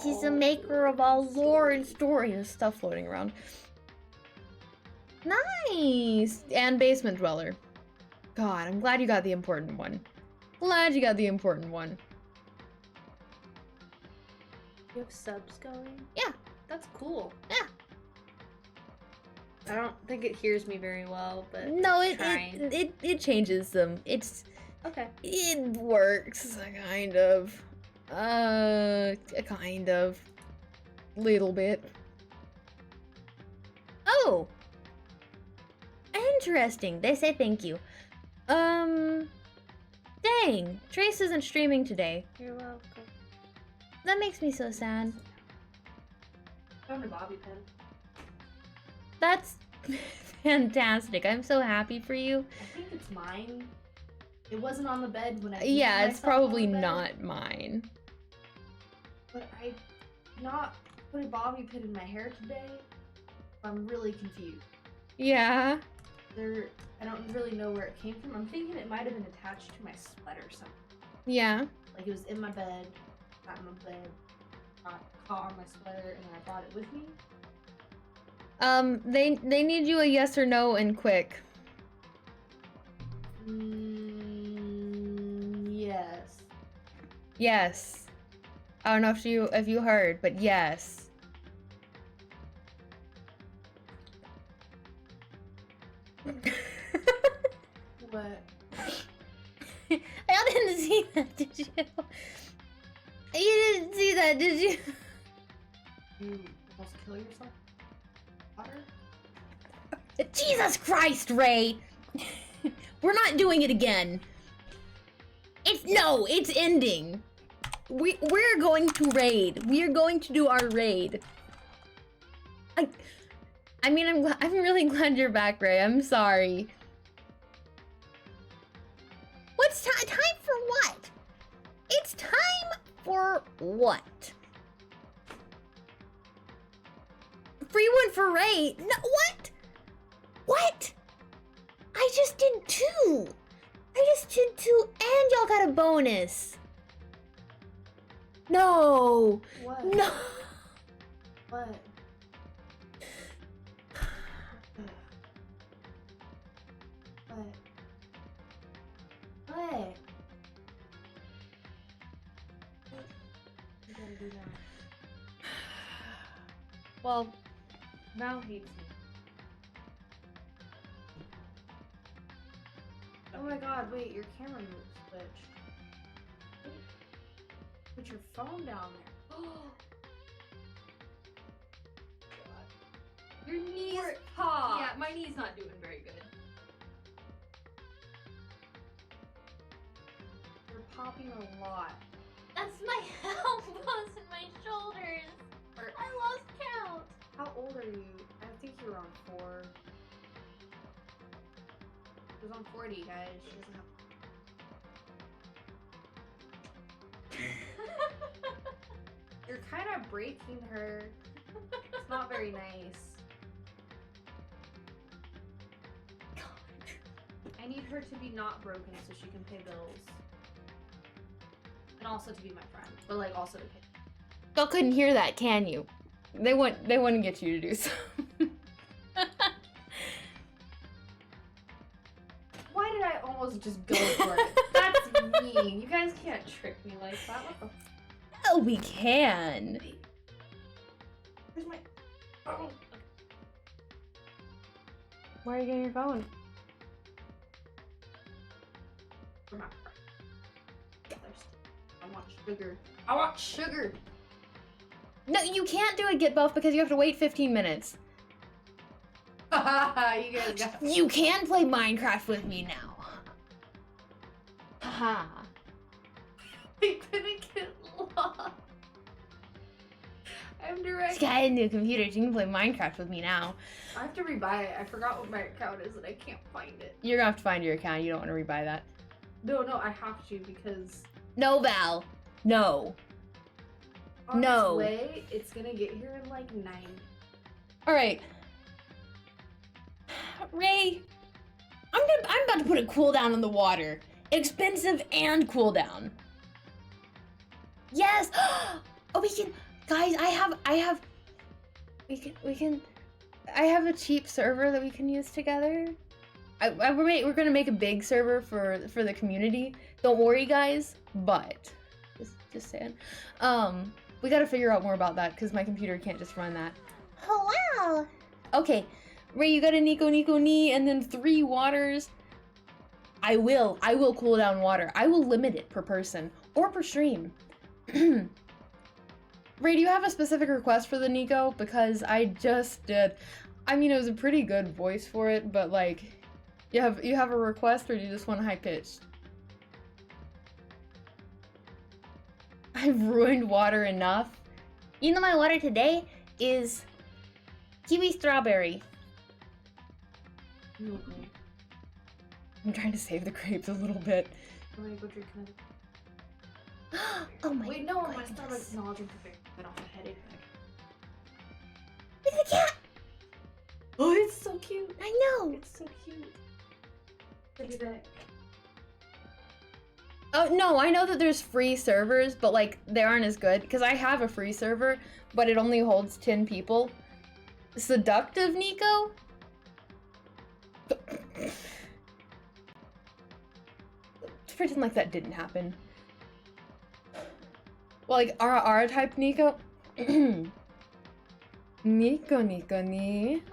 He's the maker of all lore and story and stuff floating around. Nice! And basement dweller. God, I'm glad you got the important one. Glad you got the important one. You have subs going? Yeah. That's cool. Yeah. I don't think it hears me very well, but No, it's trying. it changes them. Okay. It works, kind of. Kind of. Little bit. Oh! Interesting. They say thank you. Dang. Trace isn't streaming today. You're welcome. That makes me so sad. Found a bobby pin. That's fantastic. I'm so happy for you. I think it's mine. It wasn't on the bed when I Yeah, it's probably on the bed, not mine. But I not put a bobby pin in my hair today. I'm really confused. Yeah. I don't really know where it came from. I'm thinking it might have been attached to my sweater or something. Yeah. Like it was in my bed, not in my bed, not caught on my sweater, and then I brought it with me. They need you a yes or no and quick. Yes. Yes. I don't know if you heard, but yes. What? I didn't see that, did you? You didn't see that, did you? You almost kill yourself? Water? Jesus Christ, Ray! We're not doing it again. It's ending. We're going to raid. We are going to do our raid. I mean, I'm really glad you're back, Ray. I'm sorry. What's time for what? It's time for what? Free one for Ray? No, what? What? I just did 2. I just did 2 and y'all got a bonus. No. What? No. What? What? What? gotta do now? Well, Mal hates me. Oh my god, wait, your camera moves switched. Put your phone down there. Oh! God. Your knees popped! Yeah, my knee's not doing very good. You're popping a lot. That's my elbows and my shoulders. I lost count. How old are you? I think you're on 4. She was on 40, guys. She doesn't have. You're kind of breaking her. It's not very nice. I need her to be not broken so she can pay bills. And also to be my friend. But like also to pay. Y'all couldn't hear that, can you? They wouldn't get you to do so. Why did I almost just go for it? That's mean. You guys can't trick me like that. What the Oh, we can. Where's my phone? Why are you getting your phone? For my friend. I want sugar. I want sugar. No, you can't do a get buff because you have to wait 15 minutes. You guys got You can play Minecraft with me now. Haha. I couldn't get lost. I'm direct. Just got a new computer. You can play Minecraft with me now. I have to rebuy it. I forgot what my account is and I can't find it. You're gonna have to find your account. You don't want to rebuy that. No, I have to because No, Val. No. on No. its way, it's gonna get here in like 9. All right. Ray, I'm about to put a cooldown on the water. Expensive and cooldown. Yes. Oh, we can, guys. I have. We can. I have a cheap server that we can use together. We're gonna make a big server for the community. Don't worry, guys. But just saying. We gotta figure out more about that because my computer can't just run that. Oh wow. Okay, Ray, you got a Nico knee and then 3 waters. I will cool down water. I will limit it per person or per stream. Ray, do you have a specific request for the Nico? Because I just did. I mean, it was a pretty good voice for it, but like, you have a request or do you just want high pitched? I've ruined water enough. You know my water today is kiwi strawberry. I'm trying to save the grapes a little bit. I'm gonna go drink another. Oh my Wait, no, my goodness. Starbucks. No, I'll drink the beer. I don't have a headache. Look at the cat! Oh, it's so cute. I know! It's so cute. Look at that. Oh, no, I know that there's free servers, but like, they aren't as good. Because I have a free server, but it only holds 10 people. Seductive Nico? Let's pretend like that didn't happen. Well, like, Ara type Nico? Nico ni.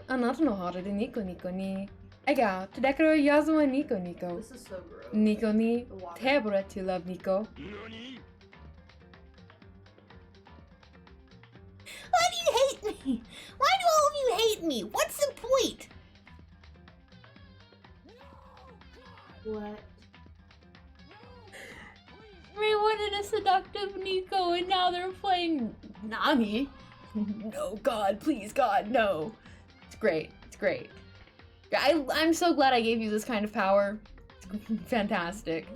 Anata no hara de Nico ni. Ega, todekaro yazuma Nico. This is so gross. Nico ni. The water. Tebura to love Nico. Why do you hate me? Why do all of you hate me? What's the point? What? Ray wanted a seductive Nico and now they're playing Nani. No, God, please, God, no. It's great. It's great. I'm so glad I gave you this kind of power. It's fantastic.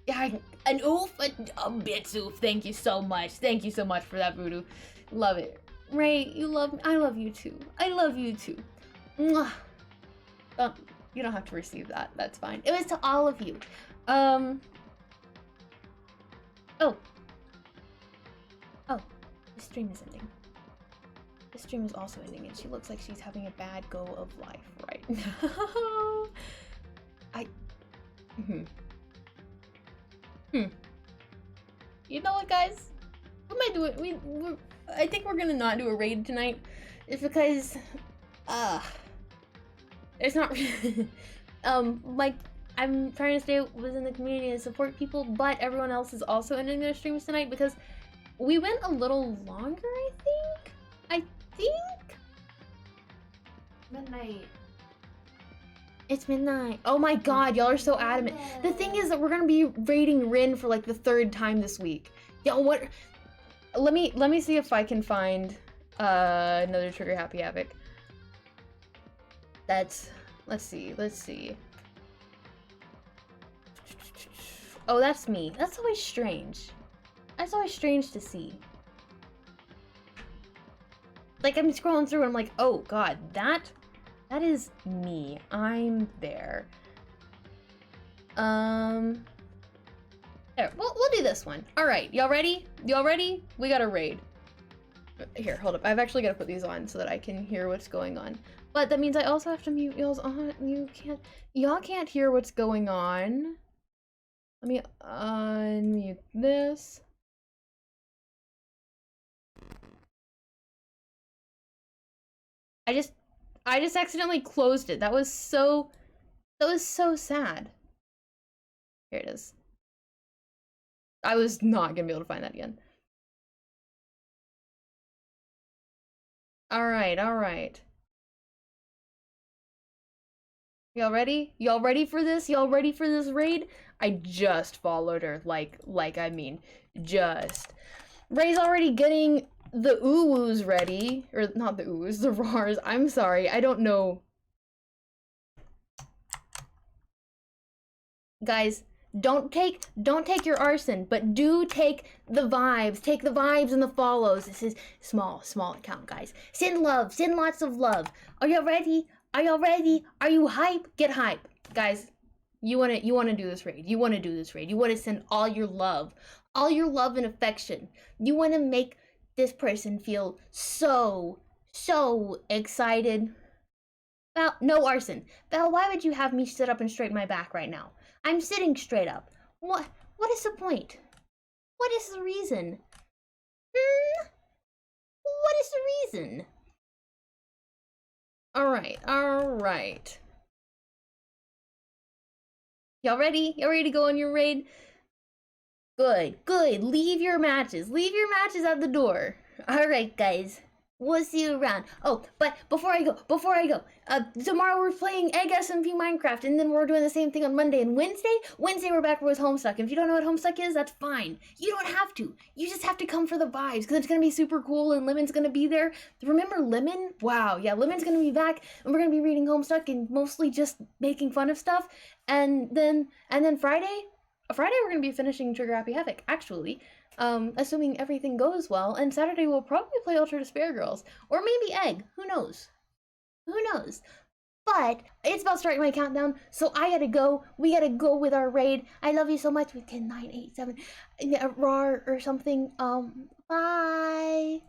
Yeah, an oof, a bit oof. Thank you so much. Thank you so much for that, Voodoo. Love it. Ray, you love me. I love you too. I love you too. Mwah. You don't have to receive that. That's fine. It was to all of you. Oh. Oh, the stream is ending. The stream is also ending, and she looks like she's having a bad go of life right now. You know what, guys? We might do it. I think we're gonna not do a raid tonight. It's because, it's not. Like I'm trying to stay within the community and support people, but everyone else is also ending their streams tonight because we went a little longer. I think. Midnight. It's midnight. Oh my god, y'all are so adamant. The thing is that we're gonna be raiding Rin for like the 3rd time this week. Yo, what? Let me see if I can find another Trigger Happy Havoc. Let's see. Oh, that's me. That's always strange. That's always strange to see. Like I'm scrolling through and I'm like, oh god, that is me. I'm there. There. We'll do this one. All right, y'all ready? Y'all ready? We got a raid. Here, hold up. I've actually got to put these on so that I can hear what's going on. But that means I also have to mute y'all's on. Y'all can't hear what's going on. Let me unmute this. I just accidentally closed it. That was so sad. Here it is. I was not gonna be able to find that again. All right. Y'all ready? Y'all ready for this? Y'all ready for this raid? I just followed her, like I mean, just. Ray's already getting the ooh-woos ready, or not the ooh-woos, the rars. I'm sorry, I don't know. Guys, don't take your arson, but do take the vibes. Take the vibes and the follows. This is small account, guys. Send love, send lots of love. Are y'all ready? Are y'all ready? Are you hype? Get hype. Guys, you wanna do this raid. You wanna do this raid. You wanna send all your love and affection. You wanna make this person feel so excited. Val, no arson. Val, why would you have me sit up and straighten my back right now? I'm sitting straight up. What is the point? What is the reason? What is the reason? All right. Y'all ready? Y'all ready to go on your raid? Good. Leave your matches at the door. All right, guys. We'll see you around. Oh, but before I go, tomorrow we're playing Egg SMP Minecraft, and then we're doing the same thing on Monday and Wednesday. Wednesday we're back with Homestuck. If you don't know what Homestuck is, that's fine. You don't have to. You just have to come for the vibes, because it's gonna be super cool, and Lemon's gonna be there. Remember Lemon? Wow, yeah, Lemon's gonna be back, and we're gonna be reading Homestuck and mostly just making fun of stuff. And then Friday we're gonna be finishing Trigger Happy Havoc, actually. Assuming everything goes well, and Saturday we'll probably play Ultra Despair Girls, or maybe Egg, who knows? But it's about starting my countdown, so I gotta go. We gotta go with our raid. I love you so much with 10, 9, 8, 7, RAR or something. Bye.